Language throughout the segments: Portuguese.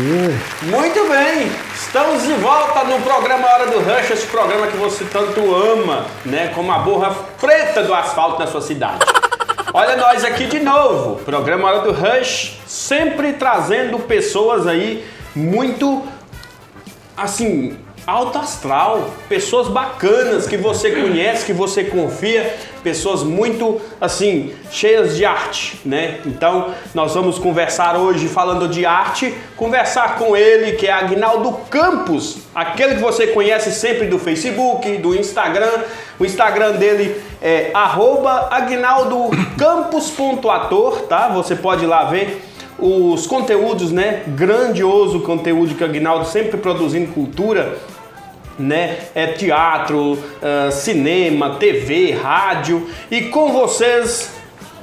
aí? Muito bem, estamos de volta no programa Hora do Rush, esse programa que você tanto ama, né? Como a borra preta do asfalto da sua cidade. Olha nós aqui de novo, programa Hora do Rush, sempre trazendo pessoas aí muito, assim, alto astral, pessoas bacanas que você conhece, que você confia, pessoas muito, assim, cheias de arte, né? Então, nós vamos conversar hoje falando de arte, conversar com ele, que é Aguinaldo Campos, aquele que você conhece sempre do Facebook, do Instagram. O Instagram dele é @aguinaldocampos.ator, tá? Você pode ir lá ver os conteúdos, né? Grandioso conteúdo que o Aguinaldo sempre produzindo cultura, né? É teatro, cinema, TV, rádio. E com vocês,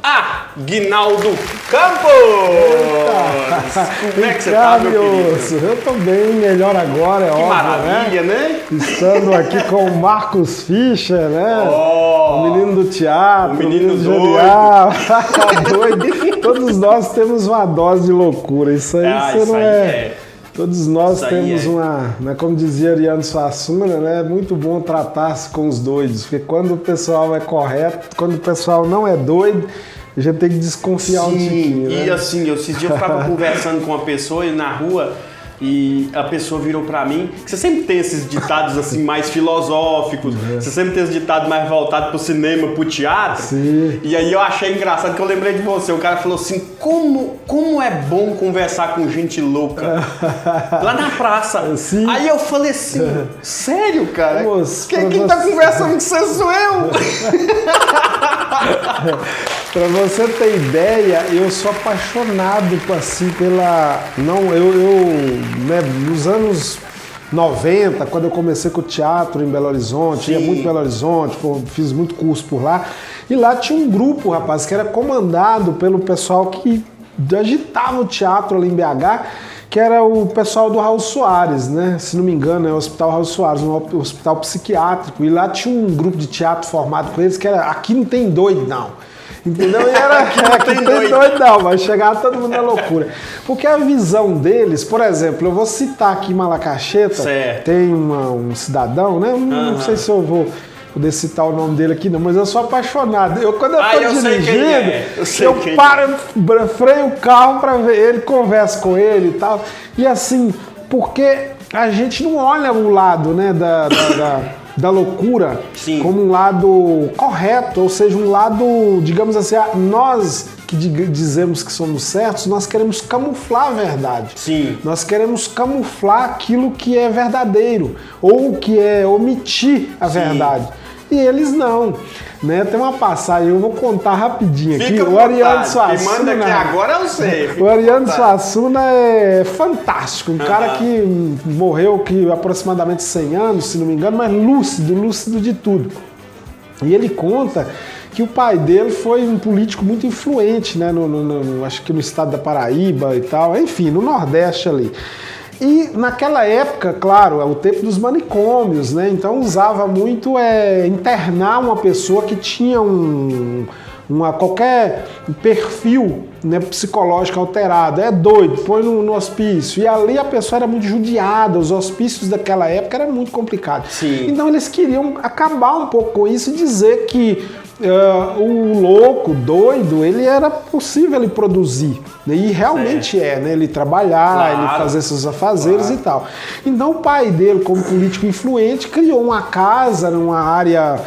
Aguinaldo Campos! Como é que você tá, meu querido? Eu tô bem, melhor agora, é óbvio, maravilha, né? Estando aqui com o Marcos Fischer, né? O menino do teatro, o menino genial. Doido. Todos nós temos uma dose de loucura, isso aí isso não aí é... Todos nós isso temos uma, né, como dizia Ariano Suassuna, né, é muito bom tratar-se com os doidos, porque quando o pessoal é correto, quando o pessoal não é doido, a gente tem que desconfiar um tiquinho, né? E assim, esses dias eu estava conversando com uma pessoa na rua e a pessoa virou pra mim, que você sempre tem esses ditados assim mais filosóficos, você sempre tem esses ditados mais voltados pro cinema, pro teatro. Sim. E aí eu achei engraçado que eu lembrei de você, o cara falou assim, como é bom conversar com gente louca lá na praça. Sim. Aí eu falei assim, sério, cara? Moço, quem tá conversando com você sou eu? Pra você ter ideia, eu sou apaixonado assim pela... né, nos anos 90, quando eu comecei com o teatro em Belo Horizonte, ia muito em Belo Horizonte, fiz muito curso por lá, e lá tinha um grupo, rapaz, que era comandado pelo pessoal que agitava o teatro ali em BH, que era o pessoal do Raul Soares, né? Se não me engano, é o Hospital Raul Soares, um hospital psiquiátrico, e lá tinha um grupo de teatro formado com eles que era Aqui Não Tem Doido, não. Entendeu? E era aqui não tem doido não, mas chegava todo mundo na loucura. Porque a visão deles, por exemplo, eu vou citar aqui em Malacacheta, tem um cidadão, né? Não sei se eu vou poder citar o nome dele aqui não, mas eu sou apaixonado. Quando eu tô dirigindo, eu paro, freio o carro para ver ele, converso com ele e tal. E assim, porque a gente não olha o lado, né, da loucura, sim, como um lado correto, ou seja, um lado, digamos assim, nós que dizemos que somos certos, nós queremos camuflar a verdade. Sim. Nós queremos camuflar aquilo que é verdadeiro, ou que é omitir a verdade. E eles não. Né? Tem uma passagem, eu vou contar rapidinho aqui. Fica o Ariano Suassuna. Me manda aqui agora, eu sei. O Ariano Suassuna é fantástico. Um cara que morreu que aproximadamente 100 anos, se não me engano, mas lúcido de tudo. E ele conta que o pai dele foi um político muito influente, né? Acho que no estado da Paraíba e tal, enfim, no Nordeste ali. E naquela época, claro, é o tempo dos manicômios, né? Então usava muito internar uma pessoa que tinha qualquer perfil, né, psicológico alterado, é doido, põe no hospício. E ali a pessoa era muito judiada, os hospícios daquela época eram muito complicados. Sim. Então eles queriam acabar um pouco com isso e dizer que o louco, doido, ele era possível ele produzir, né? E realmente né? Ele trabalhar, ele fazer seus afazeres e tal. Então o pai dele, como político influente, criou uma casa numa área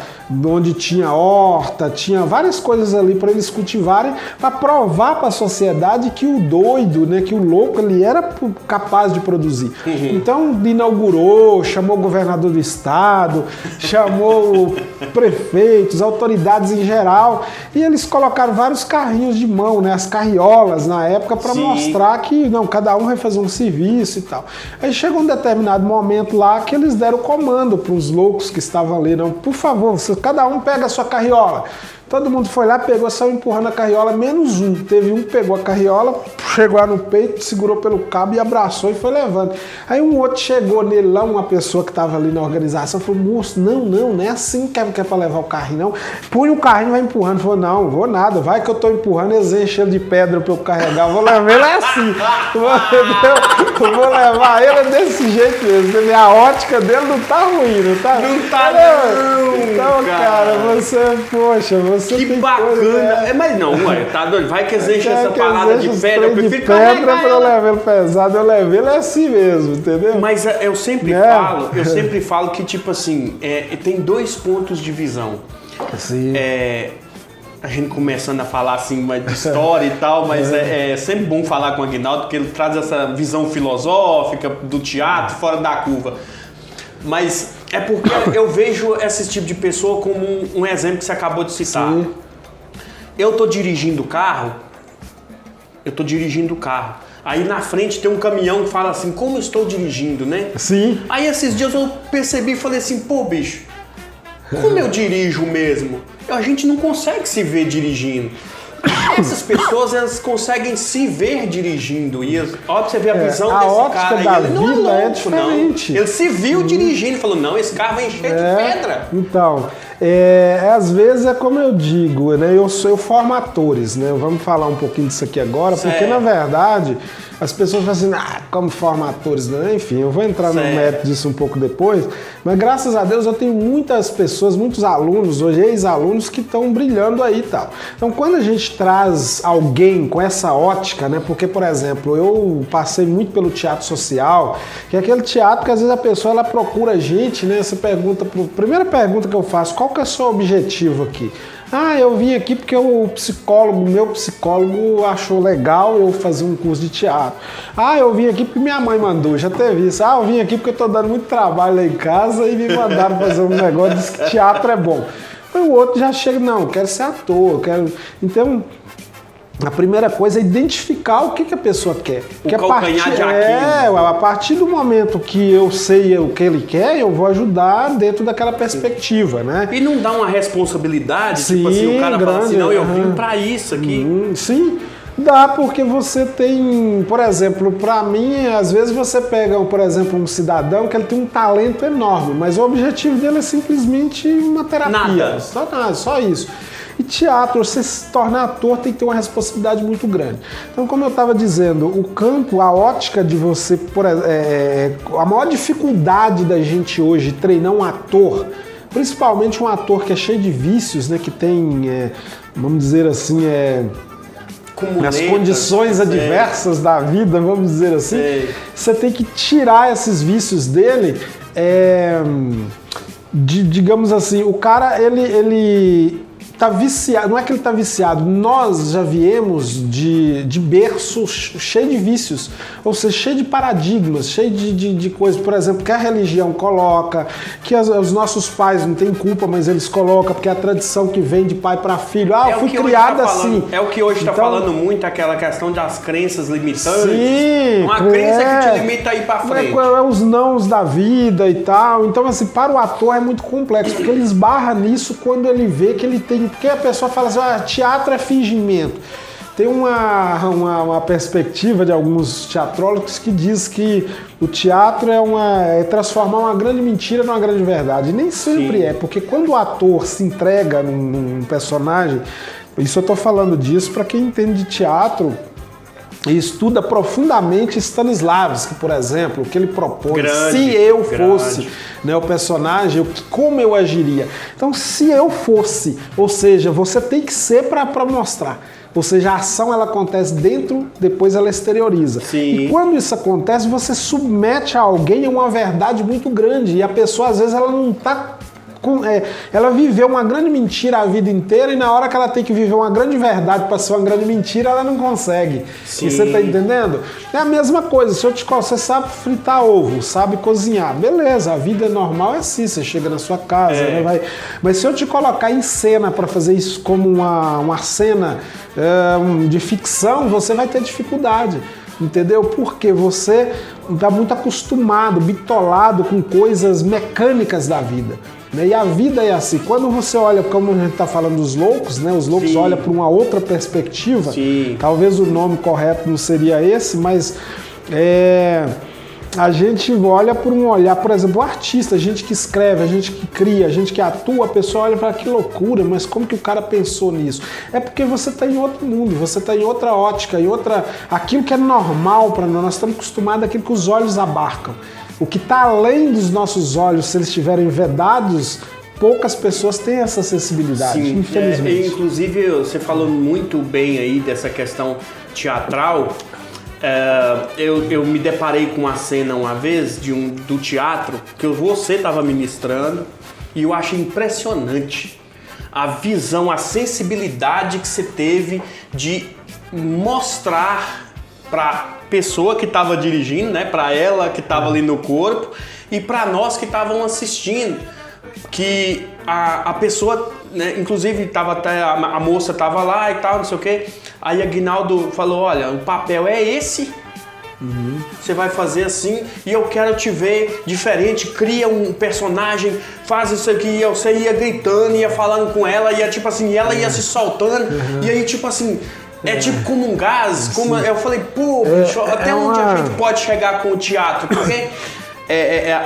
onde tinha horta, tinha várias coisas ali para eles cultivarem, para provar para a sociedade que o doido, né, que o louco, ele era capaz de produzir. Então inaugurou, chamou o governador do estado, chamou prefeitos, autoridades em geral, e eles colocaram vários carrinhos de mão, né, as carriolas na época, para mostrar que não, cada um vai fazer um serviço e tal. Aí chegou um determinado momento lá que eles deram o comando para os loucos que estavam ali, não, por favor, cada um pega a sua carriola. Todo mundo foi lá, pegou, saiu empurrando a carriola, menos um. Teve um que pegou a carriola, chegou lá no peito, segurou pelo cabo e abraçou e foi levando. Aí um outro chegou nele lá, uma pessoa que estava ali na organização, falou, moço, não é assim que é pra levar o carrinho, não. Punha o carrinho e vai empurrando. Falou, não, vou nada, vai que eu tô empurrando, eles enchem de pedra pra eu carregar, vou levar ele assim. Vou levar ele desse jeito mesmo. A ótica dele não tá ruim, não tá? Não tá não, então, cara, você que tem bacana. coisa, mas não, ué, tá doido. Vai que eles enchem essa parada de pedra. Eu prefiro pedra pra eu levar ele pesado. Eu levei ele assim mesmo, entendeu? Mas eu sempre falo que, tipo assim, tem dois pontos de visão. Sim. A gente começando a falar assim de história e tal, mas é sempre bom falar com o Aguinaldo, porque ele traz essa visão filosófica do teatro fora da curva. Mas é porque eu vejo esse tipo de pessoa como um exemplo que você acabou de citar. Sim. Eu tô dirigindo o carro, aí na frente tem um caminhão que fala assim, como eu estou dirigindo, né? Sim. Aí esses dias eu percebi e falei assim, pô, bicho, como eu dirijo mesmo? A gente não consegue se ver dirigindo. Essas pessoas, elas conseguem se ver dirigindo. E ó, você vê a visão desse cara aí. Ele não é louco, diferente. Não. Ele se viu dirigindo e falou, não, esse carro vai encher de pedra. Então, às vezes é como eu digo, né? Eu formo atores, né? Vamos falar um pouquinho disso aqui agora, porque na verdade as pessoas falam assim, como forma atores, né? Enfim, eu vou entrar no mérito disso um pouco depois, mas graças a Deus eu tenho muitas pessoas, muitos alunos, hoje ex-alunos, que estão brilhando aí e tal. Então, quando a gente traz alguém com essa ótica, né? Porque, por exemplo, eu passei muito pelo teatro social, que é aquele teatro que às vezes a pessoa ela procura a gente, né? Essa pergunta, primeira pergunta que eu faço, qual que é o seu objetivo aqui? Eu vim aqui porque meu psicólogo achou legal eu fazer um curso de teatro. Eu vim aqui porque minha mãe mandou, já teve isso. Eu vim aqui porque eu tô dando muito trabalho lá em casa e me mandaram fazer um negócio, disse que teatro é bom. Aí o outro já chega, não, eu quero ser ator, eu quero... Então, a primeira coisa é identificar o que a pessoa quer. O calcanhar de Aquiles. A partir do momento que eu sei o que ele quer, eu vou ajudar dentro daquela perspectiva, né? E não dá uma responsabilidade, tipo assim, o cara fala assim, não, eu vim pra isso aqui. Sim, dá, porque você tem, por exemplo, pra mim, às vezes você pega, por exemplo, um cidadão que ele tem um talento enorme, mas o objetivo dele é simplesmente uma terapia. Nada. Só isso. E teatro, você se tornar ator tem que ter uma responsabilidade muito grande. Então, como eu estava dizendo, o campo, a ótica de você... a maior dificuldade da gente hoje treinar um ator, principalmente um ator que é cheio de vícios, né, que tem, vamos dizer assim, as condições adversas da vida, vamos dizer assim, você tem que tirar esses vícios dele, digamos assim, o cara, ele tá viciado, não é que ele tá viciado, nós já viemos de berço cheio de vícios, ou seja, cheio de paradigmas, cheio de coisas, por exemplo, que a religião coloca, que os nossos pais não têm culpa, mas eles colocam, porque é a tradição que vem de pai para filho, eu fui criado assim. É o que hoje está falando muito, aquela questão das crenças limitantes. Sim, uma crença que te limita a ir para frente. Os nãos da vida e tal, então assim, para o ator é muito complexo, porque ele esbarra nisso quando ele vê que ele tem. Porque a pessoa fala assim, teatro é fingimento. Tem uma perspectiva de alguns teatrólogos que diz que o teatro é transformar uma grande mentira numa grande verdade. E nem sempre é, porque quando o ator se entrega num personagem, isso eu estou falando disso para quem entende de teatro e estuda profundamente Stanislavski, por exemplo, o que ele propõe. Se eu fosse o personagem, como eu agiria? Então, se eu fosse, ou seja, você tem que ser para mostrar. Ou seja, a ação ela acontece dentro, depois ela exterioriza. Sim. E quando isso acontece, você submete a alguém a uma verdade muito grande. E a pessoa, às vezes, ela não está... ela viveu uma grande mentira a vida inteira e na hora que ela tem que viver uma grande verdade para ser uma grande mentira, ela não consegue. Sim. E você tá entendendo? É a mesma coisa, você sabe fritar ovo, sabe cozinhar, beleza, a vida normal é assim, você chega na sua casa, né, mas se eu te colocar em cena para fazer isso como uma cena de ficção, você vai ter dificuldade. entendeu? Porque você está muito acostumado, bitolado com coisas mecânicas da vida. Né? E a vida é assim, quando você olha, como a gente está falando dos loucos, né? Os loucos olham para uma outra perspectiva, talvez o nome correto não seria esse, mas a gente olha por um olhar, por exemplo, o artista, a gente que escreve, a gente que cria, a gente que atua, a pessoa olha e fala, que loucura, mas como que o cara pensou nisso? É porque você está em outro mundo, você está em outra ótica, aquilo que é normal para nós estamos acostumados àquilo que os olhos abarcam. O que está além dos nossos olhos, se eles estiverem vedados, poucas pessoas têm essa sensibilidade, infelizmente. Inclusive, você falou muito bem aí dessa questão teatral. Eu me deparei com uma cena uma vez do teatro que você estava ministrando e eu achei impressionante a visão, a sensibilidade que você teve de mostrar para pessoa que estava dirigindo, né, para ela que estava ali no corpo e para nós que estavam assistindo, que a pessoa, né, inclusive tava até a moça estava lá e tal, não sei o que. Aí Aguinaldo falou, olha, o papel é esse, você vai fazer assim e eu quero te ver diferente, cria um personagem, faz isso aqui, e você ia gritando, ia falando com ela, ia tipo assim, ela ia se soltando, e aí tipo assim, tipo como um gás, como eu falei, pô, bicho, até onde a gente pode chegar com o teatro? Porque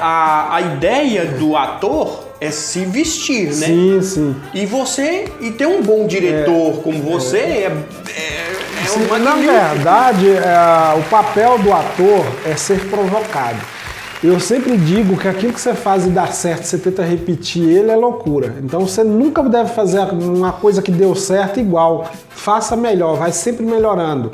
a ideia do ator é se vestir, né? Sim. E ter um bom diretor como você uma na verdade, o papel do ator é ser provocado. Eu sempre digo que aquilo que você faz e dá certo, você tenta repetir ele, é loucura. Então você nunca deve fazer uma coisa que deu certo igual. Faça melhor, vai sempre melhorando.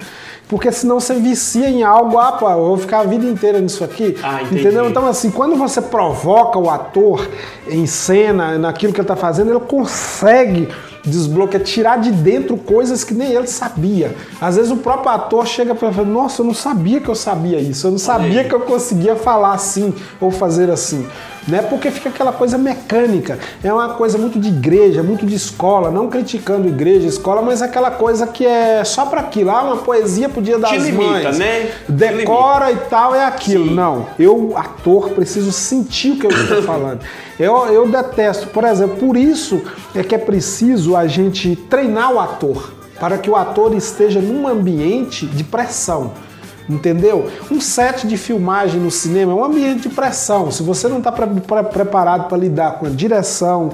Porque senão você vicia em algo, eu vou ficar a vida inteira nisso aqui. Entendeu? Então assim, quando você provoca o ator em cena, naquilo que ele está fazendo, ele consegue desbloquear, tirar de dentro coisas que nem ele sabia. Às vezes o próprio ator chega para falar, nossa, eu não sabia que eu sabia isso, eu não sabia que eu conseguia falar assim ou fazer assim. Né? Porque fica aquela coisa mecânica, é uma coisa muito de igreja, muito de escola, não criticando igreja, escola, mas aquela coisa que é só para aquilo, uma poesia pro Dia das Mães, né? Decora e tal, é aquilo. Sim. Não, eu, ator, preciso sentir o que eu estou falando. Eu detesto, por exemplo, por isso é que é preciso a gente treinar o ator, para que o ator esteja num ambiente de pressão. Entendeu? Um set de filmagem no cinema é um ambiente de pressão. Se você não está preparado para lidar com a direção,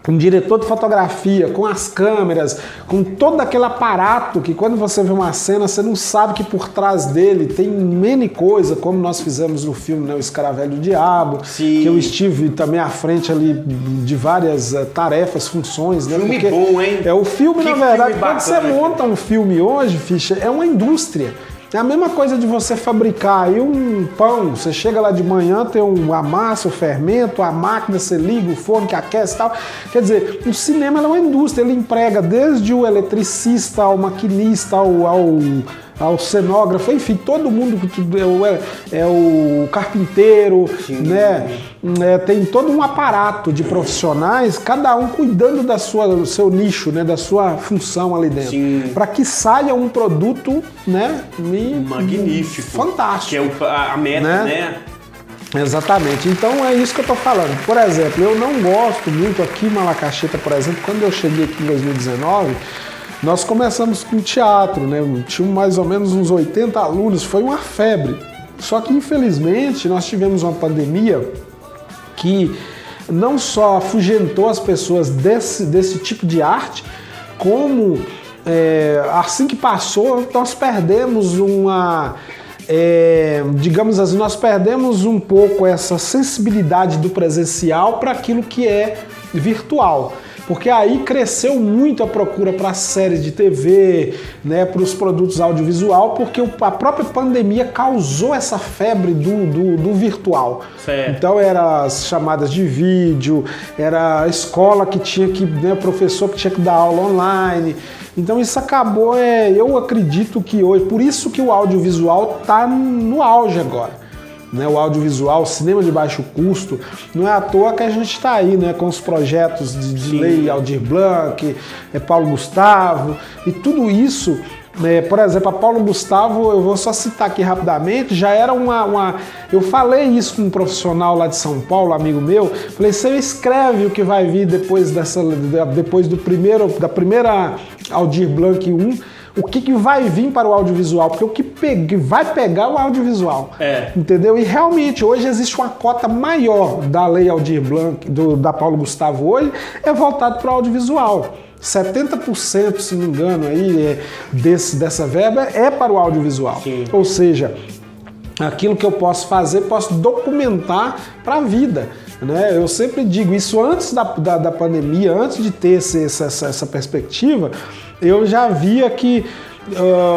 um diretor de fotografia, com as câmeras, com todo aquele aparato que quando você vê uma cena, você não sabe que por trás dele tem N coisa, como nós fizemos no filme, né, O Escaravelho do Diabo, Sim. que eu estive também à frente ali de várias tarefas, funções. Né, filme bom, hein? O filme, que na verdade, bacana, quando você monta um filme hoje, Ficha, é uma indústria. É a mesma coisa de você fabricar aí um pão. Você chega lá de manhã, tem a massa, o fermento, a máquina, você liga o forno que aquece e tal. Quer dizer, o cinema é uma indústria. Ele emprega desde o eletricista, ao maquinista, ao cenógrafo, enfim, todo mundo é o carpinteiro, sim, né? Tem todo um aparato de profissionais, cada um cuidando do seu nicho, né? Da sua função ali dentro, para que saia um produto, né? Magnífico, fantástico, que é a meta, né? Exatamente. Então é isso que eu tô falando. Por exemplo, eu não gosto muito aqui em Malacacheta, por exemplo, quando eu cheguei aqui em 2019. Nós começamos com teatro, né? Tinha mais ou menos uns 80 alunos, foi uma febre. Só que, infelizmente, nós tivemos uma pandemia que não só afugentou as pessoas desse tipo de arte, como assim que passou, nós perdemos digamos assim, nós perdemos um pouco essa sensibilidade do presencial para aquilo que é virtual. Porque aí cresceu muito a procura para séries de TV, né, para os produtos audiovisual, porque a própria pandemia causou essa febre do virtual. Certo. Então era as chamadas de vídeo, era a escola que tinha que, né, o professor que tinha que dar aula online. Então isso acabou, eu acredito que hoje, por isso que o audiovisual está no auge agora. Né, o audiovisual, o cinema de baixo custo, não é à toa que a gente está aí, né, com os projetos de lei Aldir Blanc, Paulo Gustavo, e tudo isso Por exemplo, a Paulo Gustavo, eu vou só citar aqui rapidamente, já era eu falei isso com um profissional lá de São Paulo, amigo meu, falei, você escreve o que vai vir depois da primeira Aldir Blanc 1, o que vai vir para o audiovisual, porque o que vai pegar o audiovisual, entendeu? E realmente, hoje existe uma cota maior da lei Aldir Blanc, da Paulo Gustavo hoje, é voltado para o audiovisual. 70%, se não me engano, aí, dessa verba é para o audiovisual. Sim. Ou seja, aquilo que eu posso fazer, posso documentar para a vida. Né? Eu sempre digo isso antes da pandemia, antes de ter essa perspectiva, eu já via que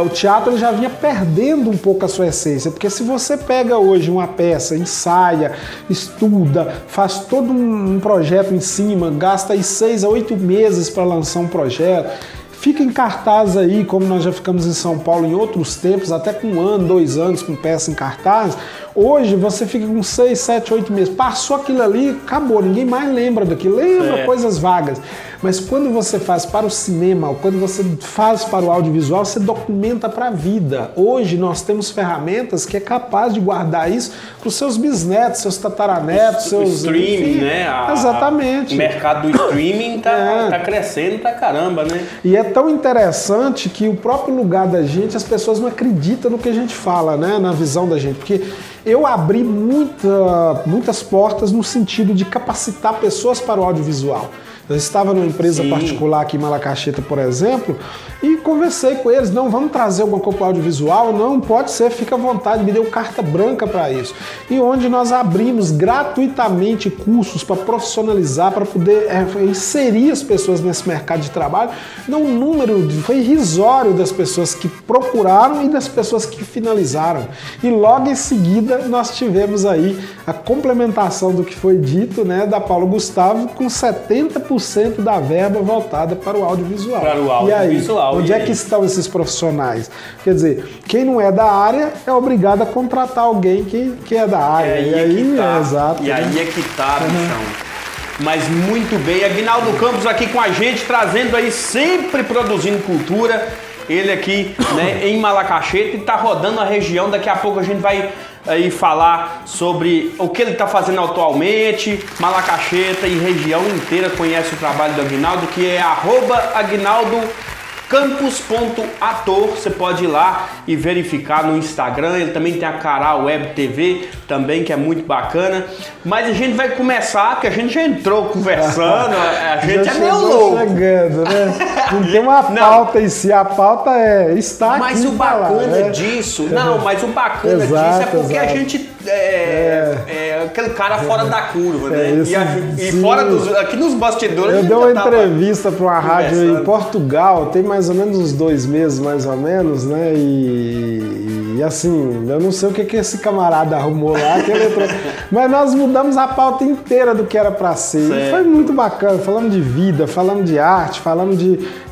o teatro já vinha perdendo um pouco a sua essência, porque se você pega hoje uma peça, ensaia, estuda, faz todo um projeto em cima, gasta aí 6 a 8 meses para lançar um projeto, fica em cartaz aí, como nós já ficamos em São Paulo em outros tempos, até com 1 ano, 2 anos com peça em cartaz. Hoje você fica com 6, 7, 8 meses. Passou aquilo ali, acabou. Ninguém mais lembra daquilo. Lembra coisas vagas. Mas quando você faz para o cinema, ou quando você faz para o audiovisual, você documenta para a vida. Hoje nós temos ferramentas que é capaz de guardar isso para os seus bisnetos, seus tataranetos, seus... streaming, enfim, né? Exatamente. O mercado do streaming tá crescendo pra caramba, né? E é tão interessante que o próprio lugar da gente, as pessoas não acreditam no que a gente fala, né? Na visão da gente. Porque eu abri muitas portas no sentido de capacitar pessoas para o audiovisual. Eu estava numa empresa particular aqui em Malacacheta, por exemplo, e conversei com eles, não, vamos trazer alguma coisa para o audiovisual? Não, pode ser, fica à vontade, me deu carta branca para isso. E onde nós abrimos gratuitamente cursos para profissionalizar, para poder inserir as pessoas nesse mercado de trabalho. Não, o número foi irrisório das pessoas que procuraram e das pessoas que finalizaram. E logo em seguida nós tivemos aí a complementação do que foi dito, né, da Paulo Gustavo, com 70% da verba voltada para o audiovisual. Para o audiovisual. E aí, onde é que estão esses profissionais? Quer dizer, quem não é da área é obrigado a contratar alguém que é da área. Exato. E aí é que tá, bichão. Mas muito bem, Aguinaldo Campos aqui com a gente, trazendo aí, sempre produzindo cultura. Ele aqui, né, em Malacacheta, e tá rodando a região. Daqui a pouco a gente vai aí falar sobre o que ele está fazendo atualmente. Malacacheta e região inteira conhece o trabalho do Aguinaldo, que é @aguinaldocampos.ator. Você pode ir lá e verificar no Instagram. Ele também tem a Caral Web TV também, que é muito bacana. Mas a gente vai começar, porque a gente já entrou conversando, a gente é meio louco. Chegando, né? Não tem uma pauta em si, a pauta está mas aqui. O bacana disso, mas o bacana disso é porque a gente aquele cara fora da curva, né? E fora aqui nos bastidores. Eu dei uma entrevista para uma rádio em Portugal, tem mais ou menos uns 2 meses, mais ou menos, né? E assim, eu não sei o que esse camarada arrumou lá, que ele entrou. Mas nós mudamos a pauta inteira do que era para ser. E foi muito bacana. Falamos de vida, falamos de arte, falamos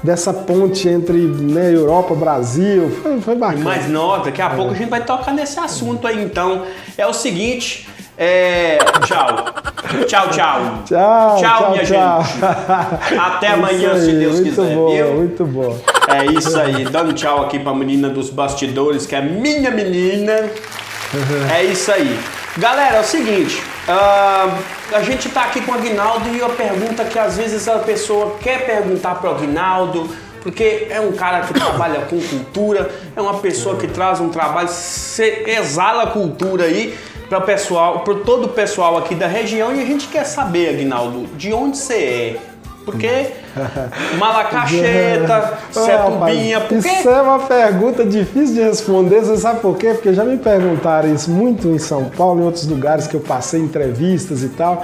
dessa ponte entre, né, Europa e Brasil. Foi bacana. Mas daqui a pouco a gente vai tocar nesse assunto aí, então. É o seguinte. Tchau. Tchau, minha gente. Até amanhã, se Deus quiser. Muito bom. É isso aí. Dando tchau aqui pra menina dos bastidores, que é minha menina. É isso aí. Galera, é o seguinte. A gente tá aqui com o Aguinaldo e a pergunta que às vezes a pessoa quer perguntar pro Aguinaldo, porque é um cara que trabalha com cultura, é uma pessoa que traz um trabalho, exala a cultura aí para todo o pessoal aqui da região. E a gente quer saber, Aguinaldo, de onde você é? Porque Malacacheta, Setubinha, porque... Isso é uma pergunta difícil de responder, você sabe por quê? Porque já me perguntaram isso muito em São Paulo, em outros lugares que eu passei entrevistas e tal.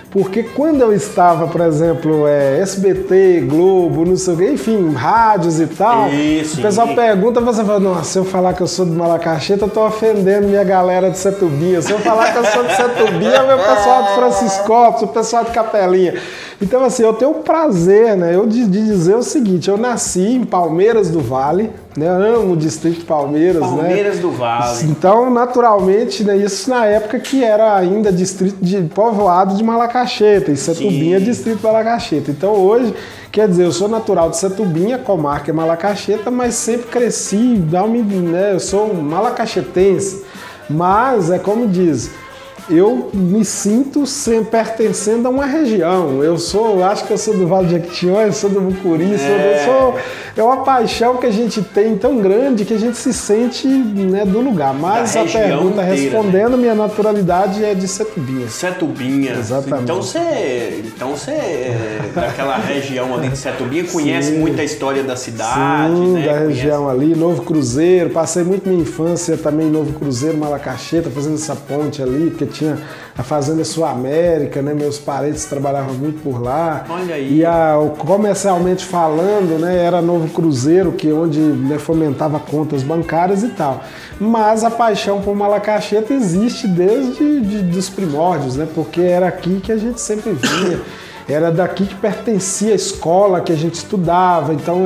Porque quando eu estava, por exemplo, SBT, Globo, não sei o quê, enfim, rádios e tal, o pessoal pergunta, você fala, nossa, se eu falar que eu sou de Malacacheta, eu tô ofendendo minha galera de Setubinha. Se eu falar que eu sou de Setubinha, meu pessoal de Franciscópolis, o pessoal de Capelinha. Então, assim, eu tenho o prazer, né, de dizer o seguinte, eu nasci em Palmeiras do Vale, né, eu amo o distrito de Palmeiras, Palmeiras do Vale. Então, naturalmente, né, isso na época que era ainda distrito de povoado de Malacacheta, e Setubinha é distrito de Malacacheta. Então, hoje, Quer dizer, eu sou natural de Setubinha, comarca é Malacacheta, mas sempre cresci, né, eu sou malacachetense. Mas, é como diz, eu me sinto sempre pertencendo a uma região. Acho que eu sou do Vale de Jequitinhonha, eu sou do Mucuri, é uma paixão que a gente tem tão grande que a gente se sente, né, do lugar. Mas a pergunta inteira, respondendo, né? Minha naturalidade é de Setubinha. Setubinha. Exatamente. Então você daquela região ali de Setubinha, conhece muita história da cidade, sim, né? Da região ali, Novo Cruzeiro. Passei muito minha infância também em Novo Cruzeiro, Malacacheta, fazendo essa ponte ali, porque tinha a Fazenda Sul América, né? Meus parentes trabalhavam muito por lá. Olha aí. E comercialmente falando, né? Era Novo Cruzeiro, onde, né, fomentava contas bancárias e tal. Mas a paixão por Malacacheta existe desde os primórdios, né? Porque era aqui que a gente sempre vinha. Era daqui que pertencia a escola que a gente estudava, então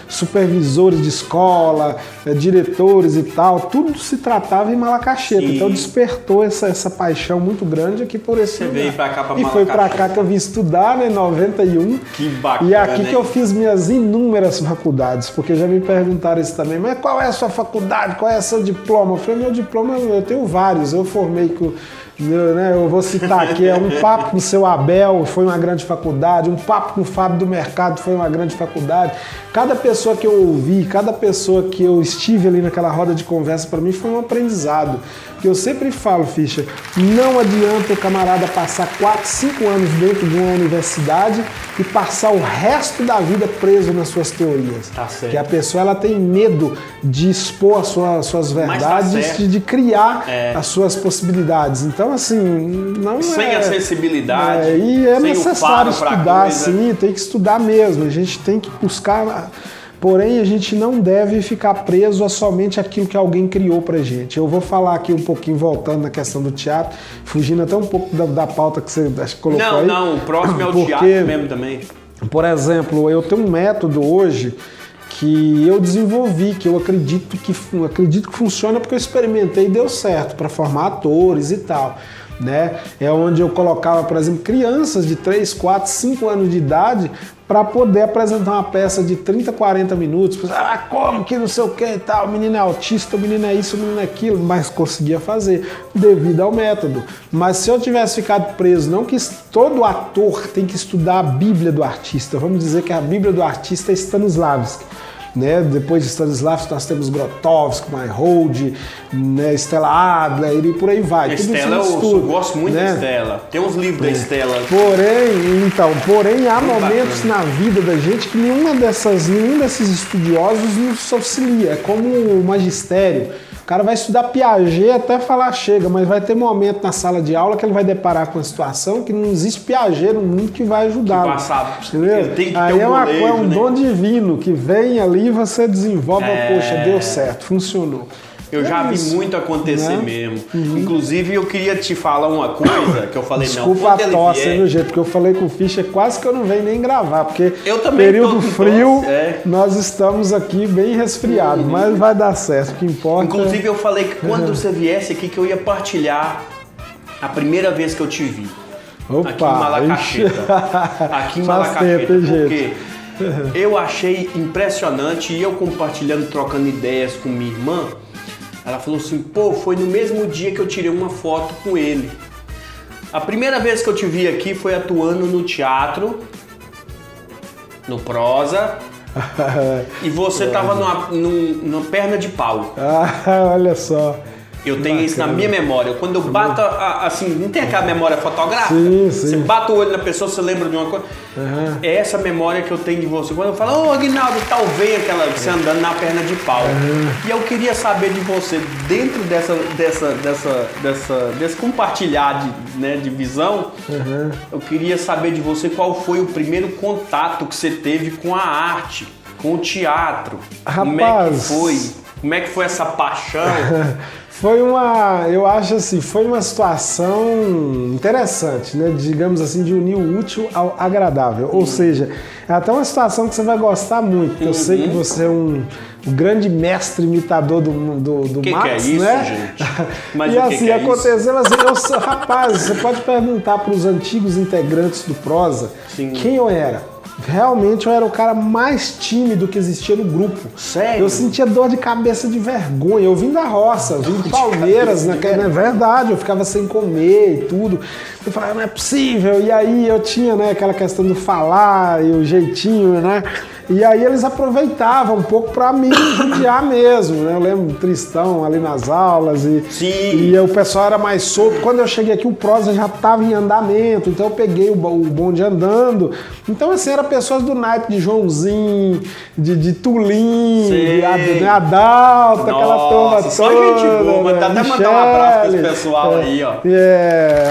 supervisores de escola, diretores e tal, tudo se tratava em Malacacheta. Sim. Então despertou essa paixão muito grande aqui por esse lugar. Você veio pra cá, pra Malacacheta. E foi pra cá que eu vim estudar, né, em 91. Que bacana, e aqui, né, que eu fiz minhas inúmeras faculdades, porque já me perguntaram isso também, mas qual é a sua faculdade, qual é o seu diploma? Eu falei, meu diploma, eu tenho vários, eu formei com... Eu vou citar aqui, um papo com o seu Abel, foi uma grande faculdade, um papo com o Fábio do Mercado, foi uma grande faculdade. Cada pessoa que eu ouvi, cada pessoa que eu estive ali naquela roda de conversa, para mim foi um aprendizado. Que eu sempre falo, Fischer, não adianta o camarada passar 4, 5 anos dentro de uma universidade e passar o resto da vida preso nas suas teorias. Tá certo. Que a pessoa ela tem medo de expor as suas verdades, de criar as suas possibilidades. Então, assim, não sem acessibilidade, e é necessário estudar, coisa. Sim, tem que estudar mesmo. A gente tem que buscar... Porém, a gente não deve ficar preso a somente aquilo que alguém criou pra gente. Eu vou falar aqui um pouquinho, voltando na questão do teatro, fugindo até um pouco da pauta que você acho que colocou aí. Não, o próximo é o teatro mesmo também. Por exemplo, eu tenho um método hoje que eu desenvolvi, que eu acredito que funciona porque eu experimentei e deu certo para formar atores e tal. Né? É onde eu colocava, por exemplo, crianças de 3, 4, 5 anos de idade para poder apresentar uma peça de 30, 40 minutos. Como que não sei o que e tal, o menino é autista, o menino é isso, o menino é aquilo, mas conseguia fazer devido ao método. Mas se eu tivesse ficado preso, não que todo ator tem que estudar a Bíblia do artista, vamos dizer que a Bíblia do artista é Stanislavski. Né? Depois de Stanislavski nós temos Grotowski, Meyerhold, né? Stella Adler e por aí vai. Tudo Stella, eu gosto muito, né? Da Stella. Tem uns livros da Stella. Porém há momentos na vida da gente que nenhum desses estudiosos nos auxilia. É como o magistério. O cara vai estudar Piaget até falar chega, mas vai ter momento na sala de aula que ele vai deparar com uma situação que não existe Piaget no mundo que vai ajudá-lo. Entendeu? Tem que aí ter é um dom divino que vem ali e você desenvolve, poxa, deu certo, funcionou. Eu já vi muito acontecer, né? Mesmo. Uhum. Inclusive, eu queria te falar uma coisa que eu falei, desculpa a tosse, viu, jeito? Porque eu falei com o Fischer, quase que eu não venho nem gravar, porque período frio, nós estamos aqui bem resfriados, mas vai dar certo, o que importa... Inclusive, eu falei que quando você viesse aqui, que eu ia partilhar a primeira vez que eu te vi. Opa, aqui em Malacacheta. Aqui em Malacacheta, porque eu achei impressionante, e eu compartilhando, trocando ideias com minha irmã, ela falou assim, foi no mesmo dia que eu tirei uma foto com ele. A primeira vez que eu te vi aqui foi atuando no teatro, no Prosa, e você tava numa perna de pau. Olha só. Eu tenho isso na minha memória. Quando eu bato, assim, não tem aquela memória fotográfica? Sim. Você bate o olho na pessoa, você lembra de uma coisa. Uhum. É essa memória que eu tenho de você. Quando eu falo, Aguinaldo, tal, vem você andando na perna de pau. E eu queria saber de você, dentro desse compartilhar de visão, eu queria saber de você qual foi o primeiro contato que você teve com a arte, com o teatro. Rapaz, como é que foi? Como é que foi essa paixão? Eu acho assim, foi uma situação interessante, né? Digamos assim, de unir o útil ao agradável. Ou seja, é até uma situação que você vai gostar muito, porque eu sei que você é um grande mestre imitador do Max, que é isso, né? Gente? Mas e assim, aconteceu isso? Rapaz, você pode perguntar para os antigos integrantes do Prosa quem eu era. realmente eu era o cara mais tímido que existia no grupo. Sério? Eu sentia dor de cabeça de vergonha. Eu vim da roça, eu vim de Palmeiras, né? É verdade, eu ficava sem comer e tudo. Eu falava, não é possível. E aí eu tinha, né, aquela questão do falar e o jeitinho, né? E aí eles aproveitavam um pouco pra me judiar mesmo, né? Eu lembro do Tristão ali nas aulas e o pessoal era mais solto. Quando eu cheguei aqui, o Prosa já estava em andamento, então eu peguei o bonde andando. Então, assim, eram pessoas do naipe de Joãozinho, de Tulim, de Adalto, aquela turma toda. Só gente boa, dá até mandar um abraço pra esse pessoal aí, ó.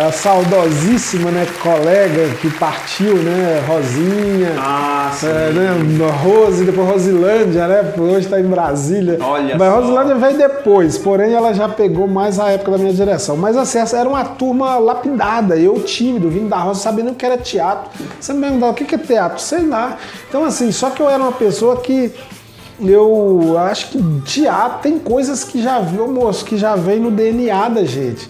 A saudosíssima, né, colega que partiu, né, Rosinha. Ah, sim. Né, Rose, depois Rosilândia, né? Hoje tá em Brasília. Olha Mas só. Rosilândia veio depois, porém ela já pegou mais a época da minha direção. Mas assim, essa era uma turma lapidada, eu tímido, vindo da roça, sabendo o que era teatro. Você me perguntava, o que é teatro? Sei lá. Então assim, só que eu era uma pessoa que eu acho que teatro tem coisas que já viu, moço, que já vem no DNA da gente.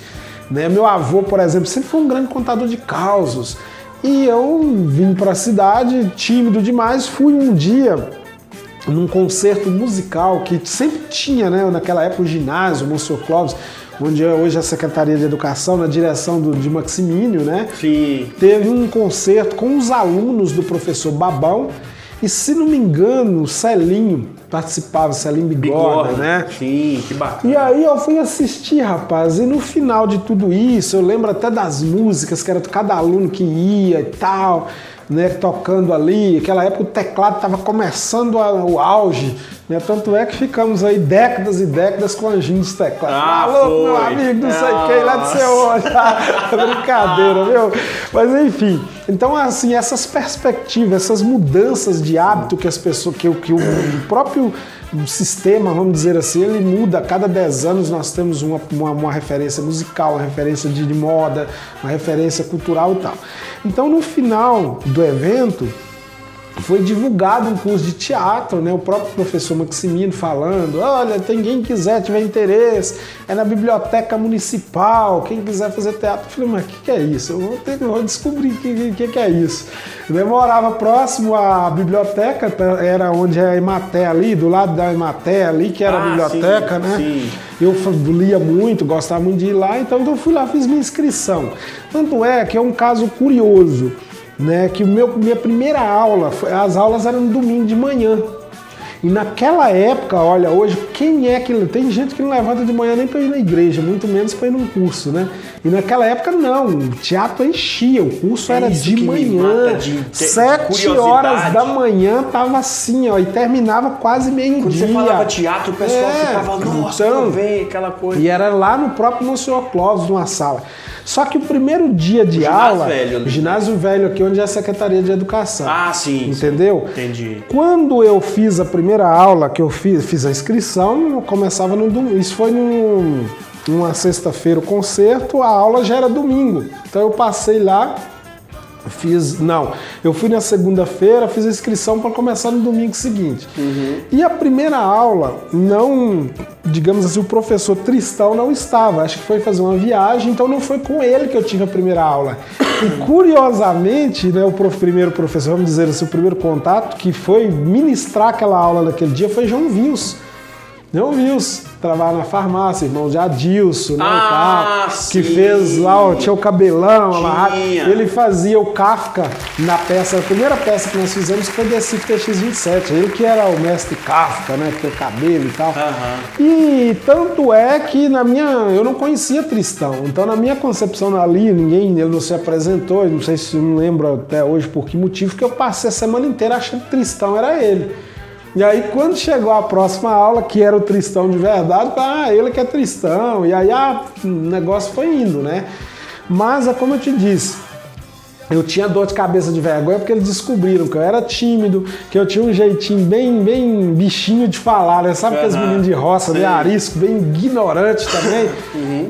Né? Meu avô, por exemplo, sempre foi um grande contador de causos. E eu vim para a cidade, tímido demais, fui um dia num concerto musical que sempre tinha, né, naquela época o ginásio, o Monsenhor Clóvis, onde hoje é a Secretaria de Educação, na direção de Maximínio, né? Sim. Teve um concerto com os alunos do professor Babão e, se não me engano, o Celinho participava, Celinho Bigorna, né? Sim, que bacana. E aí eu fui assistir, rapaz, e no final de tudo isso, eu lembro até das músicas, que era cada aluno que ia e tal, né, tocando ali. Naquela época o teclado estava começando o auge, né? Tanto é que ficamos aí décadas e décadas com anjinho de teclado. Alô, meu amigo, não sei quem, lá de seu brincadeira, viu? Mas enfim, então assim, essas perspectivas, essas mudanças de hábito que as pessoas, que o próprio sistema, vamos dizer assim, ele muda. A cada 10 anos nós temos uma referência musical, uma referência de moda, uma referência cultural e tal. Então, no final do evento, foi divulgado um curso de teatro, né? O próprio professor Maximino falando, olha, tem quem quiser, tiver interesse, é na biblioteca municipal, quem quiser fazer teatro. Eu falei, mas o que é isso? Eu vou descobrir o que é isso. Eu morava próximo à biblioteca, era onde é a Ematé ali, do lado da Ematé ali, que era a biblioteca, sim, né? Sim. Eu lia muito, gostava muito de ir lá, então eu fui lá, fiz minha inscrição. Tanto é que é um caso curioso, né, que minha primeira aula, as aulas eram no domingo de manhã. E naquela época, olha, hoje, quem é que... Tem gente que não levanta de manhã nem para ir na igreja, muito menos para ir num curso, né? E naquela época, não, o teatro enchia, o curso era de manhã, 7 horas da manhã, tava assim, ó, e terminava quase meio-dia. Quando você falava teatro, o pessoal ficava, nossa, então, vem aquela coisa. E era lá no próprio Monsenhor Clóvis, numa sala. Só que o primeiro dia de aula, o ginásio velho aqui, onde é a Secretaria de Educação. Ah, sim. Entendeu? Entendi. Quando eu fiz a primeira aula, que eu fiz a inscrição, eu começava no domingo. Isso foi numa sexta-feira o concerto, a aula já era domingo. Então eu passei lá, eu fui na segunda-feira, fiz a inscrição para começar no domingo seguinte. E a primeira aula, digamos assim, o professor Tristão não estava, acho que foi fazer uma viagem, então não foi com ele que eu tive a primeira aula. E curiosamente, né, o primeiro professor, vamos dizer assim, o primeiro contato que foi ministrar aquela aula naquele dia foi João Vils. João Vils, trabalha na farmácia, irmão de Adilson, né, e tal, que fez lá, tinha o cabelão, ele fazia o Kafka na peça, a primeira peça que nós fizemos foi desse TX-27, ele que era o mestre Kafka, né, que tem o cabelo e tal. E tanto é que eu não conhecia Tristão, então na minha concepção ali, ele não se apresentou, não sei se eu não lembro até hoje por que motivo, que eu passei a semana inteira achando que Tristão era ele. E aí, quando chegou a próxima aula, que era o Tristão de verdade, ele que é Tristão. E aí, o negócio foi indo, né? Mas, é como eu te disse, eu tinha dor de cabeça de vergonha porque eles descobriram que eu era tímido, que eu tinha um jeitinho bem bichinho de falar, né? Sabe aqueles meninos de roça, bem arisco, bem ignorante também?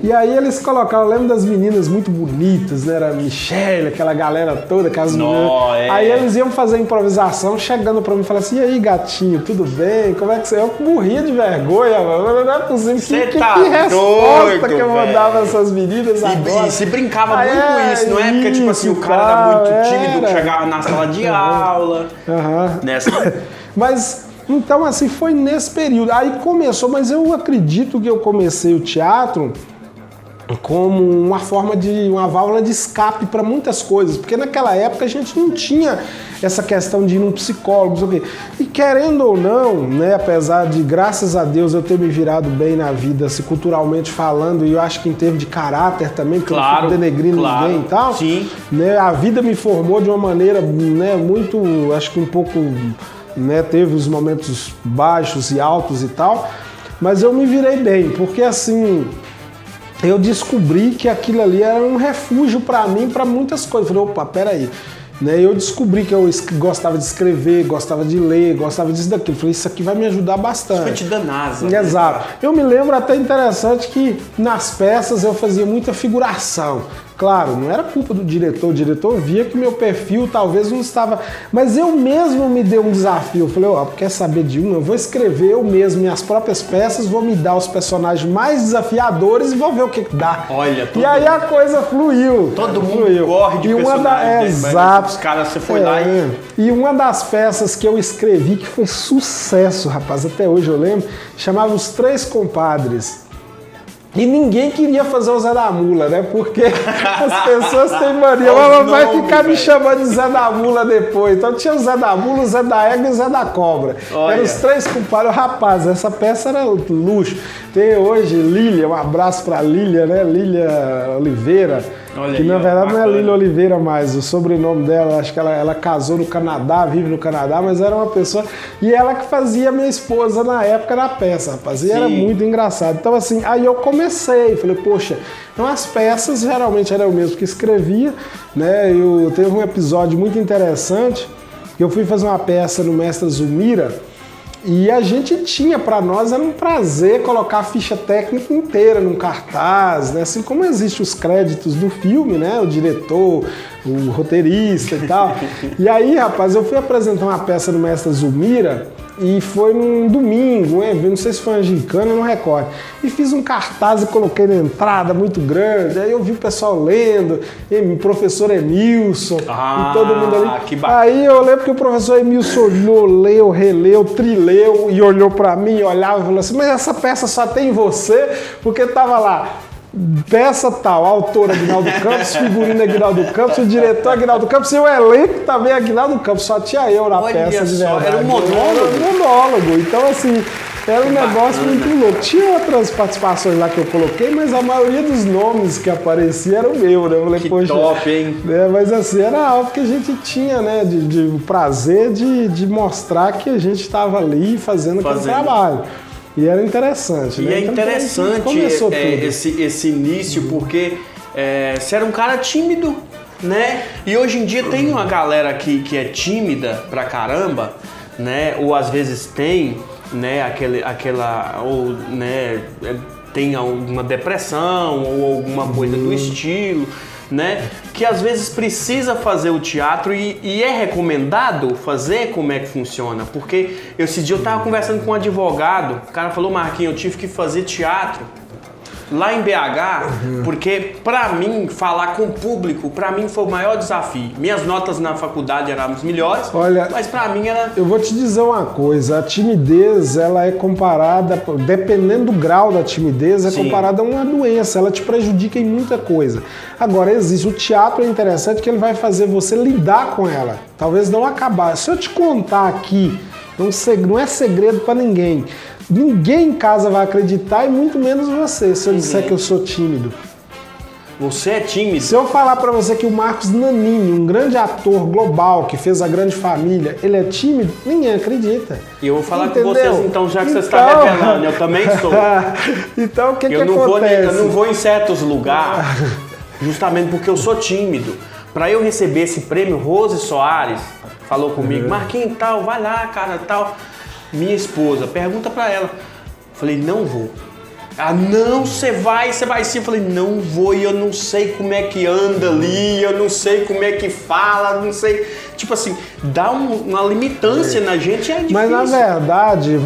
E aí eles colocaram, eu lembro das meninas muito bonitas, né? Era a Michelle, aquela galera toda, aquelas meninas. Aí eles iam fazer improvisação, chegando pra mim e falavam assim, e aí, gatinho, tudo bem? Como é que você... Eu morria de vergonha, mano. Não é possível. Que resposta que eu vou dar pra essas meninas agora? E se brincava muito com isso, não é? Porque, tipo assim, o cara era muito tímido, que chegava na sala de aula. Nessa... Mas, então, assim, foi nesse período. Aí começou, mas eu acredito que eu comecei o teatro como uma forma uma válvula de escape para muitas coisas, porque naquela época a gente não tinha essa questão de ir num psicólogo, não sei o quê. E querendo ou não, né, apesar de, graças a Deus, eu ter me virado bem na vida, assim, culturalmente falando, e eu acho que em termos de caráter também, porque eu não fico denegrindo ninguém e tal, né, a vida me formou de uma maneira, né, muito, acho que um pouco, né, teve os momentos baixos e altos e tal, mas eu me virei bem, porque assim... eu descobri que aquilo ali era um refúgio para mim, para muitas coisas. Eu falei, opa, peraí. Né? Eu descobri que eu gostava de escrever, gostava de ler, gostava disso daqui. Eu falei, isso aqui vai me ajudar bastante. Isso foi te dar asa. Exato. Eu me lembro até interessante que nas peças eu fazia muita figuração. Claro, não era culpa do diretor. O diretor via que meu perfil talvez não estava... Mas eu mesmo me dei um desafio. Eu falei, ó, quer saber de um? Eu vou escrever eu mesmo minhas próprias peças, vou me dar os personagens mais desafiadores e vou ver o que dá. Olha, e aí a coisa fluiu. Todo mundo corre de personagens. Exato. Os caras, você foi lá e... E uma das peças que eu escrevi, que foi sucesso, rapaz, até hoje eu lembro, chamava Os Três Compadres. E ninguém queria fazer o Zé da Mula, né? Porque as pessoas têm mania. Vai ficar me chamando de Zé da Mula depois. Então tinha o Zé da Mula, o Zé da Égua e o Zé da Cobra. Eram os três compadres. Rapaz, essa peça era luxo. Tem hoje Lília, um abraço pra Lília, né? Lília Oliveira. Olha que aí, na verdade bacana. não é Lília Oliveira mais, o sobrenome dela, acho que ela casou no Canadá, vive no Canadá, mas era uma pessoa, e ela que fazia minha esposa na época na peça, rapaz, e era muito engraçado. Então assim, aí eu comecei, falei, poxa, então as peças geralmente era eu mesmo que escrevia, né, teve um episódio muito interessante, que eu fui fazer uma peça no Mestre Zulmira, e a gente tinha, para nós, era um prazer colocar a ficha técnica inteira num cartaz, né? Assim como existem os créditos do filme, né? O diretor, o roteirista e tal. E aí, rapaz, eu fui apresentar uma peça no Mestre Zulmira e foi num domingo, não sei se foi uma gincana, não recordo. E fiz um cartaz e coloquei na entrada muito grande, aí eu vi o pessoal lendo, o professor Emilson, e todo mundo ali. Que bacana. Aí eu lembro que o professor Emilson olhou, leu, releu, trileu e olhou pra mim, olhava e falou assim, mas essa peça só tem você, porque tava lá, peça tal, autor Aguinaldo Campos, figurino Aguinaldo Campos, o diretor Aguinaldo Campos e o elenco também Aguinaldo Campos, só tinha eu na peça de verdade. Era um monólogo? Era um monólogo, então assim, era um negócio muito louco. Tinha outras participações lá que eu coloquei, mas a maioria dos nomes que aparecia era o meu, né? Eu falei, que poxa, top, hein? Mas assim, era algo que a gente tinha, né? O prazer de mostrar que a gente estava ali fazendo aquele trabalho. E era interessante, né? E é interessante esse início, porque você era um cara tímido, né? E hoje em dia tem uma galera que é tímida pra caramba, né? Ou às vezes tem, né? Ou, né? Tem alguma depressão ou alguma coisa do estilo, né? Que às vezes precisa fazer o teatro e é recomendado fazer. Como é que funciona? Porque esse dia eu tava conversando com um advogado, o cara falou, Marquinhos, eu tive que fazer teatro lá em BH, porque pra mim, falar com o público, pra mim foi o maior desafio. Minhas notas na faculdade eram as melhores, mas pra mim era... Eu vou te dizer uma coisa, a timidez, ela é comparada, dependendo do grau da timidez, é comparada a uma doença, ela te prejudica em muita coisa. Agora, existe, o teatro é interessante que ele vai fazer você lidar com ela, talvez não acabar. Se eu te contar aqui, não é segredo pra ninguém, ninguém em casa vai acreditar e muito menos você, se eu disser que eu sou tímido. Você é tímido? Se eu falar pra você que o Marcos Nanini, um grande ator global que fez A Grande Família, ele é tímido, ninguém acredita. E eu vou falar com vocês então, já que você está revelando, eu também sou. Então o que acontece? Eu não vou em certos lugares, justamente porque eu sou tímido. Pra eu receber esse prêmio, Rose Soares falou comigo, Marquinhos, tal, vai lá, cara, tal. Minha esposa, pergunta pra ela. Falei, não vou. Ah, não, você vai sim. Eu falei, não vou e eu não sei como é que anda ali, eu não sei como é que fala, não sei. Tipo assim, dá uma limitância na gente, é difícil. Mas na verdade,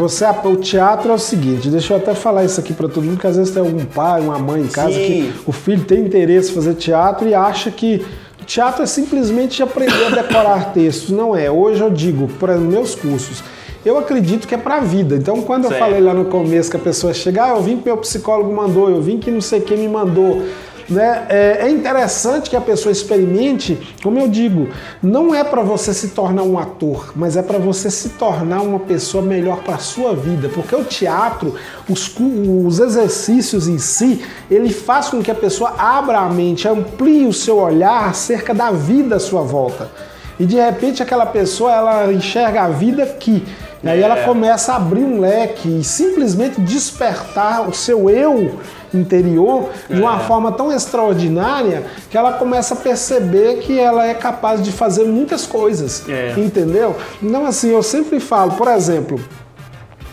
o teatro é o seguinte, deixa eu até falar isso aqui pra todo mundo, que às vezes tem algum pai, uma mãe em casa que o filho tem interesse em fazer teatro e acha que Teatro é simplesmente aprender a decorar textos, não é. Hoje eu digo, para meus cursos, eu acredito que é para a vida. Então, quando eu falei lá no começo que a pessoa chega, eu vim que meu psicólogo mandou, eu vim que não sei quem me mandou, né? É interessante que a pessoa experimente, como eu digo, não é para você se tornar um ator, mas é para você se tornar uma pessoa melhor para a sua vida, porque o teatro, os exercícios em si, ele faz com que a pessoa abra a mente, amplie o seu olhar acerca da vida à sua volta. E de repente aquela pessoa, ela enxerga a vida aqui. E aí ela começa a abrir um leque e simplesmente despertar o seu eu interior de uma forma tão extraordinária que ela começa a perceber que ela é capaz de fazer muitas coisas, entendeu? Então assim, eu sempre falo, por exemplo,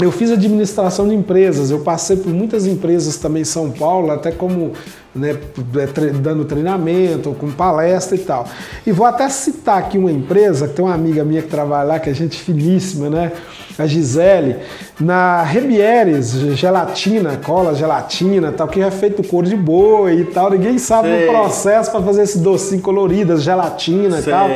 eu fiz administração de empresas, eu passei por muitas empresas também em São Paulo, até como, né, dando treinamento, com palestra e tal. E vou até citar aqui uma empresa, que tem uma amiga minha que trabalha lá, que é gente finíssima, né? A Gisele, na Rebieres, gelatina, cola, gelatina, tal, que é feito couro de boi e tal, ninguém sabe o processo para fazer esse docinho colorido, gelatina e tal.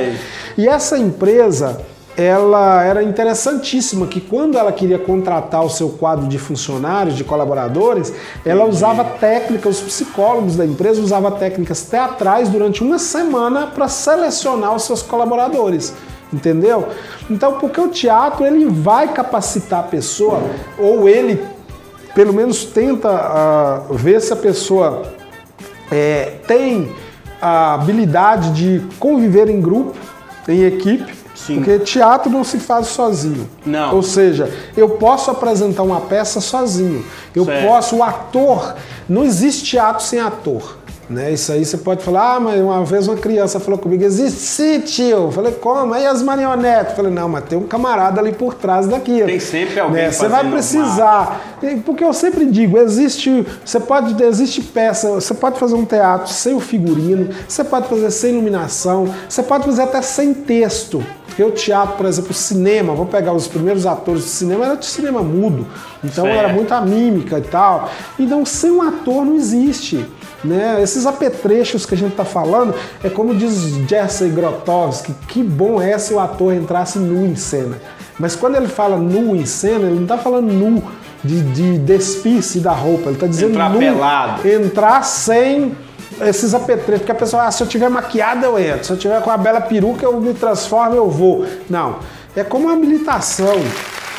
E essa empresa, ela era interessantíssima, que quando ela queria contratar o seu quadro de funcionários, de colaboradores, ela usava técnicas, os psicólogos da empresa usavam técnicas teatrais durante uma semana para selecionar os seus colaboradores. Entendeu? Então, porque o teatro, ele vai capacitar a pessoa, ou ele, pelo menos, tenta ver se a pessoa tem a habilidade de conviver em grupo, em equipe. Sim. Porque teatro não se faz sozinho. Não. Ou seja, eu posso apresentar uma peça sozinho. O ator, não existe teatro sem ator. Né? Isso aí você pode falar, mas uma vez uma criança falou comigo, existe sim, tio. Eu falei, como? Aí as marionetes? Eu falei, não, mas tem um camarada ali por trás daquilo. Tem sempre alguém, né? Você vai precisar. Porque eu sempre digo, existe peça, você pode fazer um teatro sem o figurino, você pode fazer sem iluminação, você pode fazer até sem texto. Porque o teatro, por exemplo, o cinema, vou pegar os primeiros atores do cinema, era de cinema mudo. Então era muita mímica e tal. Então sem um ator não existe. Né? Esses apetrechos que a gente está falando, é como diz Jerzy Grotowski, que bom é se o ator entrasse nu em cena. Mas quando ele fala nu em cena, ele não está falando nu de despir-se da roupa, ele está dizendo entrar nu, pelado. Entrar sem esses apetrechos, porque a pessoa, se eu tiver maquiada eu entro, se eu tiver com a bela peruca eu me transformo, eu vou. Não, é como uma habilitação.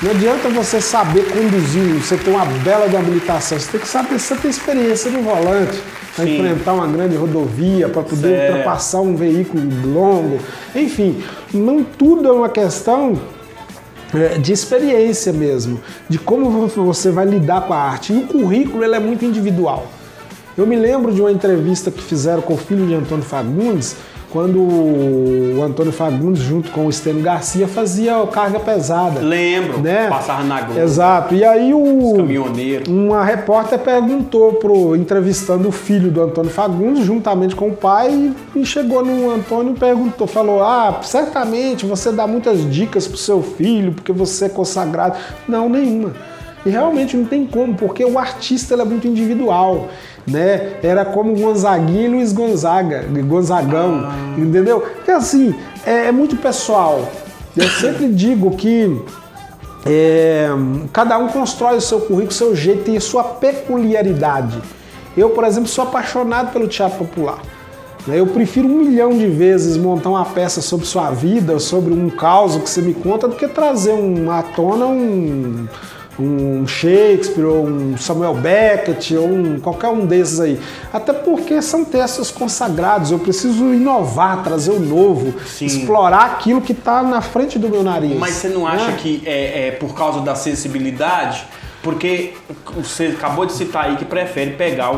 Não adianta você saber conduzir, você ter uma bela de habilitação, você tem que saber, você tem experiência no volante, para enfrentar uma grande rodovia, para poder ultrapassar um veículo longo, enfim, não tudo é uma questão de experiência mesmo, de como você vai lidar com a arte. E o currículo ele é muito individual. Eu me lembro de uma entrevista que fizeram com o filho de Antônio Fagundes, quando o Antônio Fagundes, junto com o Estênio Garcia, fazia carga pesada. Lembro, né? Passava na Globo. Exato. E aí uma repórter perguntou, entrevistando o filho do Antônio Fagundes, juntamente com o pai, e chegou no Antônio e perguntou, falou, certamente você dá muitas dicas pro seu filho, porque você é consagrado. Não, nenhuma. E realmente não tem como, porque o artista ele é muito individual, né? Era como Gonzaguinha e Luiz Gonzagão, entendeu? Porque assim, é muito pessoal. Eu sempre digo que cada um constrói o seu currículo, o seu jeito, tem a sua peculiaridade. Eu, por exemplo, sou apaixonado pelo teatro popular. Eu prefiro 1 milhão de vezes montar uma peça sobre sua vida, sobre um caos que você me conta, do que trazer à tona um Shakespeare, ou um Samuel Beckett, ou qualquer um desses aí. Até porque são textos consagrados, eu preciso inovar, trazer o novo, explorar aquilo que está na frente do meu nariz. Mas você não acha que é por causa da sensibilidade? Porque você acabou de citar aí que prefere pegar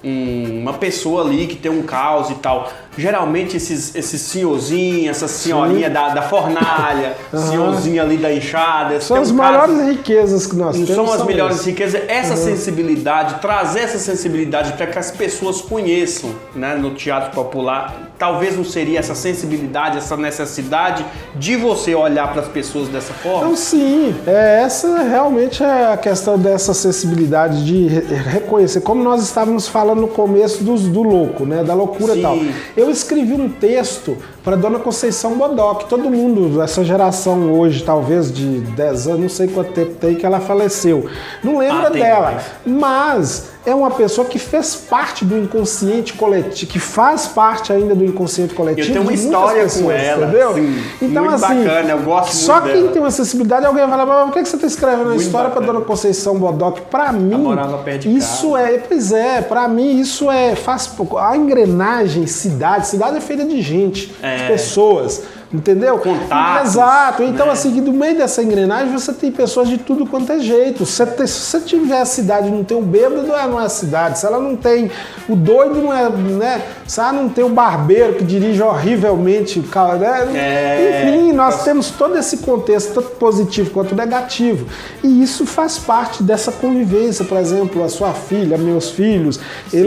uma pessoa ali que tem um caos e tal. Geralmente esses senhorzinhos, essa senhorinha da fornalha, senhorzinho ali da enxada. São as maiores riquezas que nós temos. São as melhores riquezas. Essa sensibilidade, trazer essa sensibilidade para que as pessoas conheçam, né, no teatro popular. Talvez não seria essa sensibilidade, essa necessidade de você olhar para as pessoas dessa forma? Então, sim, essa realmente é a questão dessa sensibilidade de reconhecer. Como nós estávamos falando no começo do louco, né? Da loucura Sim. e tal. Eu escrevi um texto para Dona Conceição Bodoc. Todo mundo, essa geração hoje, talvez de 10 anos, não sei quanto tempo tem que ela faleceu. Não lembra dela. Mais. Mas é uma pessoa que fez parte do inconsciente coletivo, que faz parte ainda do inconsciente coletivo. Eu tenho uma de história muitas com pessoas, ela, entendeu? sim, Então, muito assim, bacana, eu gosto muito só quem dela. tem uma sensibilidade, alguém vai falar, mas por que você está escrevendo uma Muito história para bacana. Dona Conceição Bodoc? Para mim, morava perto de isso casa. pois é, para mim isso faz pouco. A engrenagem cidade é feita de gente, de pessoas. Entendeu? Contatos, exato. Então, né? assim, no meio dessa engrenagem você tem pessoas de tudo quanto é jeito. Se você tiver a cidade e não tem o bêbado, não é a cidade. Se ela não tem o doido, não é, né? Se ela não tem o barbeiro que dirige horrivelmente, né? Enfim, nós temos todo esse contexto, tanto positivo quanto negativo. E isso faz parte dessa convivência. Por exemplo, a sua filha, meus filhos,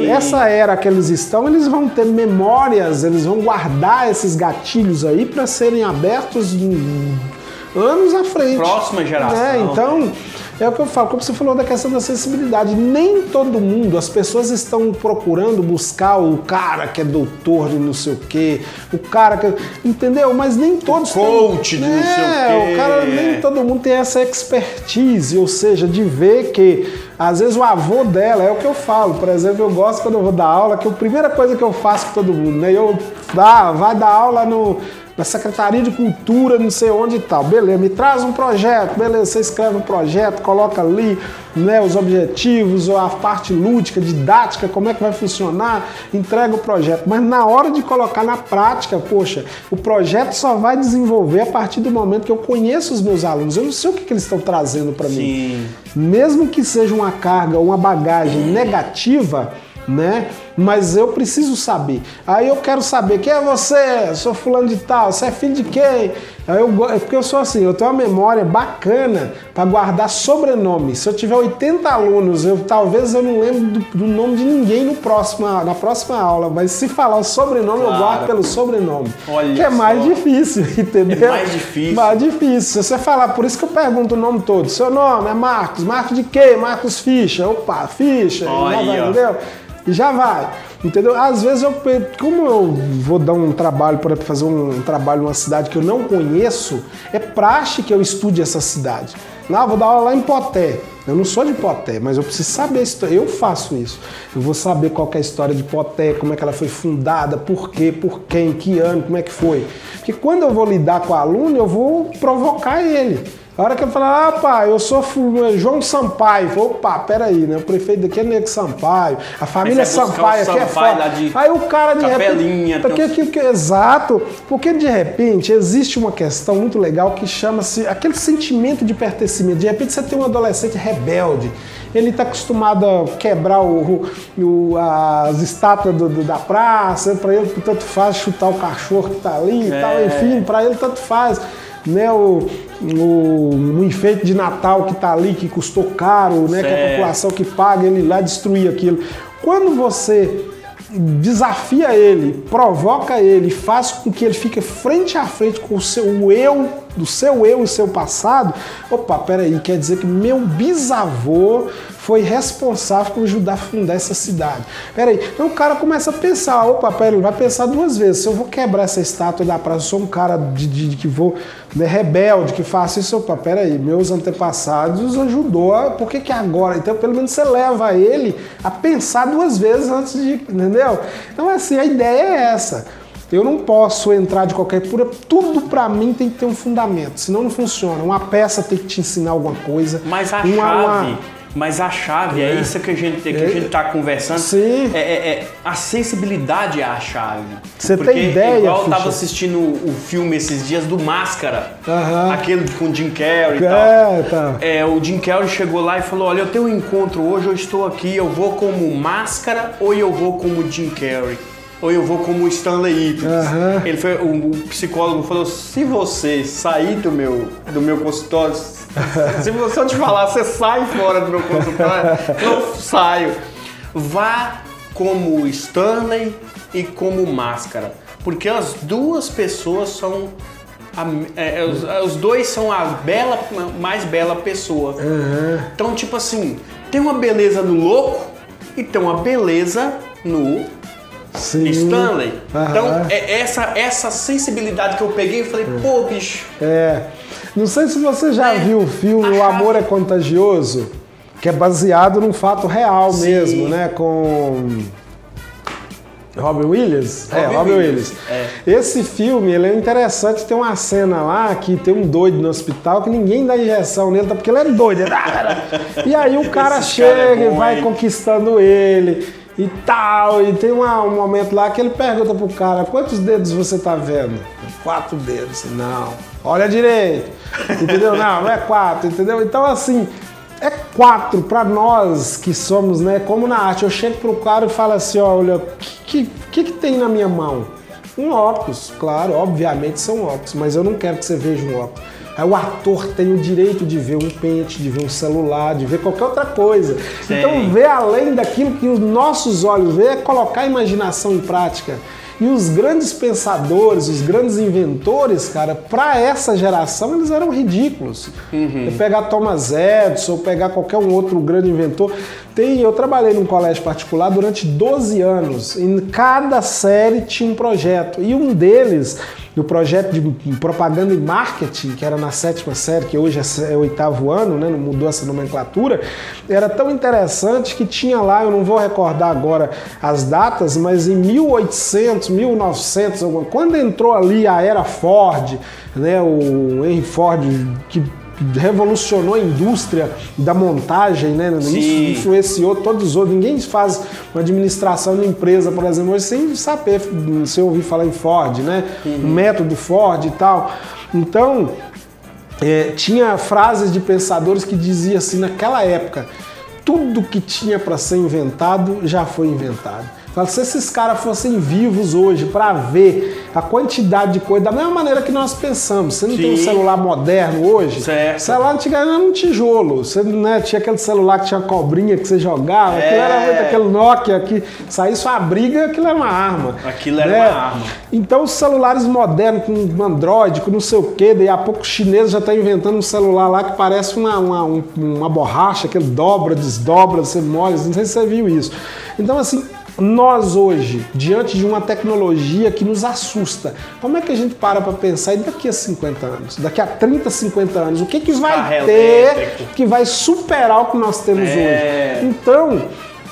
essa era que eles estão, eles vão ter memórias, eles vão guardar esses gatilhos aí para serem abertos anos à frente. Próxima geração. Então, é o que eu falo, como você falou da questão da sensibilidade. Nem todo mundo, as pessoas estão procurando buscar o cara que é doutor de não sei o quê, o cara que... Entendeu? Mas nem todos coach de não sei o quê. O cara, nem todo mundo tem essa expertise, ou seja, de ver que às vezes o avô dela, é o que eu falo, por exemplo, eu gosto quando eu vou dar aula, que a primeira coisa que eu faço com todo mundo, né? Vai dar aula na Secretaria de Cultura, não sei onde e tal. Beleza, me traz um projeto, beleza, você escreve um projeto, coloca ali, né, os objetivos, ou a parte lúdica, didática, como é que vai funcionar, entrega o projeto. Mas na hora de colocar na prática, poxa, o projeto só vai desenvolver a partir do momento que eu conheço os meus alunos. Eu não sei o que eles estão trazendo para mim. Mesmo que seja uma carga, uma bagagem negativa, né? Mas eu preciso saber. Aí eu quero saber quem é você? Eu sou fulano de tal, você é filho de quem? Porque eu sou assim, eu tenho uma memória bacana para guardar sobrenome. Se eu tiver 80 alunos, talvez eu não lembre do nome de ninguém na próxima aula, mas se falar o sobrenome, eu guardo pelo sobrenome. Olha que é mais difícil, entendeu? É mais difícil. Mais difícil. Se você falar, por isso que eu pergunto o nome todo. Seu nome é Marcos. Marcos de quê? Marcos Ficha. Opa, Ficha. Entendeu? E já vai, entendeu? Às vezes, como eu vou dar um trabalho para fazer um trabalho numa cidade que eu não conheço, é praxe que eu estude essa cidade. Não, vou dar aula lá em Poté. Eu não sou de Poté, mas eu preciso saber a história. Eu faço isso. Eu vou saber qual que é a história de Poté, como é que ela foi fundada, por quê, por quem, que ano, como é que foi. Porque quando eu vou lidar com o aluno, eu vou provocar ele. A hora que eu falar, pai, eu sou João Sampaio. Opa, peraí, né? O prefeito daqui é Nego Sampaio. A família Sampaio aqui é foda. Aí o cara de repente... Exato. Porque de repente existe uma questão muito legal que chama-se aquele sentimento de pertencimento. De repente você tem um adolescente rebelde. Ele está acostumado a quebrar as estátuas da praça. Para ele, tanto faz chutar o cachorro que está ali e tal. Enfim, para ele tanto faz. Né, o enfeite de Natal que está ali, que custou caro, né, que a população que paga, ele lá destruir aquilo. Quando você desafia ele, provoca ele, faz com que ele fique frente a frente com o seu eu, do seu eu e seu passado, opa, peraí, quer dizer que meu bisavô foi responsável por ajudar a fundar essa cidade. Peraí, então o cara começa a pensar, opa, peraí, ele vai pensar duas vezes, se eu vou quebrar essa estátua da praça, eu sou um cara que vou, né, rebelde, que faço isso, opa, peraí, meus antepassados ajudou, por que agora? Então pelo menos você leva ele a pensar duas vezes antes de, entendeu? Então assim, a ideia é essa. Eu não posso entrar de qualquer pura, tudo pra mim tem que ter um fundamento, senão não funciona. Uma peça tem que te ensinar alguma coisa. Mas a chave é isso que a gente tá conversando. Sim. A sensibilidade é a chave. Você tem ideia? Igual eu tava assistindo o filme esses dias do Máscara, aquele com o Jim Carrey e tal. Tá. O Jim Carrey chegou lá e falou, olha, eu tenho um encontro hoje, eu estou aqui, eu vou como Máscara ou eu vou como Jim Carrey? Ou eu vou como Stanley Ipkiss. Ele foi, o psicólogo falou, se você sair do meu consultório, se eu te falar, você sai fora do meu consultório, eu saio. Vá como Stanley e como Máscara. Porque as duas pessoas são... os dois são a mais bela pessoa. Então, tipo assim, tem uma beleza no louco e tem uma beleza no Sim. Stanley. Aham. Então, é essa sensibilidade que eu peguei e falei, pô, bicho. Não sei se você já viu o filme O Amor é Contagioso, que é baseado num fato real mesmo, né? Com Robin Williams? Robin Williams. Esse filme, ele é interessante, tem uma cena lá que tem um doido no hospital que ninguém dá injeção nele, porque ele é doido. E aí o cara chega e vai conquistando ele e tal. E tem um momento lá que ele pergunta pro cara, quantos dedos você tá vendo? 4 dedos. Não. Olha direito. Entendeu? Não é 4, entendeu? Então assim, é 4 para nós que somos, né? Como na arte, eu chego pro cara e falo assim, olha, o que tem na minha mão? Um óculos, claro, obviamente são óculos, mas eu não quero que você veja um óculos. Aí o ator tem o direito de ver um pente, de ver um celular, de ver qualquer outra coisa. Sim. Então ver além daquilo que os nossos olhos veem é colocar a imaginação em prática. E os grandes pensadores, os grandes inventores, cara, para essa geração eles eram ridículos. Você pegar Thomas Edison, ou pegar qualquer um outro grande inventor. Eu trabalhei num colégio particular durante 12 anos. Em cada série tinha um projeto. E um deles, no projeto de propaganda e marketing, que era na 7ª série, que hoje é o 8º ano, né, não mudou essa nomenclatura, era tão interessante que tinha lá, eu não vou recordar agora as datas, mas em 1800, 1900, quando entrou ali a era Ford, né, o Henry Ford, que revolucionou a indústria da montagem, né? Isso influenciou todos os outros. Ninguém faz uma administração de empresa, por exemplo, hoje sem saber, sem ouvir falar em Ford, né? O método Ford e tal. Então, tinha frases de pensadores que diziam assim, naquela época, tudo que tinha para ser inventado já foi inventado. Fala, se esses caras fossem vivos hoje para ver a quantidade de coisa, da mesma maneira que nós pensamos, você não tem um celular moderno hoje? Certo. O celular antigamente era um tijolo, você, né, tinha aquele celular que tinha cobrinha que você jogava, aquilo era muito aquele Nokia que saísse uma briga, aquilo era uma arma. Aquilo era uma arma. Então os celulares modernos com Android, com não sei o quê, daí a pouco os chineses já estão inventando um celular lá que parece uma borracha, que ele dobra, desdobra, você molha, não sei se você viu isso. Então assim, nós hoje, diante de uma tecnologia que nos assusta, como é que a gente para pensar daqui a 50 anos, daqui a 30, 50 anos, o que vai ter que vai superar o que nós temos hoje? Então,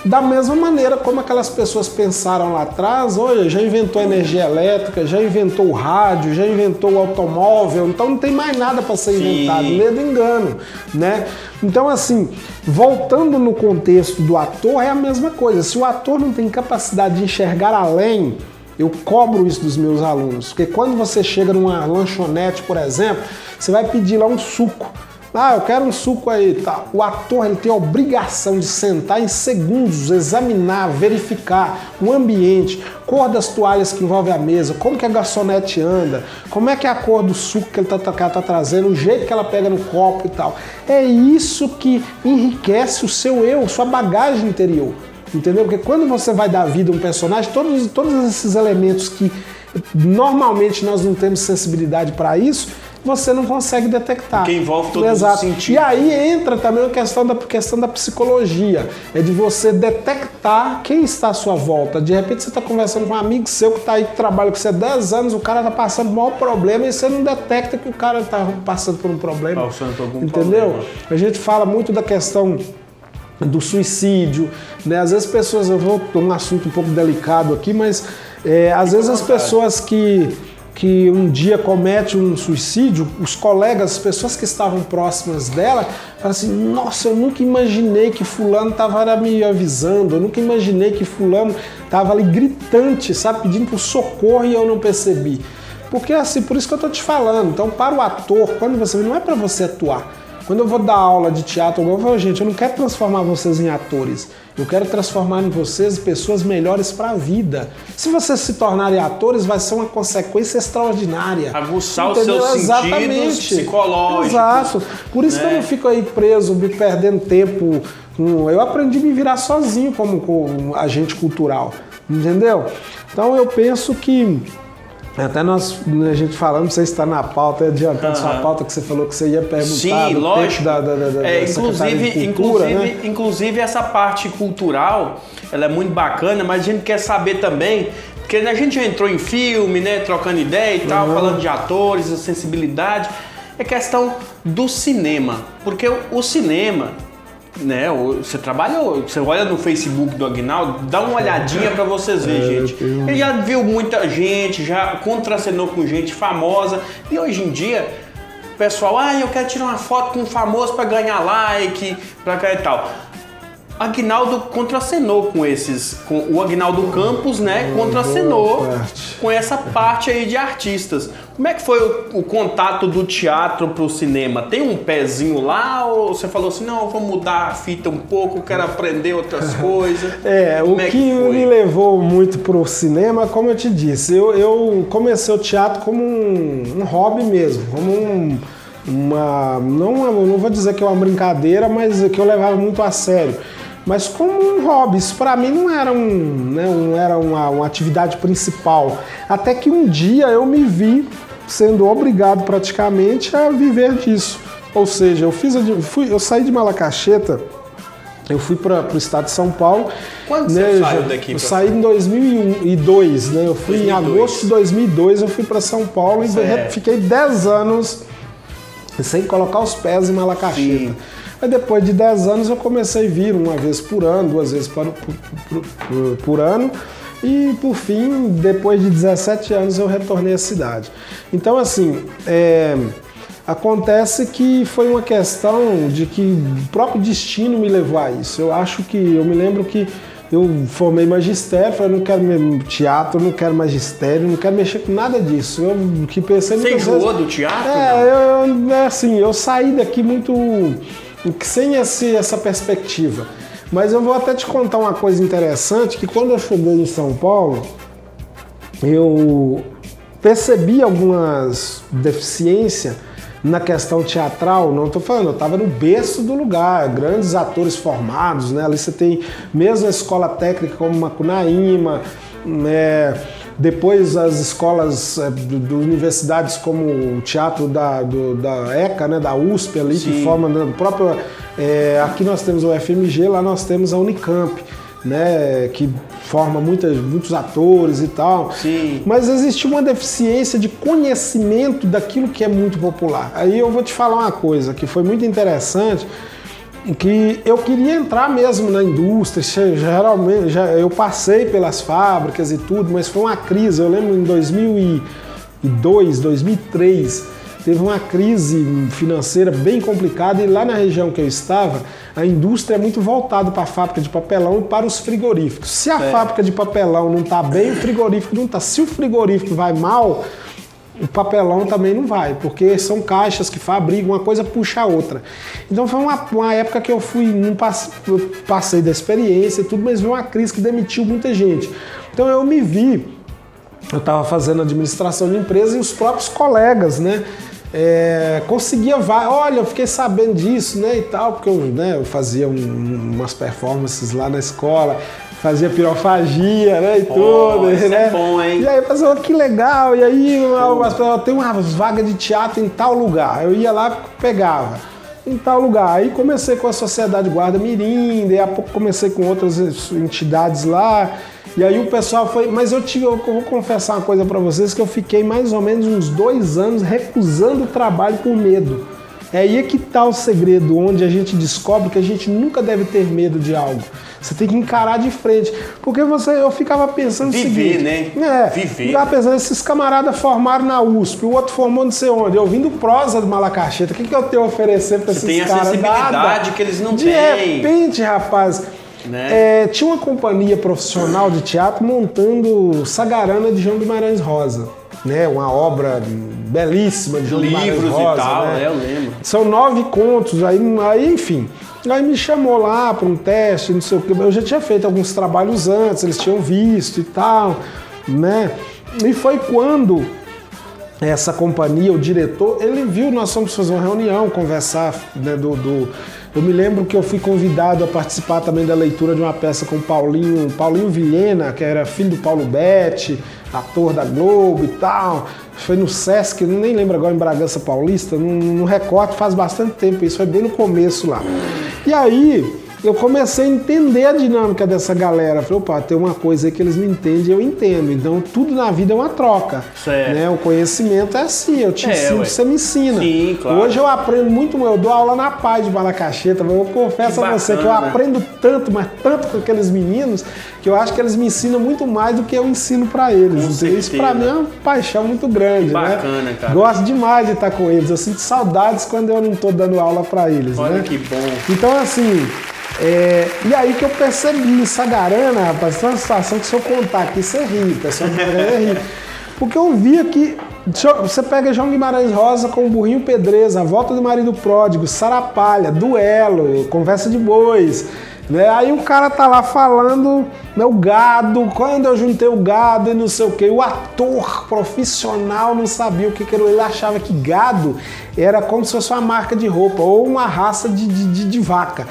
da mesma maneira como aquelas pessoas pensaram lá atrás, olha, já inventou a energia elétrica, já inventou o rádio, já inventou o automóvel, então não tem mais nada para ser inventado, medo engano, né? Então assim, voltando no contexto do ator, é a mesma coisa. Se o ator não tem capacidade de enxergar além, eu cobro isso dos meus alunos, porque quando você chega numa lanchonete, por exemplo, você vai pedir lá um suco. Ah, eu quero um suco aí, tá. O ator, ele tem a obrigação de sentar em segundos, examinar, verificar o ambiente, cor das toalhas que envolve a mesa, como que a garçonete anda, como é que é a cor do suco que ela tá trazendo, o jeito que ela pega no copo e tal. É isso que enriquece o seu eu, sua bagagem interior, entendeu? Porque quando você vai dar vida a um personagem, todos esses elementos que normalmente nós não temos sensibilidade para isso, você não consegue detectar. Que envolve todo o sentido. E aí entra também a questão da psicologia. É de você detectar quem está à sua volta. De repente você está conversando com um amigo seu que está aí, que trabalha com você há 10 anos, o cara está passando por um maior problema e você não detecta que o cara está passando por um problema. Passando por algum entendeu? Problema. A gente fala muito da questão do suicídio, né? Às vezes pessoas, eu vou um assunto um pouco delicado aqui, mas às vezes as pessoas que um dia comete um suicídio, os colegas, as pessoas que estavam próximas dela, falam assim, nossa, eu nunca imaginei que fulano estava me avisando, eu nunca imaginei que fulano estava ali gritante, sabe, pedindo por socorro e eu não percebi. Porque assim, por isso que eu estou te falando, então para o ator, quando você não é para você atuar. Quando eu vou dar aula de teatro, eu falo, gente, eu não quero transformar vocês em atores, eu quero transformar em vocês pessoas melhores para a vida. Se vocês se tornarem atores, vai ser uma consequência extraordinária. Aguçar os seus sentidos psicológicos. Exato. Por isso que eu não fico aí preso, me perdendo tempo. Eu aprendi a me virar sozinho como agente cultural, entendeu? Então eu penso que Até a gente falando, não sei se está na pauta, adiantando sua pauta, que você falou que você ia perguntar. Sim, do lógico. Inclusive essa parte cultural, ela é muito bacana, mas a gente quer saber também, porque a gente já entrou em filme, né, trocando ideia e tal, falando de atores, a sensibilidade, é questão do cinema, porque o cinema, né, você olha no Facebook do Aguinaldo, dá uma olhadinha pra vocês verem, gente. Ele já viu muita gente, já contracenou com gente famosa, e hoje em dia, o pessoal, eu quero tirar uma foto com um famoso pra ganhar like, pra cá e tal. Aguinaldo contracenou com o Aguinaldo Campos, né, contracenou com essa parte aí de artistas. Como é que foi o contato do teatro pro cinema? Tem um pezinho lá ou você falou assim, não, eu vou mudar a fita um pouco, quero aprender outras coisas? O que me levou muito pro cinema, como eu te disse, eu comecei o teatro como um hobby mesmo, como não vou dizer que é uma brincadeira, mas que eu levava muito a sério. Mas como um hobby, isso para mim não era uma atividade principal. Até que um dia eu me vi sendo obrigado praticamente a viver disso. Ou seja, eu saí de Malacacheta, eu fui para o estado de São Paulo. Quando você saiu daqui? Eu saí em 2002, né? Eu fui 2002. Em agosto de 2002, eu fui para São Paulo e fiquei 10 anos sem colocar os pés em Malacacheta. Sim. Aí depois de 10 anos eu comecei a vir uma vez por ano, 2 vezes por ano, e por fim, depois de 17 anos eu retornei à cidade. Então assim, acontece que foi uma questão de que o próprio destino me levou a isso. Eu me lembro que eu formei magistério, falei, não quero teatro, não quero magistério, não quero mexer com nada disso. Você enjoou do teatro? Eu saí daqui muito sem essa perspectiva. Mas eu vou até te contar uma coisa interessante, que quando eu cheguei em São Paulo, eu percebi algumas deficiências na questão teatral. Não estou falando, eu estava no berço do lugar, grandes atores formados, né? Ali você tem mesmo a escola técnica como Macunaíma, depois as escolas de universidades como o teatro da ECA, né, da USP ali, sim, que forma na própria... aqui nós temos o FMG, lá nós temos a Unicamp, né, que forma muitos atores e tal. Sim. Mas existe uma deficiência de conhecimento daquilo que é muito popular. Aí eu vou te falar uma coisa que foi muito interessante, que eu queria entrar mesmo na indústria, geralmente eu passei pelas fábricas e tudo, mas foi uma crise. Eu lembro em 2002, 2003, teve uma crise financeira bem complicada, e lá na região que eu estava, a indústria é muito voltada para a fábrica de papelão e para os frigoríficos. Se a fábrica de papelão não está bem, o frigorífico não está. Se o frigorífico vai mal, o papelão também não vai, porque são caixas que fabricam, uma coisa puxa a outra. Então foi uma época que eu passei da experiência e tudo, mas veio uma crise que demitiu muita gente. Então eu me vi, eu estava fazendo administração de empresa e os próprios colegas, né, olha, eu fiquei sabendo disso, né, e tal, porque eu fazia umas performances lá na escola, fazia pirofagia, né, e tudo, isso né? É bom, hein? E aí, pessoal, que legal, e aí tem uma vaga de teatro em tal lugar, eu ia lá, pegava em tal lugar, aí comecei com a Sociedade Guarda Mirim, daí a pouco comecei com outras entidades lá, e aí o pessoal foi, mas eu vou confessar uma coisa pra vocês, que eu fiquei mais ou menos uns 2 anos recusando o trabalho por medo. É aí que tá o segredo, onde a gente descobre que a gente nunca deve ter medo de algo. Você tem que encarar de frente. Porque eu ficava pensando o seguinte... Viver. Ficava pensando, esses camaradas formaram na USP, o outro formou não sei onde, eu vim do prosa do Malacacheta, o que eu tenho a oferecer pra esses caras? Você tem a sensibilidade que eles não têm. De repente, rapaz... Né? Tinha uma companhia profissional de teatro montando Sagarana de João Guimarães Rosa, né? Uma obra belíssima de João Guimarães Rosa. Livros e tal, né? Eu lembro. São 9 contos, aí enfim. Aí me chamou lá para um teste, não sei o que. Eu já tinha feito alguns trabalhos antes, eles tinham visto e tal, né? E foi quando essa companhia, o diretor, ele viu, nós fomos fazer uma reunião, conversar, né, Eu me lembro que eu fui convidado a participar também da leitura de uma peça com o Paulinho Vilhena, que era filho do Paulo Betti, ator da Globo e tal. Foi no Sesc, nem lembro agora, em Bragança Paulista, num recorte, faz bastante tempo, isso foi bem no começo lá. E aí eu comecei a entender a dinâmica dessa galera. Falei, opa, tem uma coisa aí que eles não entendem e eu entendo. Então tudo na vida é uma troca. Né? O conhecimento é assim, eu te ensino, você me ensina. Sim, claro. Hoje eu aprendo muito, eu dou aula na Paz de Malacaxeta, eu confesso a você que eu aprendo tanto, mas tanto com aqueles meninos, que eu acho que eles me ensinam muito mais do que eu ensino pra eles. Isso pra mim é uma paixão muito grande. Bacana, né? cara. Gosto demais de estar com eles, eu sinto saudades quando eu não tô dando aula pra eles. Olha, né? Que bom. Então assim... e aí que eu percebi, Sagarana, rapaz, tem uma situação que se eu contar aqui, você ri, o pessoal vai rir. Porque eu via que você pega João Guimarães Rosa com o Burrinho Pedreza, A Volta do Marido Pródigo, Sarapalha, Duelo, Conversa de Bois, né? Aí o cara tá lá falando, né, o gado, quando eu juntei o gado e não sei o que, o ator profissional não sabia o que era, ele achava que gado era como se fosse uma marca de roupa ou uma raça de vaca.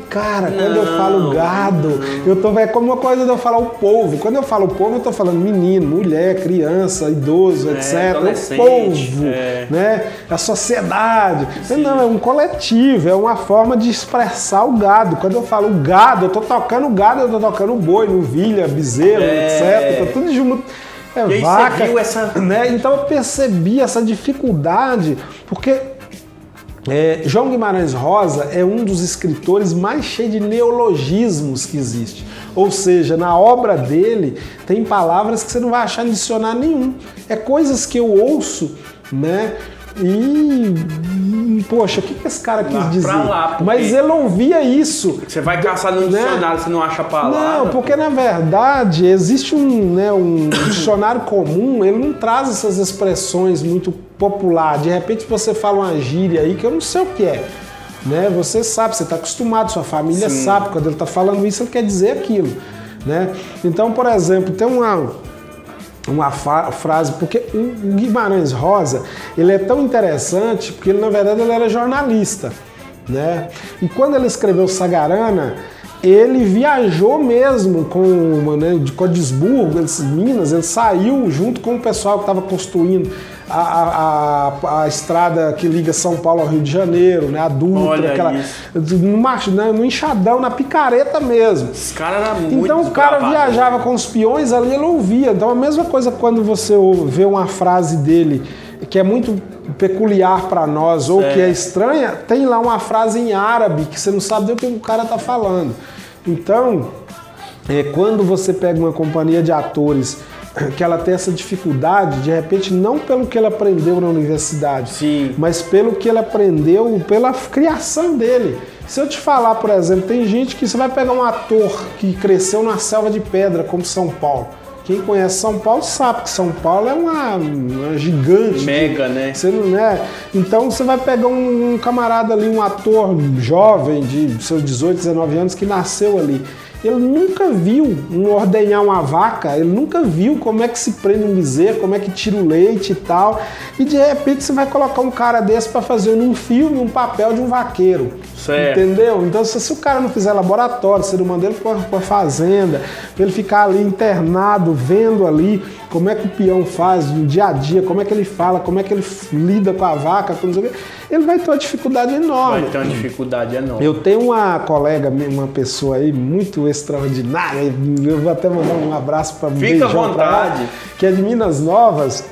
Cara, quando eu falo gado, eu tô é como uma coisa de eu falar o povo. Quando eu falo o povo, eu tô falando menino, mulher, criança, idoso, etc. O povo, né? A sociedade. Não, é um coletivo, é uma forma de expressar o gado. Quando eu falo gado, eu tô tocando gado, eu tô tocando boi, novilha, bezerro, etc. Tá tudo junto. E vaca, você viu essa... né? Então eu percebi essa dificuldade, porque João Guimarães Rosa é um dos escritores mais cheios de neologismos que existe. Ou seja, na obra dele tem palavras que você não vai achar em dicionário nenhum. É coisas que eu ouço, né? E, poxa, o que esse cara quis dizer? Mas ele ouvia isso. Você vai caçar no dicionário, você não acha a palavra. Não, porque na verdade existe um dicionário comum, ele não traz essas expressões muito populares. De repente você fala uma gíria aí que eu não sei o que é. Né? Você sabe, você está acostumado, sua família sabe, quando ele está falando isso, ele quer dizer aquilo. Né? Então, por exemplo, tem uma frase, porque o Guimarães Rosa, ele é tão interessante, porque ele, na verdade, ele era jornalista, né? E quando ele escreveu Sagarana, ele viajou mesmo de Codisburgo, Minas, ele saiu junto com o pessoal que estava construindo a estrada que liga São Paulo ao Rio de Janeiro, né? A Dutra, no enxadão, na picareta mesmo. Esse cara era muito Então o cara viajava com os peões ali, ele ouvia. Então a mesma coisa quando você vê uma frase dele que é muito peculiar para nós ou que é estranha, tem lá uma frase em árabe que você não sabe do que o cara tá falando. Então, quando você pega uma companhia de atores que ela tem essa dificuldade, de repente, não pelo que ele aprendeu na universidade, mas pelo que ele aprendeu pela criação dele. Se eu te falar, por exemplo, tem gente que você vai pegar um ator que cresceu na selva de pedra, como São Paulo. Quem conhece São Paulo sabe que São Paulo é uma gigante. Mega, né? Você não é? Então você vai pegar um camarada ali, um ator jovem de seus 18, 19 anos que nasceu ali. Ele nunca viu ordenhar uma vaca, ele nunca viu como é que se prende um bezerro, como é que tira o leite e tal. E de repente você vai colocar um cara desse para fazer num filme um papel de um vaqueiro. Certo. Entendeu? Então se o cara não fizer laboratório, se ele manda ele pra fazenda, pra ele ficar ali internado, vendo ali como é que o peão faz no dia a dia, como é que ele fala, como é que ele lida com a vaca, ele vai ter uma dificuldade enorme. Vai ter uma dificuldade enorme. Eu tenho uma colega, uma pessoa aí muito extraordinária, eu vou até mandar um abraço para Fica à vontade. Que é de Minas Novas,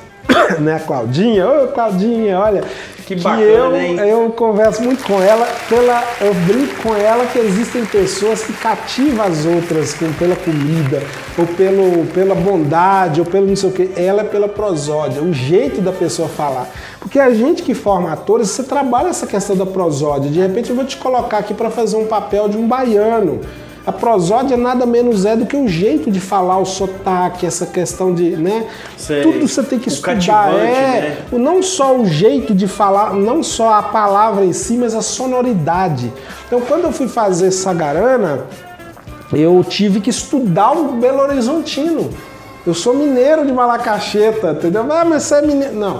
né, Claudinha? Ô, Claudinha, olha, que bacana, hein? Eu converso muito com ela, eu brinco com ela que existem pessoas que cativam as outras pela comida, ou pela bondade, ou pelo não sei o quê. Ela é pela prosódia, o jeito da pessoa falar. Porque a gente que forma atores, você trabalha essa questão da prosódia. De repente eu vou te colocar aqui para fazer um papel de um baiano. A prosódia nada menos é do que o jeito de falar, o sotaque, essa questão de, né? Sei. Tudo você tem que estudar. Né? Não só o jeito de falar, não só a palavra em si, mas a sonoridade. Então, quando eu fui fazer Sagarana, eu tive que estudar o Belo Horizontino. Eu sou mineiro de Malacaxeta, entendeu? Ah, mas você é mineiro. Não.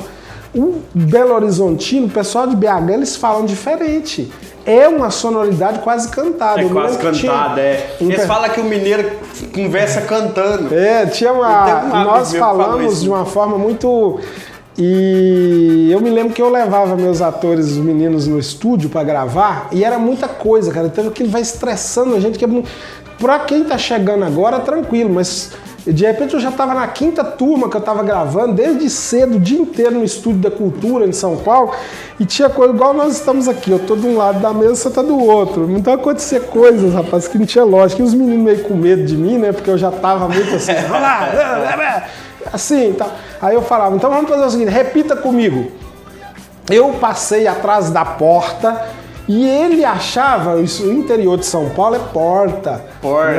O Belo Horizontino, o pessoal de BH, eles falam diferente. é uma sonoridade quase cantada. É quase cantada, Eles falam que o mineiro conversa cantando. Tinha nós falamos de uma forma muito... E eu me lembro que eu levava meus atores, os meninos, no estúdio para gravar, e era muita coisa, cara. Então aquilo vai estressando a gente. Pra quem tá chegando agora, tranquilo, mas de repente eu já tava na 5ª turma que eu tava gravando, desde cedo, o dia inteiro no Estúdio da Cultura em São Paulo, e tinha coisa igual nós estamos aqui, eu tô de um lado da mesa, você tá do outro. Então acontecia coisas, rapaz, que não tinha lógica. E os meninos meio com medo de mim, né? Porque eu já tava muito assim, assim, tá. Aí eu falava, então vamos fazer o seguinte, repita comigo. Eu passei atrás da porta e ele achava, isso, o interior de São Paulo é porta.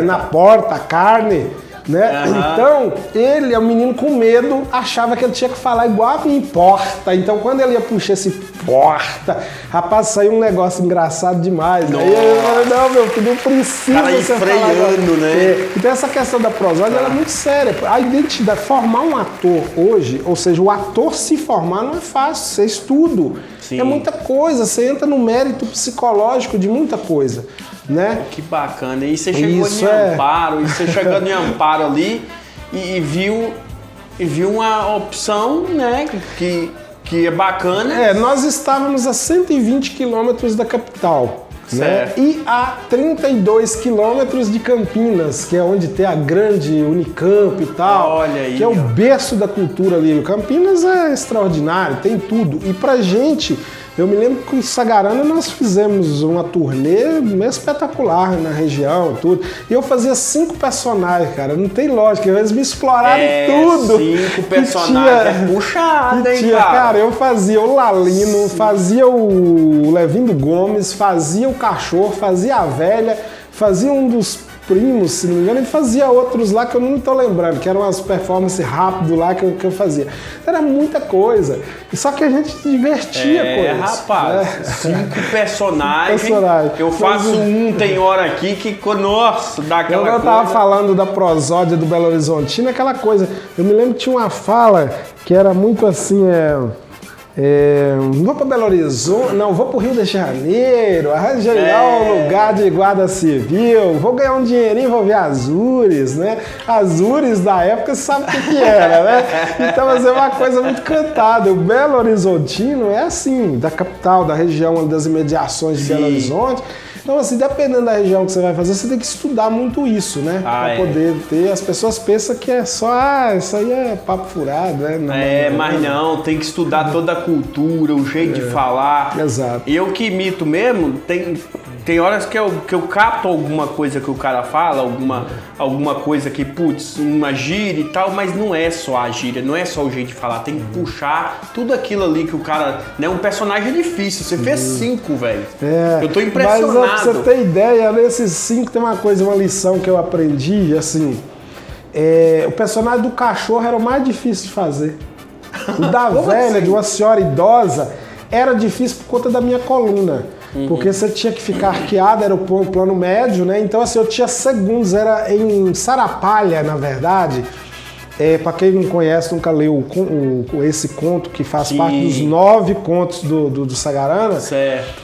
Na porta, carne, né? Então, ele é um menino com medo, achava que ele tinha que falar igual a mim, porta. Então, quando ele ia puxar esse porta, rapaz, saiu um negócio engraçado demais. Aí eu, não, meu filho, não precisa você freando, né? Então, essa questão da prosódia, ela é muito séria. A identidade, formar um ator hoje, ou seja, o ator se formar não é fácil, você estuda. Sim. É muita coisa, você entra no mérito psicológico de muita coisa, né? Que bacana. E você chegou em Amparo, e você chegando em Amparo ali e viu uma opção, né, que é bacana. Nós estávamos a 120 quilômetros da capital, né? E a 32 quilômetros de Campinas, que é onde tem a grande Unicamp e tal. Olha aí, que é o berço da cultura ali. Campinas é extraordinário, tem tudo. E pra gente, eu me lembro que em Sagarana nós fizemos uma turnê espetacular na região, tudo. E eu fazia 5 personagens, cara. Não tem lógica. Eles me exploraram tudo. 5 personagens. É puxado, hein, cara? Cara, eu fazia o Lalino, fazia o Levindo Gomes, fazia o cachorro, fazia a velha, fazia um dos primos, se não me engano, e fazia outros lá que eu não tô lembrando, que eram umas performances rápidas lá que eu fazia. Era muita coisa. E só que a gente divertia com isso. Rapaz, 5 personagens. Eu faço tem hora aqui que, nossa, dá aquela coisa. Eu tava falando da prosódia do Belo Horizontino, aquela coisa. Eu me lembro que tinha uma fala que era muito assim, não vou para Belo Horizonte, não, vou para o Rio de Janeiro, arranjei lá um lugar de guarda civil, vou ganhar um dinheirinho, vou ver Azures, né? Azures da época, você sabe o que era, né? Então, mas é uma coisa muito cantada. O Belo Horizontino é assim, da capital, da região, das imediações de Belo Horizonte. Então, assim, dependendo da região que você vai fazer, você tem que estudar muito isso, né? Pra poder ter. As pessoas pensam que é só, isso aí é papo furado, né? Mas não, tem que estudar toda a cultura, o jeito de falar. Exato. Eu que imito mesmo, tem horas que eu capto alguma coisa que o cara fala, alguma coisa que, putz, uma gíria e tal, mas não é só a gíria, não é só o jeito de falar, tem que puxar tudo aquilo ali que o cara, né, um personagem é difícil, você fez 5, velho. Eu tô impressionado. Mas pra você ter ideia, nesses 5 tem uma lição que eu aprendi, assim, o personagem do cachorro era o mais difícil de fazer. O da velha, de uma senhora idosa, era difícil por conta da minha coluna. Porque você tinha que ficar arqueado, era o plano médio, né? Então, assim, eu tinha segundos, era em Sarapalha, na verdade. Para quem não conhece, nunca leu esse conto, que faz parte dos 9 contos do Sagarana. Certo.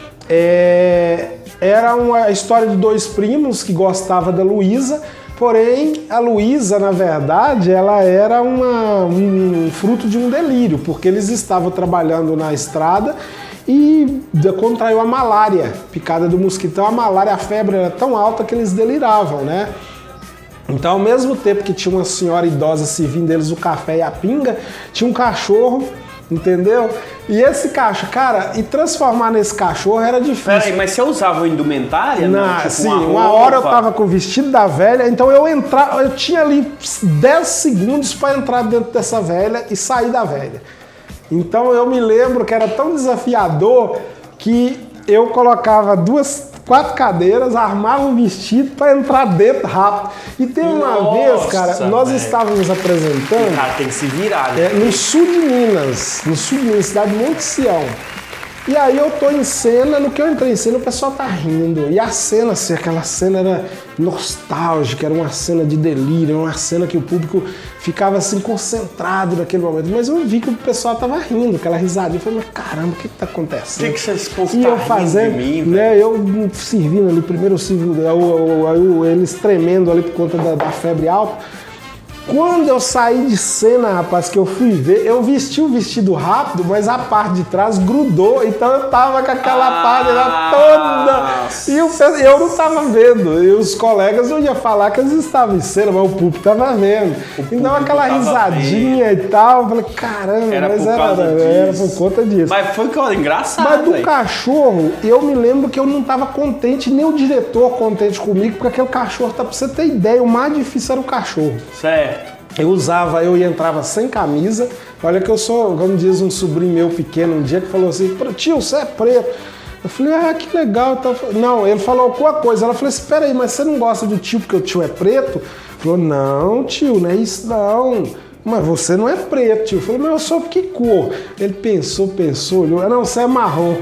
Era uma história de 2 primos que gostavam da Luísa, porém, a Luísa, na verdade, ela era um fruto de um delírio, porque eles estavam trabalhando na estrada e contraiu a malária, picada do mosquitão. A malária, a febre era tão alta que eles deliravam, né? Então, ao mesmo tempo que tinha uma senhora idosa servindo eles o café e a pinga, tinha um cachorro, entendeu? E esse cachorro, cara, e transformar nesse cachorro era difícil. Peraí, mas você usava indumentária? Não, tipo sim, uma hora eu tava com o vestido da velha, então eu tinha ali 10 segundos para entrar dentro dessa velha e sair da velha. Então eu me lembro que era tão desafiador que eu colocava 4 cadeiras, armava um vestido para entrar dentro rápido. E tem uma vez, cara, nós estávamos apresentando... O cara tem que se virar, né? No sul de Minas, cidade de Monte Sião. E aí eu tô em cena, no que eu entrei em cena o pessoal tá rindo. E a cena, assim, aquela cena era nostálgica, era uma cena de delírio, uma cena que o público ficava assim concentrado naquele momento. Mas eu vi que o pessoal tava rindo, aquela risadinha. Eu falei, mas caramba, o que tá acontecendo? O que vocês povo E tá eu rindo fazendo, de mim, né, eu servindo ali, primeiro eu sirvo, eles tremendo ali por conta da febre alta. Quando eu saí de cena, rapaz, que eu fui ver, eu vesti o vestido rápido, mas a parte de trás grudou, então eu tava com aquela página toda. E eu não tava vendo. E os colegas não iam falar que eles estavam em cena, mas o público tava vendo. Então aquela risadinha e tal, eu falei, caramba, mas era por conta disso. Mas foi engraçado. Mas do cachorro, eu me lembro que eu não tava contente, nem o diretor contente comigo, porque aquele cachorro, tá, pra você ter ideia, o mais difícil era o cachorro. Certo. Eu entrava sem camisa. Olha que eu sou, como diz um sobrinho meu pequeno um dia que falou assim, tio, você é preto. Eu falei, que legal. Não, ele falou alguma coisa. Ela falou assim, espera aí, mas você não gosta do tio porque o tio é preto? Ele falou, não, tio, não é isso não. Mas você não é preto, tio. Eu falei, mas eu sou que cor? Ele pensou, olhou. Não, você é marrom.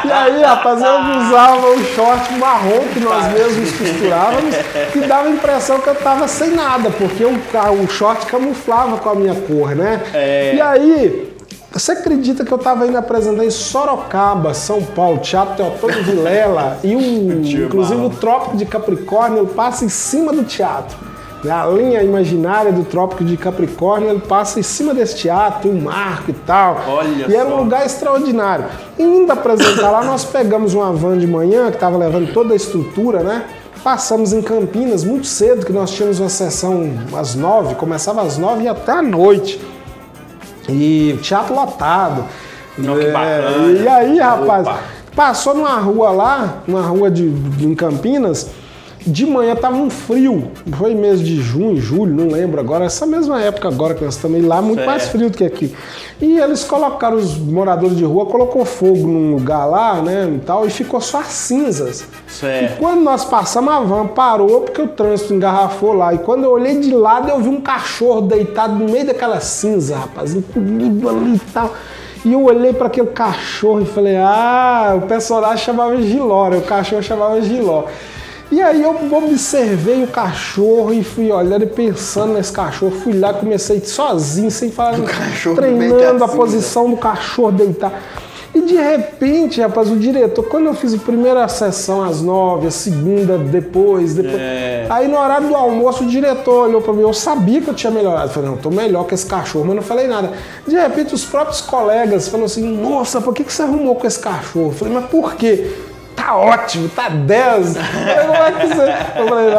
E aí, rapaz, eu usava um short marrom que nós mesmos costurávamos e dava a impressão que eu tava sem nada, porque o short camuflava com a minha cor, né? E aí, você acredita que eu tava indo apresentar em Sorocaba, São Paulo, Teatro Teotônio Vilela, e inclusive o Trópico de Capricórnio ele passa em cima do teatro. A linha imaginária do Trópico de Capricórnio, ele passa em cima desse teatro, um marco e tal. Olha e era um lugar extraordinário. E indo apresentar lá, nós pegamos uma van de manhã, que estava levando toda a estrutura, né? Passamos em Campinas muito cedo, que nós tínhamos uma sessão às 9, começava às 9 e até à noite. E teatro lotado. Não, que bacana. E aí, rapaz, passou numa rua lá, em Campinas. De manhã tava um frio, foi mês de junho, julho, não lembro agora, essa mesma época agora que nós estamos lá, muito mais frio do que aqui. E eles colocaram, os moradores de rua, colocou fogo num lugar lá, né, e tal, e ficou só as cinzas. Certo. E quando nós passamos, a van parou porque o trânsito engarrafou lá. E quando eu olhei de lado, eu vi um cachorro deitado no meio daquela cinza, rapaz, encolhido ali e tal. E eu olhei para aquele cachorro e falei, o personagem chamava Giló, o cachorro chamava Giló. E aí eu observei o cachorro e fui olhando e pensando nesse cachorro. Fui lá, comecei sozinho, sem falar, treinando a posição do cachorro deitar. E de repente, rapaz, o diretor, quando eu fiz a primeira sessão às 9, a segunda depois. Aí no horário do almoço o diretor olhou pra mim, eu sabia que eu tinha melhorado. Eu falei, não, tô melhor que esse cachorro, mas não falei nada. De repente os próprios colegas falaram assim, nossa, por que você arrumou com esse cachorro? Eu falei, mas por quê? Tá ótimo, tá 10. Eu falei,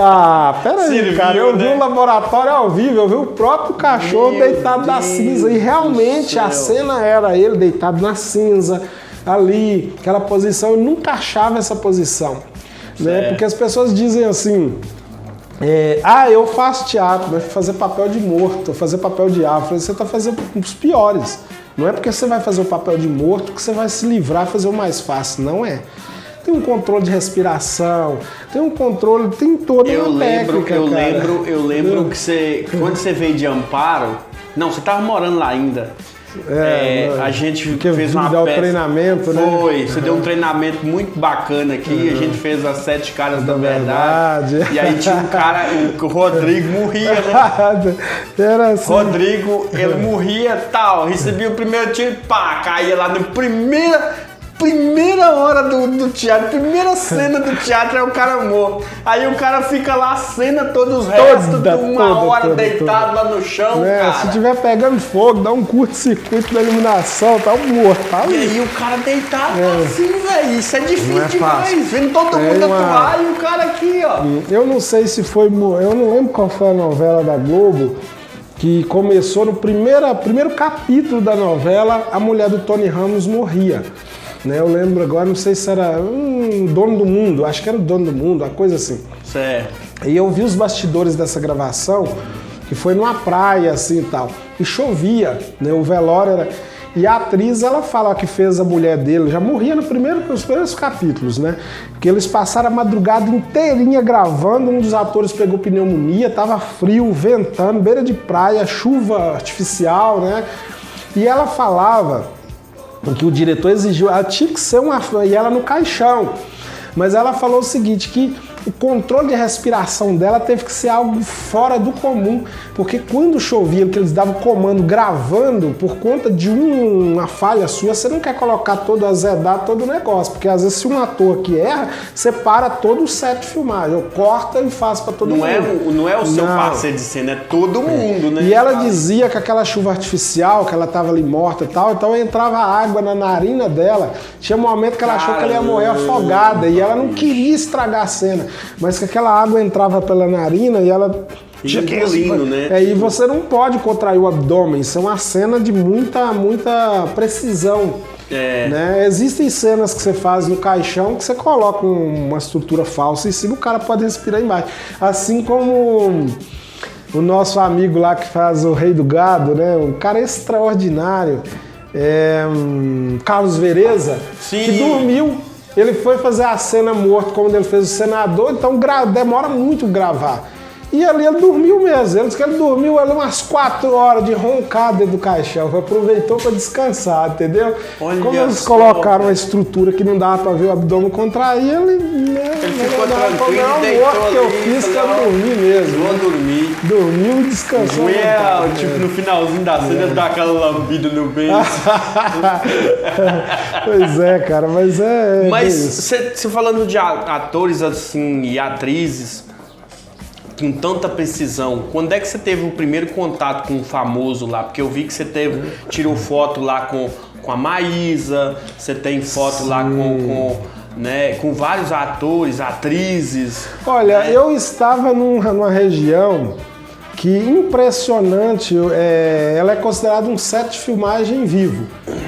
peraí, cara, eu vi o laboratório ao vivo, eu vi o próprio cachorro deitado na cinza. E realmente a cena era ele deitado na cinza, ali, aquela posição. Eu nunca achava essa posição, né? Porque as pessoas dizem assim, eu faço teatro, mas fazer papel de morto, fazer papel de árvore. Eu falei, você tá fazendo os piores. Não é porque você vai fazer o papel de morto que você vai se livrar e fazer o mais fácil, não é. Tem um controle de respiração, tem um controle, tem toda uma técnica, Eu lembro que você, quando você veio de Amparo, não, você estava morando lá ainda. A gente fez uma peça. Treinamento, né? Você deu um treinamento muito bacana aqui, a gente fez as 7 caras da verdade. E aí tinha um cara, o Rodrigo morria, né? Era assim. Rodrigo, ele morria tal, recebia o primeiro tiro, caía lá no primeira hora do teatro, primeira cena do teatro é o cara morto. Aí o cara fica lá a cena toda, os restos de uma hora deitado lá no chão, cara. Se tiver pegando fogo, dá um curto-circuito da iluminação, tá morto, tá ali. E aí o cara deitado assim, velho, isso é difícil demais. Vendo todo mundo atuar e o cara aqui, ó. Eu não sei se foi, eu não lembro qual foi a novela da Globo, que começou no primeiro capítulo da novela, a mulher do Tony Ramos morria. Eu lembro agora, não sei se era Dono do Mundo, acho que era o Dono do Mundo, uma coisa assim. Certo. E eu vi os bastidores dessa gravação, que foi numa praia assim e tal, e chovia, o velório era... E a atriz, ela fala que fez a mulher dele, já morria nos primeiros capítulos, né? Que eles passaram a madrugada inteirinha gravando, um dos atores pegou pneumonia, tava frio, ventando, beira de praia, chuva artificial, né? E ela falava que o diretor exigiu, ela tinha que ser e ela no caixão. Mas ela falou o seguinte, que o controle de respiração dela teve que ser algo fora do comum, porque quando chovia, que eles davam comando gravando, por conta de uma falha sua, você não quer colocar todo, azedar todo o negócio, porque às vezes se um ator que erra, você para todo o set de filmagem, ou corta e faz para todo mundo. Não é o seu parceiro de cena, é todo mundo, né? E ela dizia que aquela chuva artificial, que ela estava ali morta e tal, então entrava água na narina dela, tinha um momento que ela achou que ela ia morrer afogada, e ela não queria estragar a cena. Mas que aquela água entrava pela narina e ela... Engolindo, né? E você não pode contrair o abdômen, isso é uma cena de muita precisão. Né? Existem cenas que você faz no caixão que você coloca uma estrutura falsa em cima, o cara pode respirar embaixo. Assim como o nosso amigo lá que faz o Rei do Gado, né? Um cara extraordinário, Carlos Vereza, que dormiu. Ele foi fazer a cena morto, como ele fez o senador, então demora muito gravar. E ali ele dormiu mesmo. Ele disse que ele dormiu ali umas 4 horas de roncar dentro do caixão. Aproveitou para descansar, entendeu? Olha, como eles colocaram uma estrutura que não dava para ver o abdômen contrair, ele ficou tranquilo e deitou ali. Eu fiz que eu dormi mesmo. Vou dormir. Dormiu e descansou. Tipo, no finalzinho da cena, dá aquela lambida no beijo. Pois é, cara, mas é... Mas você falando de atores assim e atrizes com tanta precisão, quando é que você teve o primeiro contato com o famoso lá? Porque eu vi que você tirou foto lá com a Maísa, você tem foto lá com vários atores, atrizes. Olha, eu estava numa região que, impressionante, ela é considerada um set de filmagem vivo.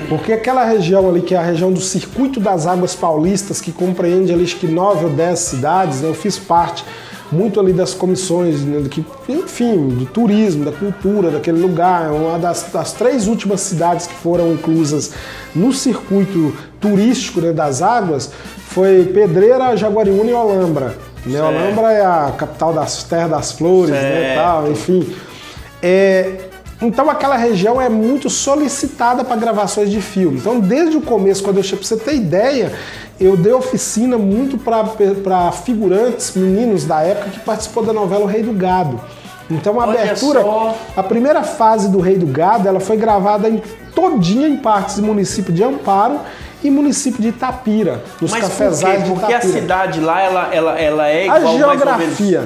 Porque aquela região ali, que é a região do Circuito das Águas Paulistas, que compreende ali acho que 9 ou 10 cidades, né? Eu fiz parte muito ali das comissões, né, enfim, do turismo, da cultura daquele lugar. Uma das 3 últimas cidades que foram inclusas no circuito turístico, né, das águas foi Pedreira, Jaguariúna e Olambra. Né? Olambra é a capital das terras das flores, né, tal, enfim. Então aquela região é muito solicitada para gravações de filme. Então desde o começo, quando eu cheguei, para você ter ideia, eu dei oficina muito para figurantes, meninos da época que participou da novela O Rei do Gado. Então a abertura, a primeira fase do Rei do Gado, ela foi gravada todinha em partes do município de Amparo e município de Itapira, nos cafezais de Itapira. Porque a cidade lá, ela é igual, a geografia,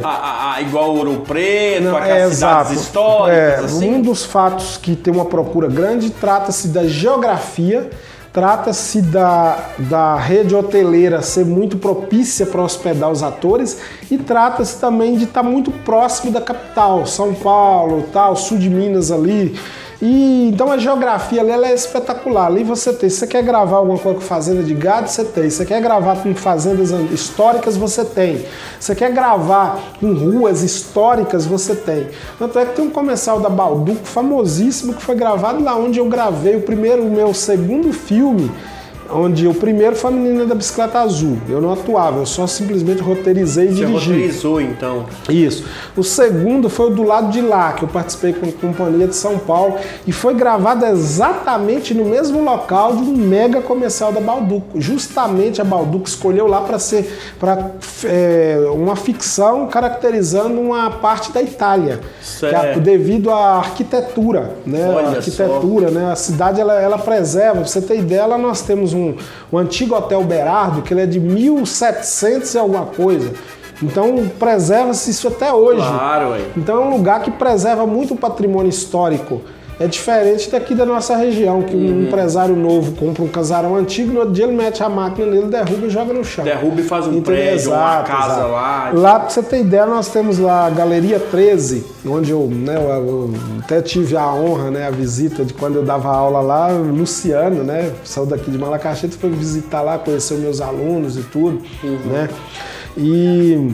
igual Ouro Preto, aquelas cidades históricas, assim? Um dos fatos que tem uma procura grande trata-se da geografia, trata-se da rede hoteleira ser muito propícia para hospedar os atores e trata-se também de estar muito próximo da capital, São Paulo, tal, sul de Minas ali. E então a geografia ali ela é espetacular. Ali você tem, se você quer gravar alguma coisa com fazenda de gado, você tem. Se você quer gravar com fazendas históricas, você tem. Se você quer gravar com ruas históricas, você tem. Tanto é que tem um comercial da Balduco famosíssimo que foi gravado lá onde eu gravei o meu segundo filme, onde o primeiro foi a Menina da Bicicleta Azul. Eu não atuava, eu só simplesmente roteirizei e dirigi. Você roteirizou, então? Isso. O segundo foi o Do Lado de Lá, que eu participei com a Companhia de São Paulo e foi gravado exatamente no mesmo local de um mega comercial da Balduco. Justamente a Balduco escolheu lá para ser uma ficção caracterizando uma parte da Itália, devido à arquitetura, né? Né? A cidade ela preserva. Pra você ter ideia, lá nós temos um antigo Hotel Berardo, que ele é de 1700 e alguma coisa. Então preserva-se isso até hoje. Claro, então é um lugar que preserva muito o patrimônio histórico. É diferente daqui da nossa região, que um empresário novo compra um casarão antigo, no outro dia ele mete a máquina nele, derruba e joga no chão. Derruba e faz um prédio, uma casa lá. Lá, pra você ter ideia, nós temos lá a Galeria 13, onde eu até tive a honra, né, a visita de quando eu dava aula lá, o Luciano, né, saiu daqui de Malacacheta, foi visitar lá, conhecer os meus alunos e tudo, né. E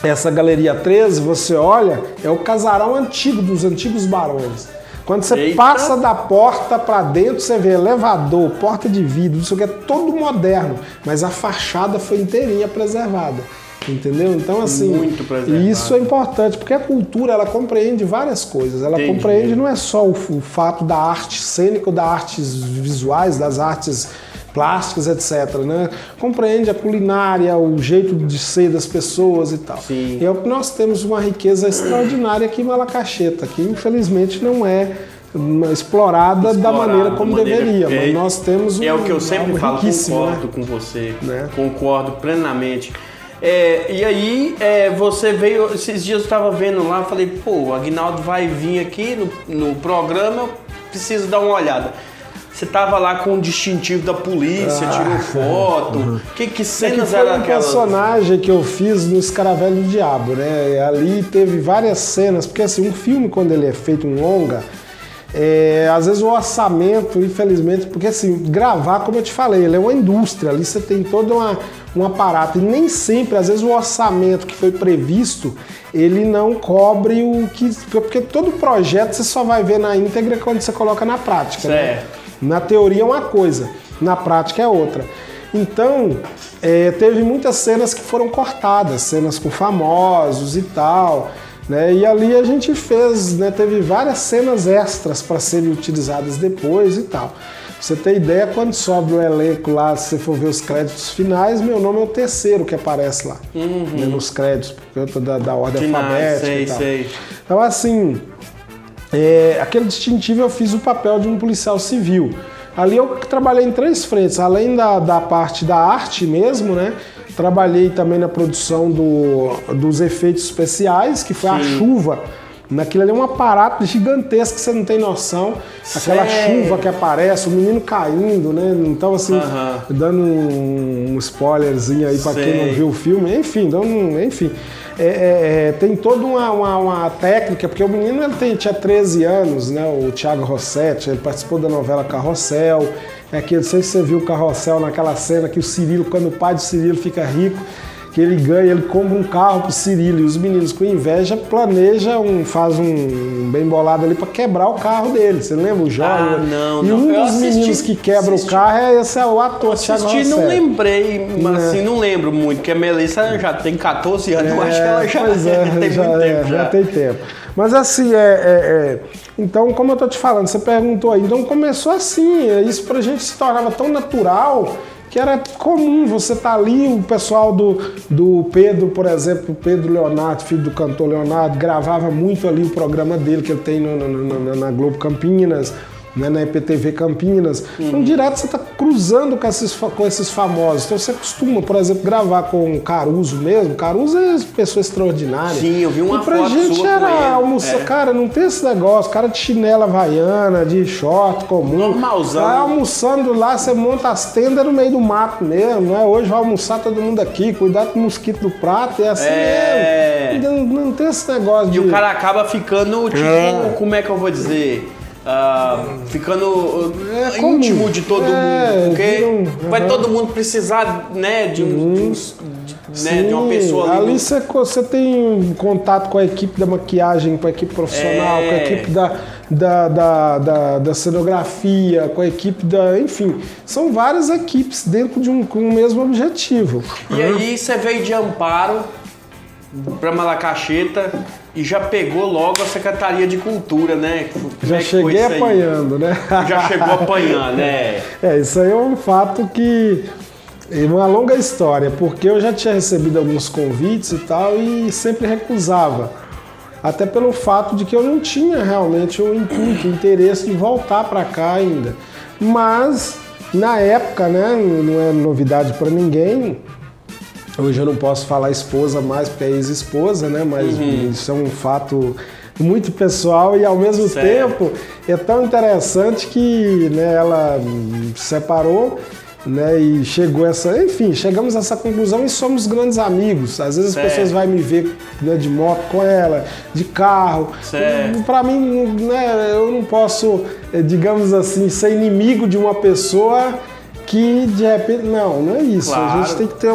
essa Galeria 13, você olha, é o casarão antigo, dos antigos barões. Quando você passa da porta para dentro, você vê elevador, porta de vidro, isso aqui é todo moderno, mas a fachada foi inteirinha preservada. entendeu? Então, assim, muito preservado. E isso é importante, porque a cultura, ela compreende várias coisas. Ela Entendi. compreende não é só o fato da arte cênica, das artes visuais, das artes plásticas, etc, né? Compreende a culinária, o jeito de ser das pessoas e tal. Sim. E é o que nós temos uma riqueza extraordinária aqui em Malacaxeta, que infelizmente não é explorada da maneira como deveria, mas nós temos é o que eu sempre falo, concordo, né? com você, Né? Concordo plenamente. E aí, você veio, esses dias eu estava vendo lá, falei, pô, o Aguinaldo vai vir aqui no programa, eu preciso dar uma olhada. Você tava lá com o distintivo da polícia, tirou foto. Que cenas eram aquelas? Foi um personagem que eu fiz no Escaravelho do Diabo, né? Ali teve várias cenas, porque assim, um filme, quando ele é feito um longa, às vezes o orçamento, infelizmente, porque assim, gravar, como eu te falei, ele é uma indústria, ali você tem todo um aparato, e nem sempre, às vezes o orçamento que foi previsto, ele não cobre o que... Porque todo projeto você só vai ver na íntegra quando você coloca na prática, certo. Né? Na teoria é uma coisa, na prática é outra. Então, teve muitas cenas que foram cortadas, cenas com famosos e tal, né? E ali a gente fez, né? Teve várias cenas extras para serem utilizadas depois e tal. Pra você ter ideia, quando sobe o elenco lá, se você for ver os créditos finais, meu nome é o terceiro que aparece lá, né? Nos créditos, porque eu tô da ordem alfabética e tal. Sei. Então, assim... aquele distintivo eu fiz o papel de um policial civil. Ali eu trabalhei em 3 frentes, além da parte da arte mesmo, né? Trabalhei também na produção dos efeitos especiais, que foi a chuva. Naquilo ali é um aparato gigantesco que você não tem noção. Aquela chuva que aparece, o menino caindo, né? Então, assim, dando um spoilerzinho aí pra quem não viu o filme. Enfim, tem toda uma técnica, porque o menino tinha 13 anos, né? O Thiago Rossetti, ele participou da novela Carrossel. Não sei se você viu o Carrossel naquela cena que o Cirilo, quando o pai do Cirilo fica rico, que ele ganha, ele compra um carro pro Cirilo, e os meninos com inveja faz um bem bolado ali pra quebrar o carro dele. Você lembra o Jóia? Não. E um dos meninos que quebra o carro esse é o ator Thiago Rossetti. Não lembrei, mas assim, não lembro muito, porque a Melissa já tem 14 anos, eu acho que ela já tem muito tempo. Já tem tempo. Mas assim, então, como eu tô te falando, você perguntou aí, então começou assim, isso pra gente se tornava tão natural que era comum você tá ali, o pessoal do Pedro, por exemplo, o Pedro Leonardo, filho do cantor Leonardo, gravava muito ali o programa dele que ele tem na Globo Campinas, né, na EPTV Campinas. Então, direto você está cruzando com esses famosos. Então, você costuma, por exemplo, gravar com o Caruso mesmo. Caruso é uma pessoa extraordinária. Sim, eu vi uma foto sua. E pra gente era almoçar. Cara, não tem esse negócio. Cara de chinela havaiana, de short comum. Normalzão. Tá almoçando lá, você monta as tendas no meio do mato mesmo. Né? Hoje vai almoçar todo mundo aqui. Cuidado com o mosquito do prato. É assim mesmo. Não tem esse negócio de... E o cara acaba ficando, tipo, como é que eu vou dizer... ficando íntimo de todo mundo, porque vai todo mundo precisar, né, de uma pessoa ali. Ali você tem contato com a equipe da maquiagem, com a equipe profissional, com a equipe da cenografia, com a equipe enfim, são várias equipes dentro com o mesmo objetivo. E aí você veio de Amparo para Malacaxeta e já pegou logo a Secretaria de Cultura, né? Já cheguei apanhando, né? Já chegou apanhando, né? Isso aí é um fato que... É uma longa história, porque eu já tinha recebido alguns convites e tal e sempre recusava. Até pelo fato de que eu não tinha realmente o intuito, o interesse de voltar para cá ainda. Mas, na época, né, não é novidade para ninguém... Hoje eu não posso falar esposa mais porque é ex-esposa, né? Mas isso é um fato muito pessoal e ao mesmo tempo é tão interessante que, né, ela se separou, né? E chegamos a essa conclusão e somos grandes amigos. Às vezes as pessoas vão me ver, né, de moto com ela, de carro. Para mim, né, eu não posso, digamos assim, ser inimigo de uma pessoa que de repente, não é isso, claro. A gente tem que ter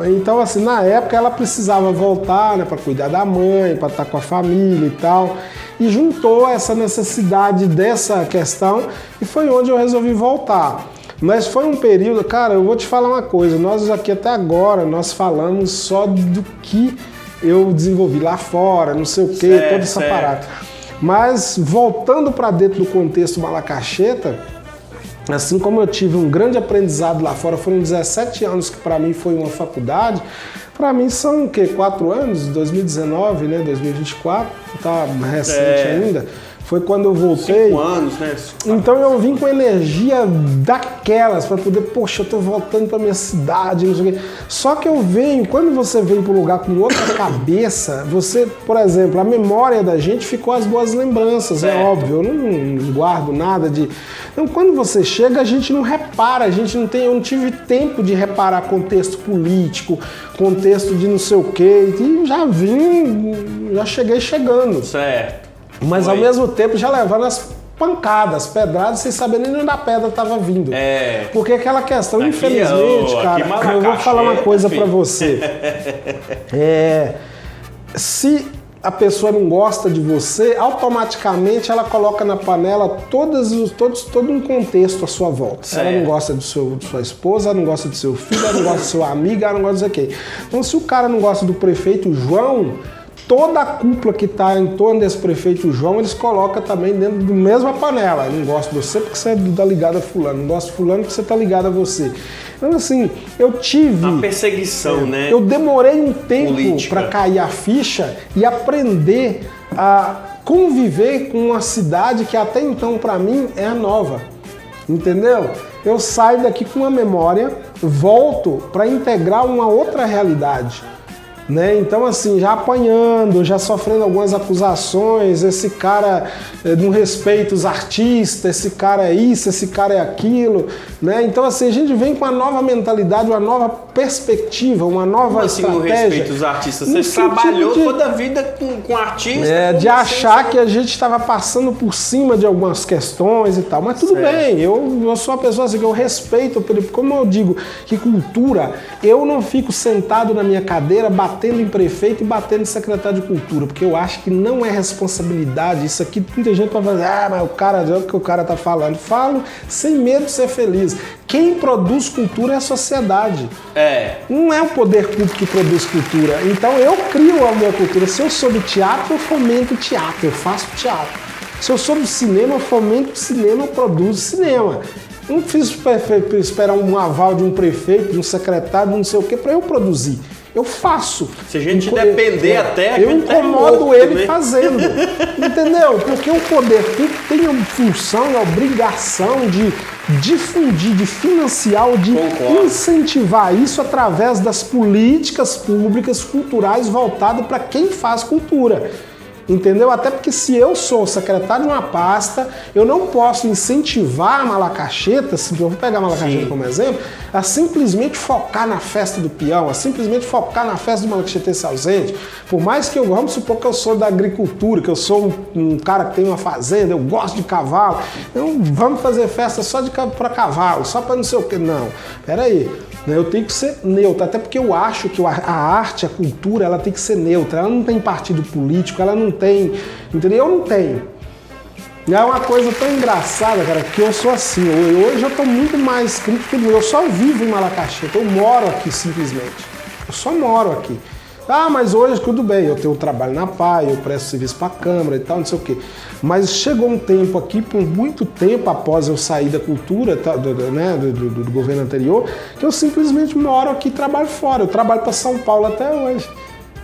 então assim, na época ela precisava voltar, né, para cuidar da mãe, para estar com a família e tal, e juntou essa necessidade dessa questão e foi onde eu resolvi voltar. Mas foi um período, cara, eu vou te falar uma coisa, nós aqui até agora, nós falamos só do que eu desenvolvi lá fora, não sei o que, toda essa parada. Mas voltando para dentro do contexto Malacacheta, assim como eu tive um grande aprendizado lá fora, foram 17 anos que para mim foi uma faculdade, para mim são o quê? 4 anos? 2019, né? 2024, tá recente ainda. Foi quando eu voltei. 5 anos, né? Então eu vim com energia daquelas para poder, poxa, eu tô voltando para minha cidade, não sei o quê. Só que eu venho, quando você vem para um lugar com outra cabeça, você, por exemplo, a memória da gente ficou as boas lembranças, é óbvio, eu não guardo nada de. Então quando você chega, a gente não repara, eu não tive tempo de reparar contexto político, contexto de não sei o quê, e já cheguei chegando. Certo. Mas ao mesmo tempo já levando as pancadas, pedradas, sem saber nem onde a pedra estava vindo. Porque aquela questão, aqui, infelizmente, cara, eu vou falar uma coisa para você. Se a pessoa não gosta de você, automaticamente ela coloca na panela todo um contexto à sua volta. Se ela não gosta de sua esposa, ela não gosta do seu filho, ela não gosta do seu amigo, ela não gosta de quem. Então, se o cara não gosta do prefeito João, toda a cúpula que está em torno desse prefeito João, eles colocam também dentro da mesma panela. Eu não gosto de você porque você está ligado a fulano, não gosto de fulano porque você está ligado a você. Então assim, eu tive... Uma perseguição, né? Eu demorei um tempo para cair a ficha e aprender a conviver com uma cidade que até então para mim é nova. Entendeu? Eu saio daqui com uma memória, volto para integrar uma outra realidade. Né? Então assim, já apanhando, já sofrendo algumas acusações, esse cara não respeita os artistas, esse cara é isso, esse cara é aquilo, né? Então assim, a gente vem com uma nova mentalidade, uma nova perspectiva, uma nova estratégia. Como assim não respeita os artistas? Você trabalhou toda a vida com artistas? De achar que a gente estava passando por cima de algumas questões e tal, mas tudo bem, eu sou uma pessoa assim que eu respeito, como eu digo, que cultura, eu não fico sentado na minha cadeira batendo em prefeito e batendo em secretário de cultura, porque eu acho que não é responsabilidade, isso aqui muita gente vai fazer, mas o cara, é o que o cara tá falando. Falo sem medo de ser feliz. Quem produz cultura é a sociedade. Não é o poder público que produz cultura. Então eu crio a minha cultura. Se eu sou do teatro, eu fomento o teatro, eu faço teatro. Se eu sou do cinema, eu fomento o cinema, eu produzo cinema. Não preciso esperar um aval de um prefeito, de um secretário, de não sei o que, para eu produzir. Eu faço. Se a gente depender até... Eu incomodo ele fazendo. Entendeu? Porque o poder público tem a função e a obrigação de difundir, de financiar, de incentivar isso através das políticas públicas culturais voltadas para quem faz cultura. Entendeu? Até porque se eu sou secretário de uma pasta, eu não posso incentivar a Malacacheta, eu vou pegar a Malacacheta como exemplo, a simplesmente focar na festa do peão, a simplesmente focar na festa do malacachetense ausente. Por mais que vamos supor que eu sou da agricultura, que eu sou um cara que tem uma fazenda, eu gosto de cavalo, então vamos fazer festa só para cavalo, só para não sei o que. Não, peraí. Eu tenho que ser neutro, até porque eu acho que a arte, a cultura, ela tem que ser neutra, ela não tem partido político, ela não tem, entendeu? Eu não tenho. E é uma coisa tão engraçada, cara, que eu sou assim, hoje eu tô muito mais crítico, eu só vivo em Malacacheta, eu moro aqui simplesmente, eu só moro aqui. Mas hoje tudo bem, eu tenho trabalho na PAI, eu presto serviço para a Câmara e tal, não sei o quê. Mas chegou um tempo aqui, por muito tempo após eu sair da cultura, do governo anterior, que eu simplesmente moro aqui e trabalho fora. Eu trabalho para São Paulo até hoje.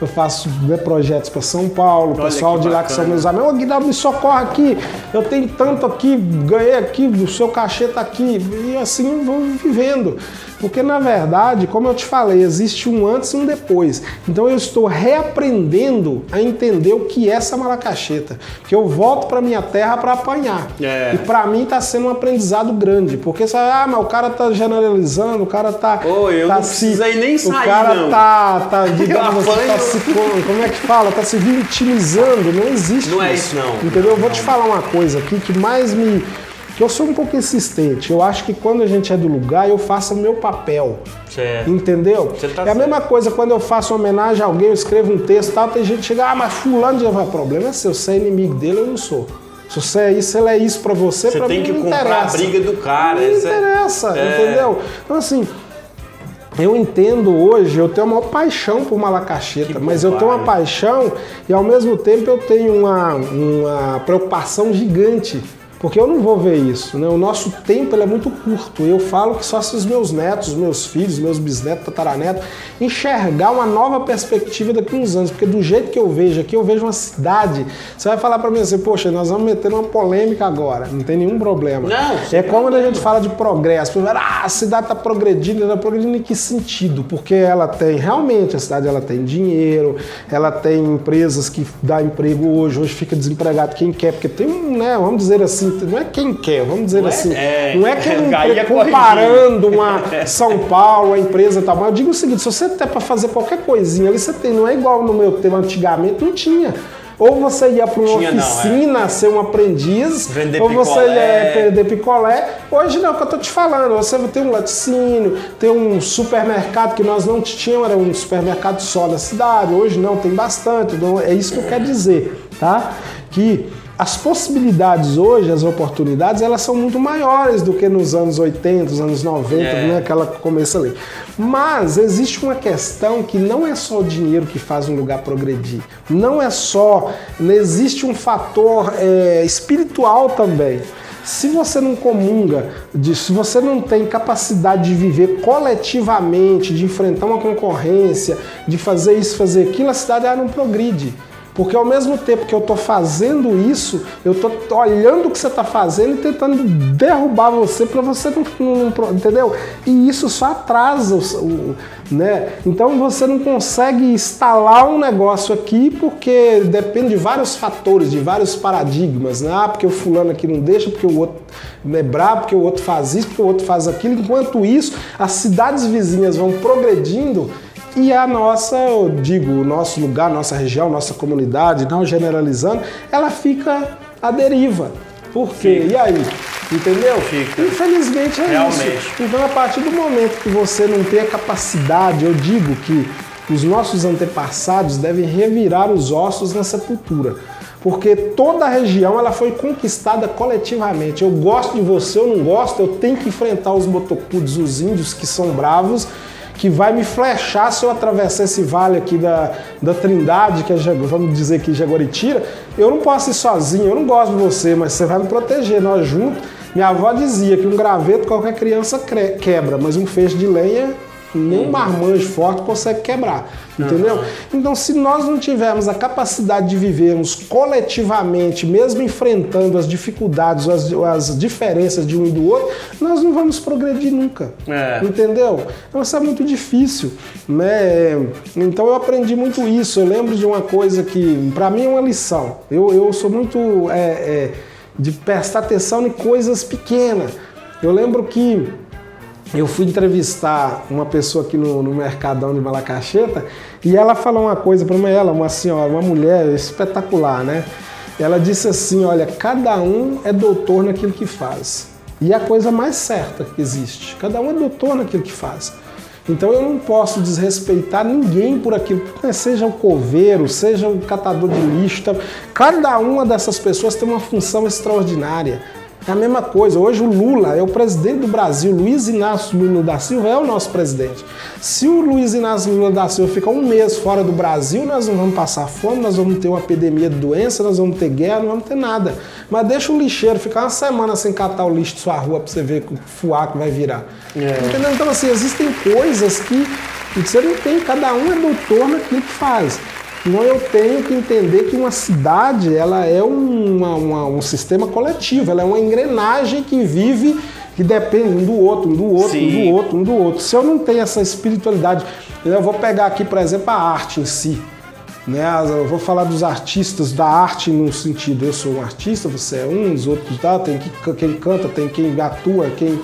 Eu faço projetos para São Paulo, o pessoal de lá que são meus amigos. Guilherme, me socorre aqui, eu tenho tanto aqui, ganhei aqui, o seu cachê tá aqui. E assim eu vou vivendo. Porque, na verdade, como eu te falei, existe um antes e um depois. Então eu estou reaprendendo a entender o que é essa Malacacheta. Que eu volto para minha terra para apanhar. E para mim está sendo um aprendizado grande. Porque, mas o cara tá generalizando, o cara tá... eu não precisei nem sair, o cara não. Digamos assim, como é que fala? Tá se vitimizando. Não existe Não é isso, não. Entendeu? Eu vou te falar uma coisa aqui que mais me... que eu sou um pouco insistente. Eu acho que quando a gente é do lugar, eu faço o meu papel. Certo. Entendeu? É a mesma coisa quando eu faço uma homenagem a alguém, eu escrevo um texto e tal, tem gente que chega, mas fulano já vai. O problema é seu, você é inimigo dele, eu não sou. Se você é isso, ele é isso pra você, pra mim não interessa. Você tem que comprar a briga do cara. Não interessa, entendeu? Então assim, eu entendo hoje, eu tenho uma paixão por Malacaxeta, mas eu tenho uma paixão e ao mesmo tempo eu tenho uma preocupação gigante. Porque eu não vou ver isso, né? O nosso tempo ele é muito curto. Eu falo que só se os meus netos, os meus filhos, meus bisnetos, tataranetos, enxergar uma nova perspectiva daqui a uns anos. Porque do jeito que eu vejo aqui, eu vejo uma cidade. Você vai falar pra mim assim, poxa, nós vamos meter uma polêmica agora. Não tem nenhum problema. Não, é como quando a gente fala de progresso. A cidade está progredindo em que sentido? Porque ela tem, realmente, a cidade ela tem dinheiro, ela tem empresas que dá emprego hoje fica desempregado quem quer. Porque tem né, vamos dizer assim, não é quem quer, vamos dizer assim. Não é quem comparando uma São Paulo, a empresa e tal. Mas eu digo o seguinte, se você tem para fazer qualquer coisinha ali, você tem, não é igual no meu tempo, antigamente não tinha. Ou você ia para uma oficina ser um aprendiz, vender ou picolé. Você ia vender picolé. Hoje não, é o que eu estou te falando. Você tem um laticínio, tem um supermercado que nós não tínhamos, era um supermercado só na cidade. Hoje não, tem bastante. Então, é isso que eu quero dizer, tá? Que as possibilidades hoje, as oportunidades, elas são muito maiores do que nos anos 80, nos anos 90, né, aquela começa ali. Mas existe uma questão que não é só o dinheiro que faz um lugar progredir. Não existe um fator espiritual também. Se você não comunga, se você não tem capacidade de viver coletivamente, de enfrentar uma concorrência, de fazer isso, fazer aquilo, a cidade não progride. Porque ao mesmo tempo que eu estou fazendo isso, eu estou olhando o que você está fazendo e tentando derrubar você para você não, entendeu? E isso só atrasa né? Então você não consegue instalar um negócio aqui porque depende de vários fatores, de vários paradigmas, né? Ah, porque o fulano aqui não deixa, porque o outro é brabo, porque o outro faz isso, porque o outro faz aquilo. Enquanto isso, as cidades vizinhas vão progredindo. E a nossa, eu digo, o nosso lugar, nossa região, nossa comunidade, não generalizando, ela fica à deriva. Por quê? E aí? Entendeu? Fica. Infelizmente é realmente isso. Então, a partir do momento que você não tem a capacidade, eu digo que os nossos antepassados devem revirar os ossos na sepultura. Porque toda a região ela foi conquistada coletivamente. Eu gosto de você, eu não gosto, eu tenho que enfrentar os botocudos, os índios que são bravos, que vai me flechar se eu atravessar esse vale aqui da Trindade, que é, vamos dizer que Jaguaritira. Eu não posso ir sozinho, eu não gosto de você, mas você vai me proteger, nós juntos. Minha avó dizia que um graveto qualquer criança quebra, mas um feixe de lenha nem um marmanjo forte consegue quebrar, entendeu? Então, se nós não tivermos a capacidade de vivermos coletivamente, mesmo enfrentando as dificuldades, as diferenças de um e do outro, nós não vamos progredir nunca, entendeu? Então, isso é muito difícil, né? Então, eu aprendi muito isso. Eu lembro de uma coisa que, para mim, é uma lição. Eu sou muito de prestar atenção em coisas pequenas. Eu lembro que eu fui entrevistar uma pessoa aqui no Mercadão de Malacaxeta e ela falou uma coisa para mim, uma senhora, uma mulher espetacular, né? Ela disse assim, olha, cada um é doutor naquilo que faz. E é a coisa mais certa que existe. Cada um é doutor naquilo que faz. Então eu não posso desrespeitar ninguém por aquilo, seja o coveiro, seja o catador de lixo. Cada uma dessas pessoas tem uma função extraordinária. É a mesma coisa. Hoje o Lula é o presidente do Brasil. Luiz Inácio Lula da Silva é o nosso presidente. Se o Luiz Inácio Lula da Silva ficar um mês fora do Brasil, nós não vamos passar fome, nós vamos ter uma epidemia de doença, nós vamos ter guerra, não vamos ter nada. Mas deixa o lixeiro ficar uma semana sem catar o lixo de sua rua para você ver o fuá que vai virar. Entendeu? Então, assim, existem coisas que você não tem, cada um é doutor naquilo que faz. Então eu tenho que entender que uma cidade ela é um sistema coletivo, ela é uma engrenagem que vive, que depende um do outro, um do outro, um do outro, um do outro. Se eu não tenho essa espiritualidade, eu vou pegar aqui, por exemplo, a arte em si. Né? Eu vou falar dos artistas, da arte no sentido, eu sou um artista, você é um, os outros tal, tem quem canta, tem quem atua, quem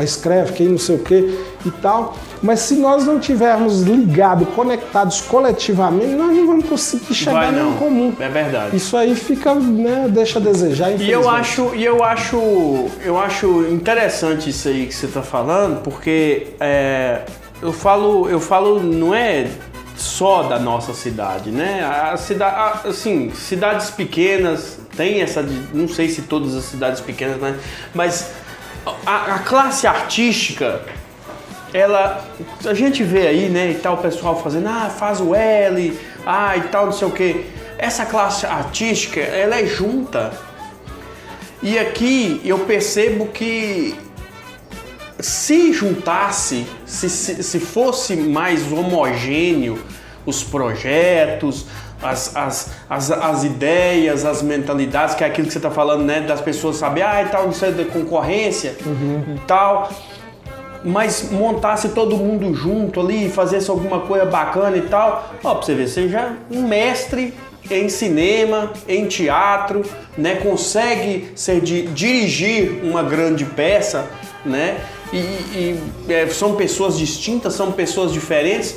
escreve, quem não sei o que e tal. Mas se nós não tivermos ligados, conectados coletivamente, nós não vamos conseguir chegar em comum. É verdade. Isso aí fica, né, deixa a desejar. E eu acho interessante isso aí que você está falando, porque eu falo, não é só da nossa cidade, né? Assim, cidades pequenas tem essa, não sei se todas as cidades pequenas, né? Mas a classe artística, a gente vê aí, né, e tal, o pessoal fazendo, faz o L, e tal, não sei o quê. Essa classe artística, ela é junta. E aqui eu percebo que se juntasse, se fosse mais homogêneo os projetos, as ideias, as mentalidades, que é aquilo que você está falando, né, das pessoas saber, e tal, não sei, da concorrência e tal, mas montasse todo mundo junto ali, fizesse alguma coisa bacana e tal, pra você ver, você já é um mestre em cinema, em teatro, né, consegue dirigir uma grande peça, né, são pessoas distintas, são pessoas diferentes.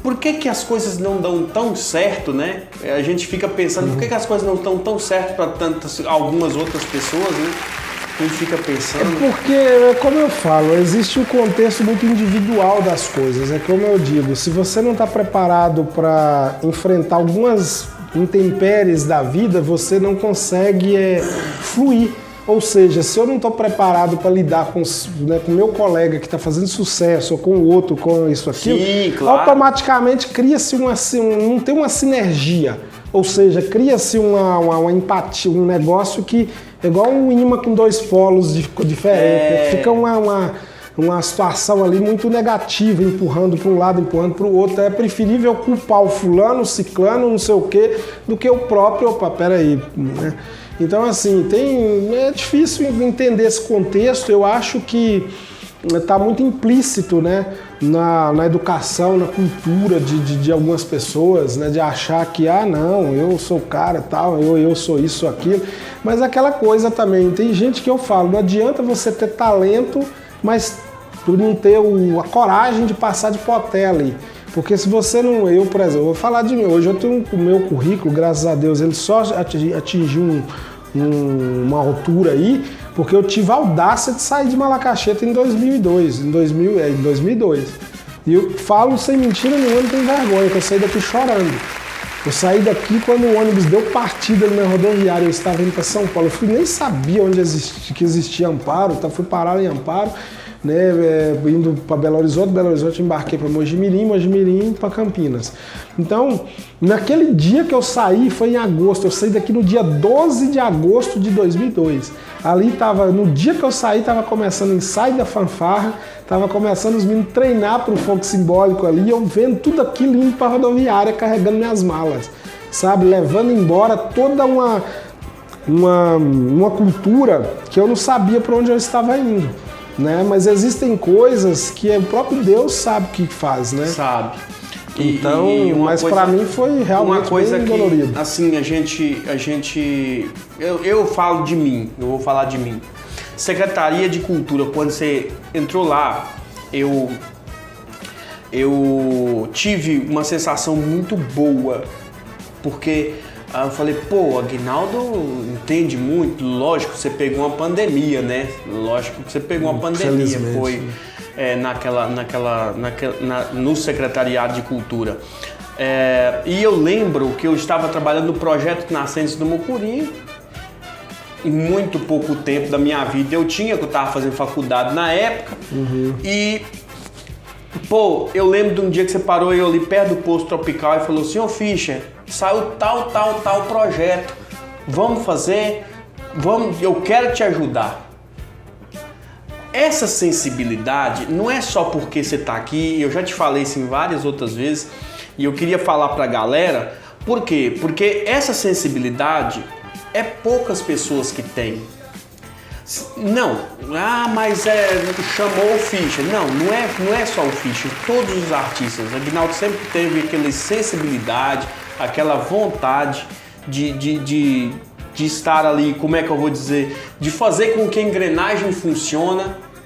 Por que as coisas não dão tão certo, né? A gente fica pensando, por que as coisas não dão tão certo para algumas outras pessoas, né? A gente fica pensando... É porque, como eu falo, existe um contexto muito individual das coisas. É como eu digo, se você não está preparado para enfrentar algumas intempéries da vida, você não consegue fluir. Ou seja, se eu não estou preparado para lidar com o meu colega que está fazendo sucesso, ou com o outro, com isso, aquilo, sim, claro, automaticamente cria-se não tem uma sinergia. Ou seja, cria-se uma empatia, um negócio que é igual um imã com dois polos diferentes. Fica uma situação ali muito negativa, empurrando para um lado, empurrando para o outro. É preferível culpar o fulano, o ciclano, não sei o quê, do que o próprio, peraí, né? Então, assim, é difícil entender esse contexto. Eu acho que está muito implícito, né, na educação, na cultura de algumas pessoas, né, de achar que, não, eu sou o cara, tal, eu sou isso, aquilo. Mas aquela coisa também, tem gente que eu falo, não adianta você ter talento, mas não ter a coragem de passar de poté ali. Porque se você não... Eu, por exemplo, vou falar de mim. Hoje eu tenho o meu currículo, graças a Deus, ele só atingiu uma altura aí, porque eu tive a audácia de sair de Malacacheta em 2002. Em 2002. E eu falo sem mentira nenhuma, não tenho vergonha, que eu saí daqui chorando. Eu saí daqui quando o ônibus deu partida ali na rodoviária, eu estava indo para São Paulo. Eu nem sabia onde existia Amparo, fui parar em Amparo, né, indo para Belo Horizonte embarquei para Mogi Mirim para Campinas. Então, naquele dia que eu saí, foi em agosto, eu saí daqui no dia 12 de agosto de 2002. Ali no dia que eu saí, estava começando o ensaio da fanfarra, estava começando os meninos treinar para o fogo simbólico ali, eu vendo tudo aquilo indo para a rodoviária, carregando minhas malas, sabe, levando embora toda uma cultura que eu não sabia para onde eu estava indo. Né? Mas existem coisas que o próprio Deus sabe o que faz, né? Sabe. Então, mas para mim foi realmente uma coisa bem que, dolorido. Assim, eu falo de mim, eu vou falar de mim. Secretaria de Cultura, quando você entrou lá, eu tive uma sensação muito boa, porque eu falei, Aguinaldo entende muito. Lógico, você pegou uma pandemia, né? Lógico que você pegou uma pandemia, foi no Secretariado de Cultura. E eu lembro que eu estava trabalhando no projeto Nascentes do Mucuri. Em muito pouco tempo da minha vida eu estava fazendo faculdade na época. E eu lembro de um dia que você parou eu ali perto do posto Tropical e falou assim, Fischer, saiu tal projeto, vamos fazer, eu quero te ajudar. Essa sensibilidade não é só porque você está aqui, eu já te falei isso em várias outras vezes, e eu queria falar para a galera, por quê? Porque essa sensibilidade é poucas pessoas que têm. Não, mas chamou o Fischer. Não é só o Fischer, todos os artistas. O Aguinaldo sempre teve aquela sensibilidade, aquela vontade de estar ali, como é que eu vou dizer, de fazer com que a engrenagem funcione,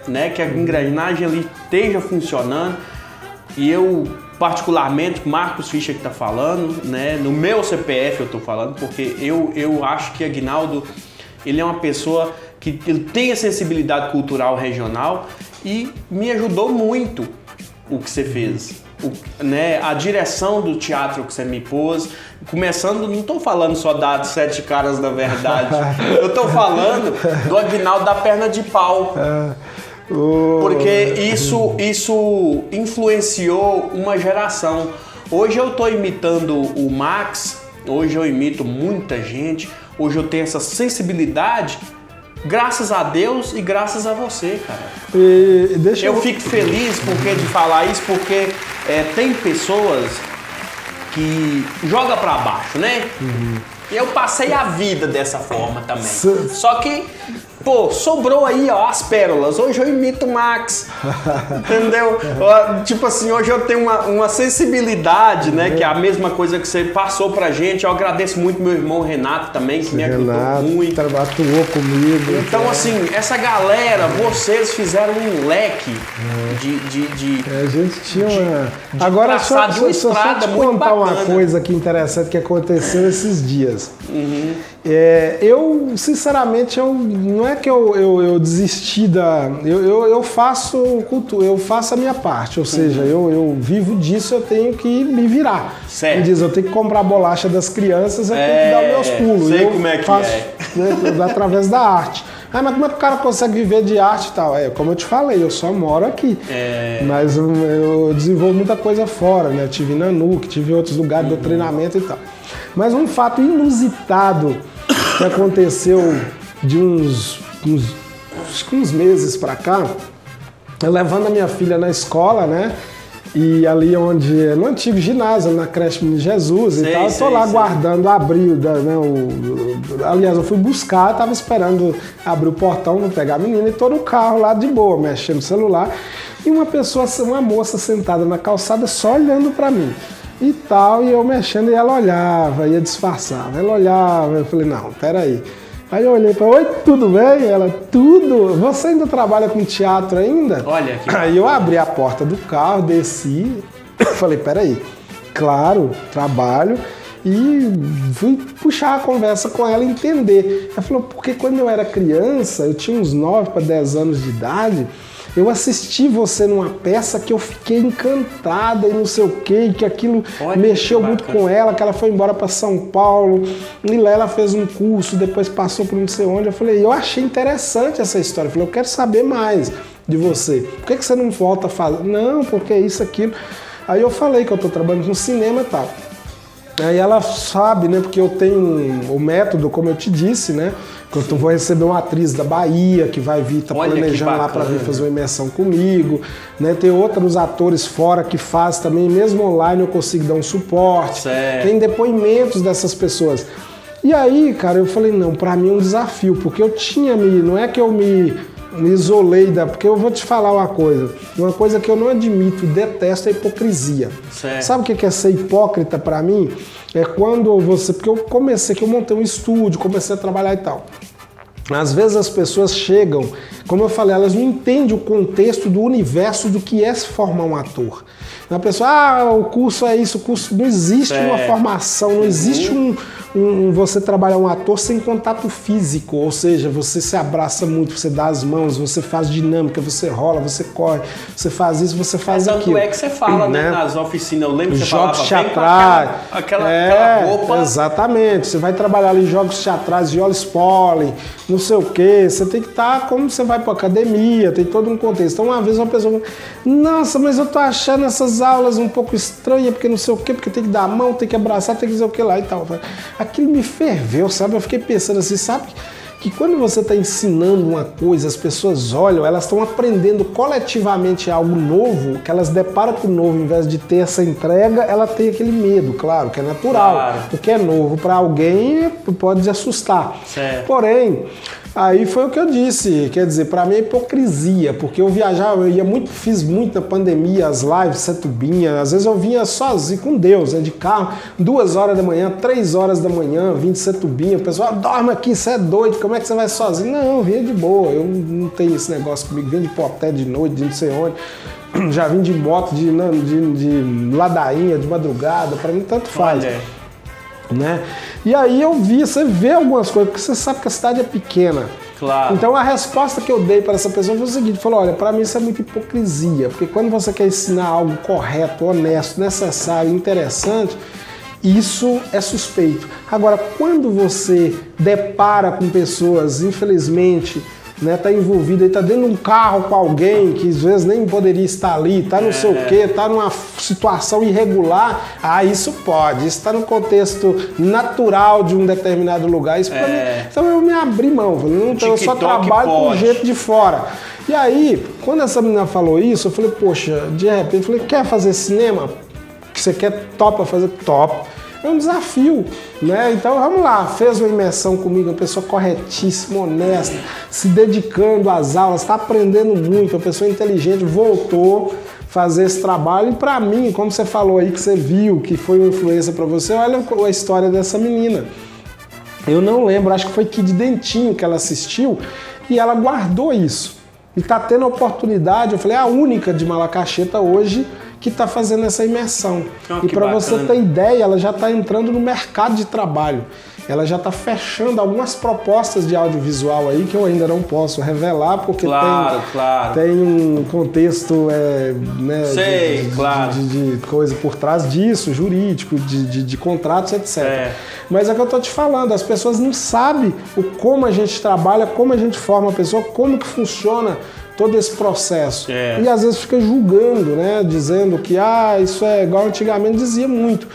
né? Que a engrenagem ali esteja funcionando. E eu, particularmente, Marcos Fischer que está falando, né? No meu CPF eu estou falando, porque eu acho que Aguinaldo, ele é uma pessoa que ele tem a sensibilidade cultural regional e me ajudou muito o que você fez, né, a direção do teatro que você me pôs, começando, não estou falando só da Sete Caras da Verdade, eu estou falando do Aguinaldo da Perna de Pau. Porque isso influenciou uma geração. Hoje eu estou imitando o Max, hoje eu imito muita gente, hoje eu tenho essa sensibilidade. Graças a Deus e graças a você, cara. Eu fico feliz de falar isso, porque tem pessoas que jogam pra baixo, né? Uhum. Eu passei a vida dessa forma também. Só que, sobrou aí, ó, as pérolas. Hoje eu imito o Max, entendeu? Tipo assim, hoje eu tenho uma sensibilidade, né? Que é a mesma coisa que você passou pra gente. Eu agradeço muito meu irmão Renato também, que me ajudou muito. Atuou comigo. Então, assim, essa galera, vocês fizeram um leque a gente tinha uma... Agora, só te contar uma coisa que interessante que aconteceu esses dias. Uhum. Eu, sinceramente, não é que eu desisti da... Eu faço cultura, eu faço a minha parte, ou seja, eu vivo disso, eu tenho que me virar. Certo. Me diz, eu tenho que comprar a bolacha das crianças, eu tenho que dar meus pulos. Sei como é que faço, né, através da arte. Mas como é que o cara consegue viver de arte e tal? Como eu te falei, eu só moro aqui. Mas eu desenvolvo muita coisa fora, né? Eu tive na NUC, tive em outros lugares do treinamento e tal. Mas um fato inusitado que aconteceu de uns meses pra cá, eu levando a minha filha na escola, né? E ali no antigo ginásio, na creche Menino Jesus e tal, eu tô lá guardando, abrir, né, aliás, eu fui buscar, tava esperando abrir o portão, não pegar a menina, e tô no carro lá de boa, mexendo no celular, e uma moça sentada na calçada só olhando pra mim. E tal, e eu mexendo, e ela olhava, ia disfarçava, ela olhava, eu falei, não, peraí. Aí eu olhei para oi, tudo bem? Ela, tudo? Você ainda trabalha com teatro ainda? Olha aqui. Aí eu abri a porta do carro, desci, falei, peraí, claro, trabalho, e fui puxar a conversa com ela e entender. Ela falou, porque quando eu era criança, eu tinha uns 9 para 10 anos de idade, eu assisti você numa peça que eu fiquei encantada e não sei o quê, que aquilo mexeu muito com ela, que ela foi embora para São Paulo, e lá ela fez um curso, depois passou por não sei onde. Eu falei, eu achei interessante essa história. Eu falei, eu quero saber mais de você. Por que você não volta a fazer? Não, porque isso, aquilo. Aí eu falei que eu tô trabalhando com cinema e tal. Aí ela sabe, né, porque eu tenho o método, como eu te disse, né, que eu vou receber uma atriz da Bahia que vai vir, tá planejando lá para vir fazer uma imersão comigo, né, tem outros atores fora que faz também, mesmo online eu consigo dar um suporte, tem depoimentos dessas pessoas. E aí, cara, eu falei, não, para mim é um desafio, porque eu não é que eu me isolei porque eu vou te falar uma coisa que eu não admito e detesto é a hipocrisia. Sabe o que é ser hipócrita pra mim? É quando porque eu montei um estúdio, comecei a trabalhar e tal. Às vezes as pessoas chegam, como eu falei, elas não entendem o contexto do universo do que é se formar um ator. A pessoa, o curso é isso, o curso não existe uma formação, não existe você trabalhar um ator sem contato físico, ou seja, você se abraça muito, você dá as mãos, você faz dinâmica, você rola, você corre, você faz isso, você faz aquilo. Tanto é que você fala, né, nas oficinas, eu lembro que você jogos falava, teatrais, aquela roupa. Exatamente, você vai trabalhar ali em jogos teatrais, viola spoiling, não sei o que, você tem que estar como você vai para academia, tem todo um contexto. Então uma vez uma pessoa, nossa, mas eu tô achando essas aulas um pouco estranhas, porque não sei o que, porque tem que dar a mão, tem que abraçar, tem que dizer o que lá e tal. Aquilo me ferveu, sabe? Eu fiquei pensando assim, sabe? Que quando você está ensinando uma coisa, as pessoas olham, elas estão aprendendo coletivamente algo novo, que elas deparam com o novo, em vez de ter essa entrega, ela tem aquele medo, claro, que é natural, porque é novo para alguém, pode assustar. Porém, aí foi o que eu disse, quer dizer, para mim é hipocrisia, porque eu viajava, fiz muito na pandemia, as lives, Setubinha, às vezes eu vinha sozinho, com Deus, né, de carro, 2 horas da manhã, 3 horas da manhã, vim de Setubinha, o pessoal, dorme aqui, você é doido, como é que você vai sozinho? Não, eu vinha de boa, eu não tenho esse negócio comigo, vim de Poté de noite, de não sei onde, já vim de moto, de ladainha, de madrugada, para mim tanto faz. Né? E aí você vê algumas coisas, porque você sabe que a cidade é pequena. Claro. Então a resposta que eu dei para essa pessoa foi o seguinte, falou, olha, para mim isso é muita hipocrisia, porque quando você quer ensinar algo correto, honesto, necessário, interessante, isso é suspeito. Agora, quando você depara com pessoas, infelizmente, né, tá envolvido aí, tá dentro de um carro com alguém que às vezes nem poderia estar ali, tá não sei o quê, tá numa situação irregular, isso pode, isso tá no contexto natural de um determinado lugar, isso pra mim, então eu me abri mão, eu só trabalho com gente de fora. E aí, quando essa menina falou isso, eu falei, poxa, de repente, eu falei, quer fazer cinema? Que você quer topa fazer? Top. É um desafio, né? Então vamos lá, fez uma imersão comigo, uma pessoa corretíssima, honesta, se dedicando às aulas, está aprendendo muito, uma pessoa inteligente, voltou a fazer esse trabalho. E para mim, como você falou aí, que você viu, que foi uma influência para você, olha a história dessa menina. Eu não lembro, acho que foi Kid Dentinho que ela assistiu e ela guardou isso. E está tendo a oportunidade, eu falei, a única de Malacacheta hoje que está fazendo essa imersão. E para você ter ideia, ela já está entrando no mercado de trabalho. Ela já está fechando algumas propostas de audiovisual aí que eu ainda não posso revelar, porque tem um contexto né, de coisa por trás disso, jurídico, de contratos, etc. Mas é que eu estou te falando, as pessoas não sabem como a gente trabalha, como a gente forma a pessoa, como que funciona todo esse processo. E às vezes fica julgando, né? Dizendo que isso é igual antigamente dizia muito.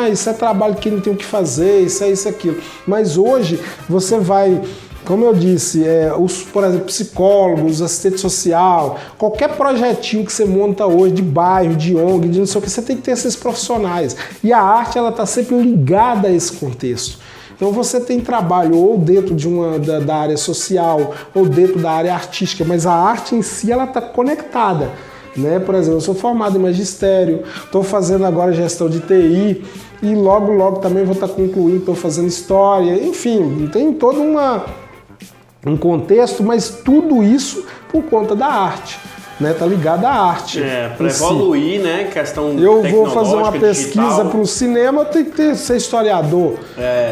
Isso é trabalho que não tem o que fazer, isso é isso, aquilo. Mas hoje você vai, como eu disse, por exemplo, psicólogos, assistente social, qualquer projetinho que você monta hoje de bairro, de ONG, de não sei o que, você tem que ter esses profissionais. E a arte, ela está sempre ligada a esse contexto. Então você tem trabalho ou dentro da área social ou dentro da área artística, mas a arte em si ela está conectada. Né? Por exemplo, eu sou formado em magistério, estou fazendo agora gestão de TI e logo também vou estar concluindo, estou fazendo história, enfim, tem todo um contexto, mas tudo isso por conta da arte. Né, tá ligado à arte. Para evoluir, né? Questão eu vou fazer uma pesquisa para o cinema, eu tenho que ser historiador.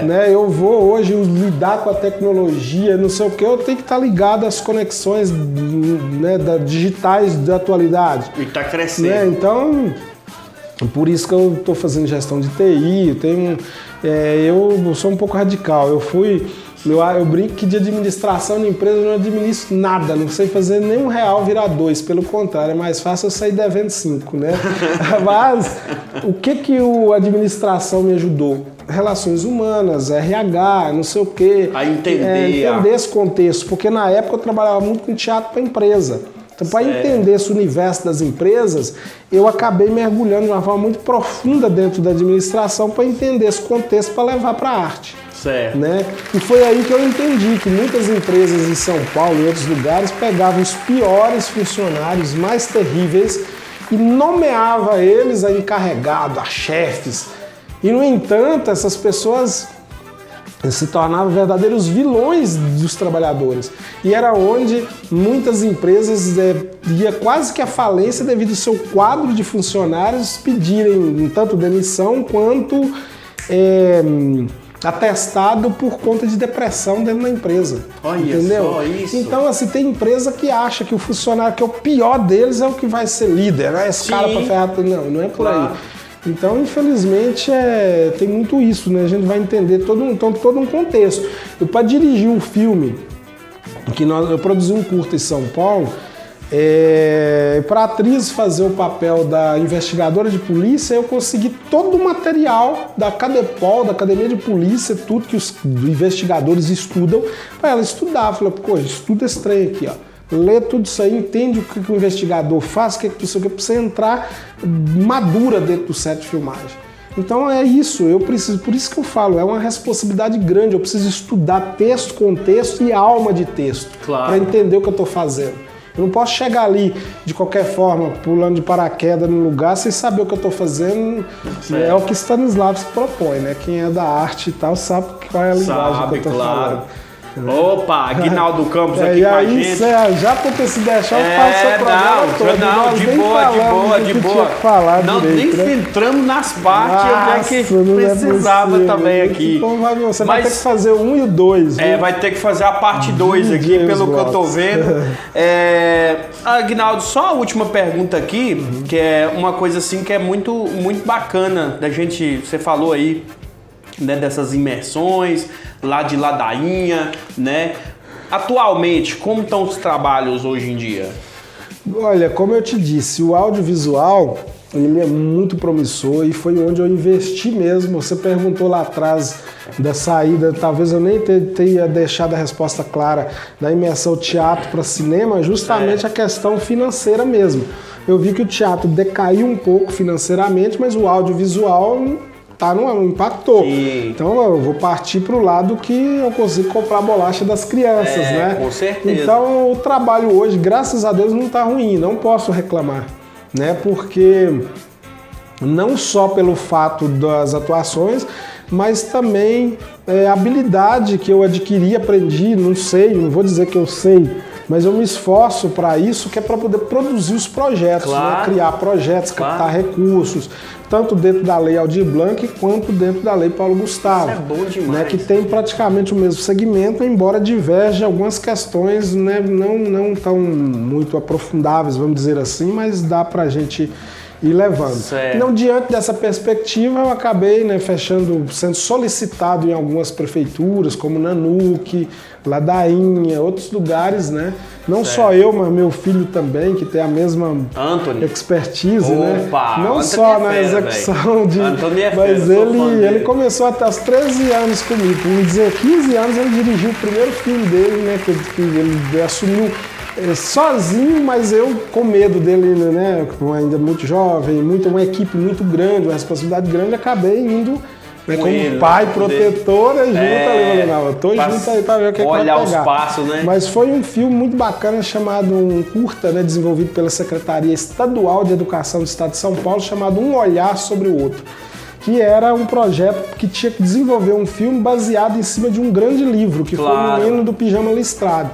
Né? Eu vou hoje lidar com a tecnologia, não sei o que, eu tenho que estar ligado às conexões, né, digitais da atualidade. E tá crescendo. Né? Então, por isso que eu estou fazendo gestão de TI, eu sou um pouco radical. Eu brinco que de administração de empresa eu não administro nada, não sei fazer nem R$1 virar 2, pelo contrário, é mais fácil eu sair devendo 5, né? Mas o que a administração me ajudou? Relações humanas, RH, não sei o quê. A entender esse contexto, porque na época eu trabalhava muito com teatro para empresa. Então, para entender esse universo das empresas, eu acabei mergulhando de uma forma muito profunda dentro da administração para entender esse contexto para levar para a arte. Certo. Né? E foi aí que eu entendi que muitas empresas em São Paulo e outros lugares pegavam os piores funcionários, mais terríveis, e nomeava eles a encarregado, a chefes. E, no entanto, essas pessoas se tornavam verdadeiros vilões dos trabalhadores. E era onde muitas empresas ia quase que à falência devido ao seu quadro de funcionários pedirem tanto demissão quanto atestado por conta de depressão dentro da empresa. Olha, entendeu? Só isso. Então, assim, tem empresa que acha que o funcionário que é o pior deles é o que vai ser líder, né? Esse cara para ferrar tudo. Não é por aí. Então, infelizmente, tem muito isso, né? A gente vai entender todo um contexto. Para dirigir um filme, eu produzi um curta em São Paulo, para a atriz fazer o papel da investigadora de polícia, eu consegui todo o material da Cadepol, da Academia de Polícia, tudo que os investigadores estudam, para ela estudar. Eu falei, pô, estuda esse trem aqui, ó. Lê tudo isso aí, entende o que o investigador faz, o que você quer, para você entrar madura dentro do set de filmagem. Então é isso, por isso que eu falo, é uma responsabilidade grande, eu preciso estudar texto, contexto e alma de texto, para entender o que eu estou fazendo. Eu não posso chegar ali de qualquer forma, pulando de paraquedas no lugar, sem saber o que eu estou fazendo. É o que Stanislavski propõe, né? Quem é da arte e tal sabe qual é a linguagem que eu estou falando. Opa, Aguinaldo Campos aqui E com a aí, gente. já porque se deixar, eu faço seu programa todo. Não, Nós de nem boa. falamos do que tinha que falar Não, direito, nem né? filtramos nas partes onde é que não é precisava possível. também aqui. Então você vai Mas- ter que fazer o 1 e o 2. Vai ter que fazer a parte 2 aqui, Dividir os pelo que eu tô blocos. vendo. Aguinaldo, só a última pergunta aqui, que é uma coisa assim que é muito, muito bacana da gente, você falou aí, né, dessas imersões, lá de ladainha, né? Atualmente, como estão os trabalhos hoje em dia? Olha, como eu te disse, o audiovisual, ele é muito promissor e foi onde eu investi mesmo. Você perguntou lá atrás da saída, talvez eu nem tenha deixado a resposta clara, da imersão teatro para cinema, justamente a questão financeira mesmo. Eu vi que o teatro decaiu um pouco financeiramente, mas o audiovisual não impactou. Sim. Então eu vou partir para o lado que eu consigo comprar a bolacha das crianças, né? Com certeza. Então o trabalho hoje, graças a Deus, não está ruim, não posso reclamar, né? Porque não só pelo fato das atuações, mas também a habilidade que eu adquiri, aprendi, não vou dizer que eu sei, mas eu me esforço para isso, que é para poder produzir os projetos, Claro. né? Criar projetos, captar recursos, tanto dentro da Lei Aldir Blanc quanto dentro da Lei Paulo Gustavo. Isso é bom demais. Né? Que tem praticamente o mesmo segmento, embora diverge algumas questões, né? não tão muito aprofundáveis, vamos dizer assim, mas dá para a gente ir levando. Certo. Então, diante dessa perspectiva, eu acabei, né, sendo solicitado em algumas prefeituras, como Nanuque, Ladainha, outros lugares, né? Não só eu, mas meu filho também, que tem a mesma Anthony. expertise, Opa, né? Não Anthony só é na fera, execução de... Anthony é fera, mas sou fã ele dele. começou até aos 13 anos comigo. Por me dizer, 15 anos ele dirigiu o primeiro filme dele, né? Que ele assumiu sozinho, mas eu com medo dele, né? Ainda muito jovem, uma equipe muito grande, uma responsabilidade grande, acabei indo, né, como ele, pai né, protetor, né, junto ali, falei, não, eu tô junto aí pra ver o que vai olhar pegar. os passos, né? Mas foi um filme muito bacana, chamado um curta, né, desenvolvido pela Secretaria Estadual de Educação do Estado de São Paulo, chamado Um Olhar sobre o Outro, que era um projeto que tinha que desenvolver um filme baseado em cima de um grande livro, que foi O Menino do Pijama Listrado.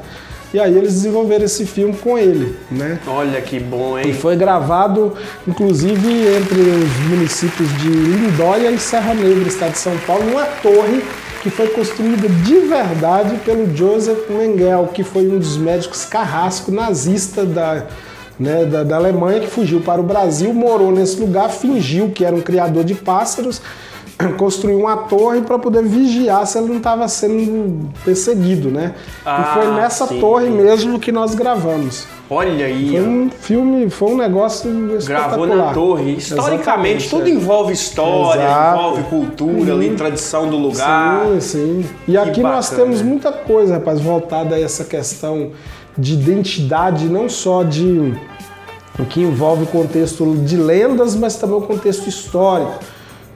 E aí eles desenvolveram esse filme com ele, né? Olha que bom, E hein? foi gravado, inclusive, entre os municípios de Lindóia e Serra Negra, estado de São Paulo, numa torre que foi construída de verdade pelo Joseph Mengele, que foi um dos médicos carrasco nazista da Alemanha, que fugiu para o Brasil, morou nesse lugar, fingiu que era um criador de pássaros, construiu uma torre para poder vigiar se ele não estava sendo perseguido, né? E foi nessa torre mesmo que nós gravamos. Olha aí, Foi ó. um filme, foi um negócio espetacular. Gravou na torre. Historicamente, Exatamente, tudo é. envolve história, Exato. envolve cultura, ali, tradição do lugar. Sim, sim. E aqui nós bacana. temos muita coisa, rapaz, voltada a essa questão de identidade, não só de o que envolve o contexto de lendas, mas também o contexto histórico.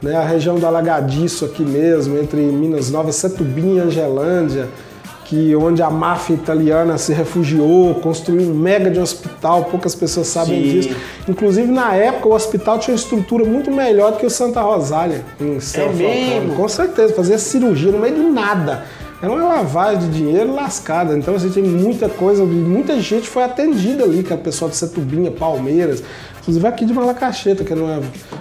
Né? A região do Alagadiço aqui mesmo, entre Minas Novas, Setubim e Angelândia, onde a máfia italiana se refugiou, construiu um mega de hospital, poucas pessoas sabem Sim. disso. Inclusive, na época, o hospital tinha uma estrutura muito melhor do que o Santa Rosália. Em mesmo? Com certeza, fazia cirurgia no meio do nada. Era uma lavagem de dinheiro lascada. Então, assim, tem muita coisa, muita gente foi atendida ali, que é o pessoal de Setubinha, Palmeiras, inclusive aqui de Malacacheta, que é uma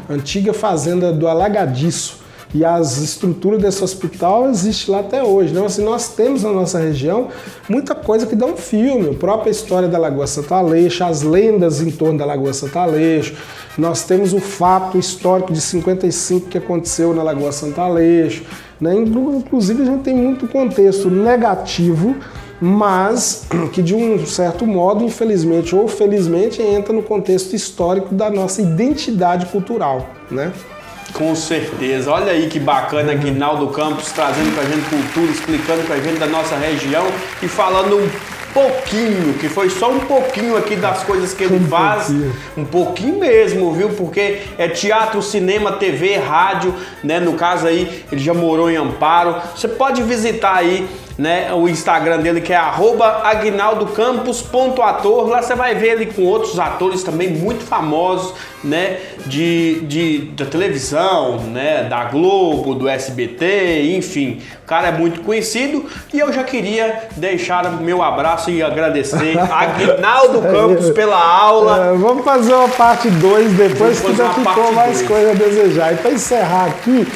antiga fazenda do Alagadiço. E as estruturas desse hospital existem lá até hoje. Então, assim, nós temos na nossa região muita coisa que dá um filme. A própria história da Lagoa Santo Aleixo, as lendas em torno da Lagoa Santo Aleixo. Nós temos o fato histórico de 55 que aconteceu na Lagoa Santo Aleixo. Né? Inclusive, a gente tem muito contexto negativo, mas que de um certo modo, infelizmente ou felizmente, entra no contexto histórico da nossa identidade cultural, né? Com certeza. Olha aí que bacana, Aguinaldo Campos trazendo pra gente cultura, explicando pra gente da nossa região e falando um pouquinho, que foi só um pouquinho aqui das coisas que ele faz. Um pouquinho mesmo, viu? Porque é teatro, cinema, TV, rádio, né? No caso aí, ele já morou em Amparo. Você pode visitar aí né? O Instagram dele que é @aguinaldocampos.ator. Lá você vai ver ele com outros atores também muito famosos, né? Da televisão, né? Da Globo, do SBT, enfim. O cara é muito conhecido e eu já queria deixar meu abraço e agradecer a Aguinaldo Campos pela aula. Vamos fazer uma parte 2 depois, que já ficou mais coisa a desejar. E para encerrar aqui,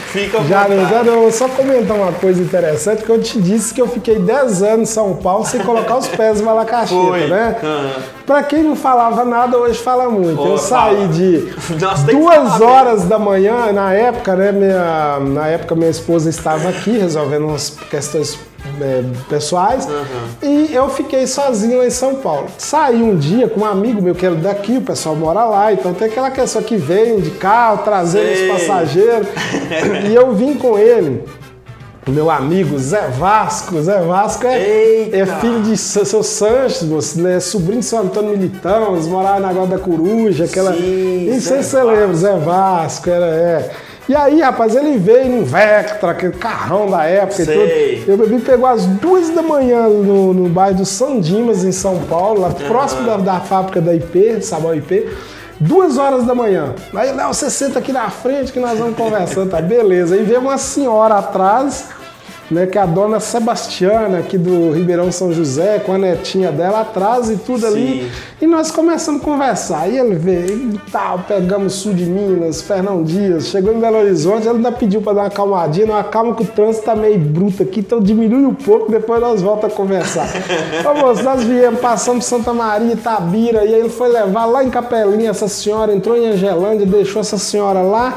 já eu vou só comentar uma coisa interessante, que eu te disse que eu fiquei 10 anos em São Paulo sem colocar os pés em Malacaxeta, né? Para quem não falava nada, hoje fala muito. Eu saí de 2 horas da manhã, na época, né? Minha esposa estava aqui resolvendo umas questões pessoais, e eu fiquei sozinho lá em São Paulo. Saí um dia com um amigo meu que é daqui, o pessoal mora lá, então tem aquela questão que vem de carro, trazendo os passageiros, e eu vim com ele. Meu amigo Zé Vasco. Zé Vasco é filho de seu Sanches, né? Sobrinho de seu Antônio Militão. Eles moravam na Guarda da Coruja, aquela. Não sei se você lembra, Zé Vasco, E aí, rapaz, ele veio num Vectra, aquele carrão da época e tudo. Eu bebi, pegou às 2 da manhã no bairro do São Dimas, em São Paulo, lá próximo da fábrica da IP, Sabão IP. 2 horas da manhã. Aí, Léo, você senta aqui na frente que nós vamos conversando, tá? Beleza. Aí veio uma senhora atrás, né, que é a dona Sebastiana, aqui do Ribeirão São José, com a netinha dela atrás e tudo ali. E nós começamos a conversar. Aí ele veio e tal, pegamos sul de Minas, Fernão Dias, chegou em Belo Horizonte, ele ainda pediu para dar uma acalmadinha, não acalma que o trânsito tá meio bruto aqui, então diminui um pouco, depois nós voltamos a conversar. Ô moço, nós viemos, passamos Santa Maria, Itabira, e aí ele foi levar lá em Capelinha essa senhora, entrou em Angelândia, deixou essa senhora lá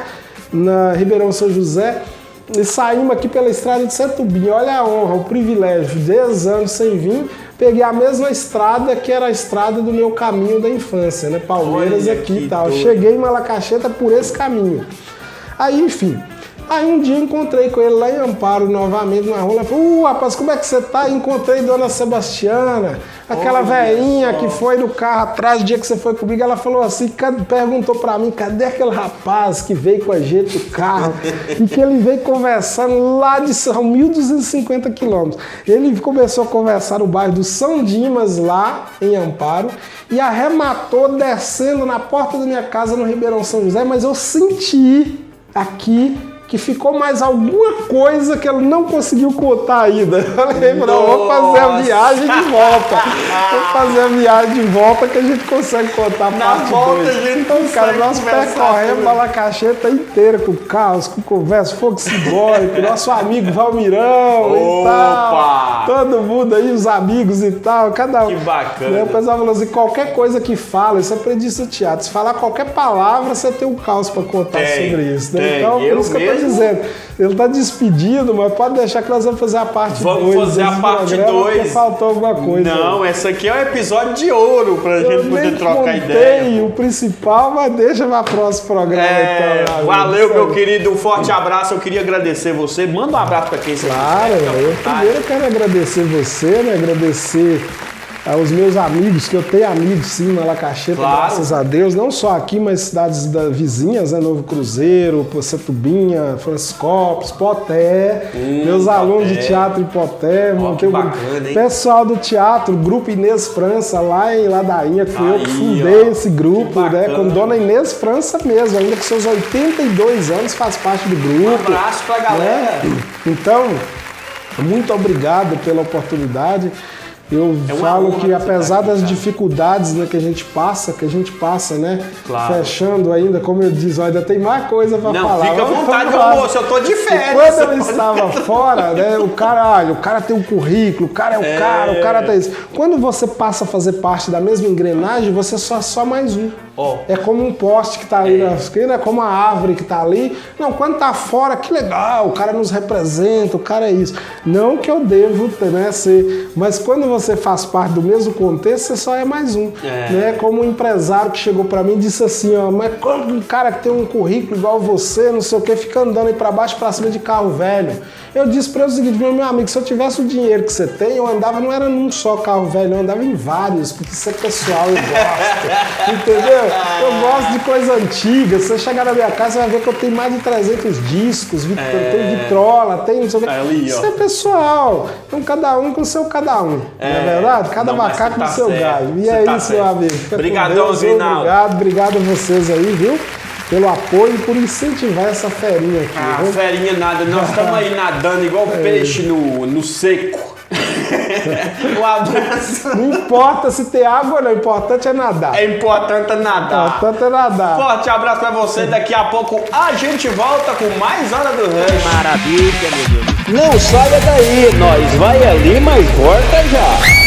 na Ribeirão São José. E saímos aqui pela estrada de Setubim. Olha a honra, o privilégio, 10 anos sem vir, peguei a mesma estrada que era a estrada do meu caminho da infância, né? Palmeiras aqui e tal. Cheguei em Malacaxeta por esse caminho. Aí, enfim. Aí um dia encontrei com ele lá em Amparo novamente na rua. Ela falou, rapaz, como é que você tá? Encontrei Dona Sebastiana, aquela velhinha que foi no carro atrás do dia que você foi comigo. Ela falou assim, perguntou pra mim, cadê aquele rapaz que veio com a gente no carro? E que ele veio conversando lá de São 1.250 quilômetros. Ele começou a conversar no bairro do São Dimas, lá em Amparo, e arrematou descendo na porta da minha casa no Ribeirão São José, mas eu senti aqui que ficou mais alguma coisa que ela não conseguiu contar ainda. Eu falei, não, vamos fazer a viagem de volta. Vamos fazer a viagem de volta que a gente consegue contar a parte 2. Então, cara, nós percorremos Malacaxeta inteira com carros, com conversa, fogo simbólico, nosso amigo Valmirão e tal. Todo mundo aí, os amigos e tal, cada um. Que bacana. O pessoal falou assim, qualquer coisa que fala, isso aprendi isso no teatro. Se falar qualquer palavra, você tem um caos para contar sobre isso. Né? Então, por isso que eu tô dizendo, ele tá despedindo, mas pode deixar que nós vamos fazer a parte 2. Vamos fazer a parte 2. Porque faltou alguma coisa. Não, essa aqui é um episódio de ouro pra gente poder trocar ideia. O principal, mas deixa para próximo programa. Então, valeu, meu querido. Um forte abraço. Eu queria agradecer você. Manda um abraço pra quem você quiser. Claro, eu primeiro quero agradecer você, né? Agradecer aos meus amigos, que eu tenho amigos sim, Malacaxeta, graças a Deus, não só aqui, mas cidades vizinhas, né? Novo Cruzeiro, Setubinha, Franciscópolis, Poté, meus alunos de teatro em Poté, pessoal do teatro, Grupo Inês França, lá em Ladainha, que fui eu que fundei esse grupo, né? Com Dona Inês França mesmo, ainda com seus 82 anos, faz parte do grupo. Um abraço pra galera. Né? Então, muito obrigado pela oportunidade. Eu falo que apesar das dificuldades, né, que a gente passa, né? Claro. Fechando ainda, como eu disse, ainda tem mais coisa para falar. Fica à vontade, meu moço, eu tô de férias. Quando eu estava fora, né, o cara tem um currículo, o cara o cara tem isso. Quando você passa a fazer parte da mesma engrenagem, você só mais um. É como um poste que tá ali na esquina, é como a árvore que tá ali. Não, quando tá fora, que legal, o cara nos representa, o cara é isso. Não que eu devo, né, ser, mas quando você faz parte do mesmo contexto, você só é mais um. Né? Como um empresário que chegou pra mim e disse assim, mas quando um cara que tem um currículo igual você, não sei o que, fica andando aí pra baixo e pra cima de carro velho. Eu disse pra ele o seguinte, meu amigo, se eu tivesse o dinheiro que você tem, eu andava, não era num só carro velho, eu andava em vários, porque isso é pessoal, eu gosto. Entendeu? Eu gosto de coisa antiga. Se você chegar na minha casa, você vai ver que eu tenho mais de 300 discos, tem vitrola, tem não sei o que. Ali, isso é pessoal. Então, cada um com o seu cada um. Não é verdade? Cada macaco com o seu galho. E é isso, meu amigo. Obrigadão, Vinaldo. Obrigado a vocês aí, viu? Pelo apoio e por incentivar essa ferinha aqui. Viu? Ferinha nada. Nós estamos aí nadando igual peixe no seco. Um abraço. Não importa se tem água ou não, o importante é nadar. É importante nadar. O importante é nadar. Forte abraço pra você. Daqui a pouco a gente volta com mais Hora do Rush. Maravilha, meu Deus. Não saia daí, nós vai ali, mas volta já.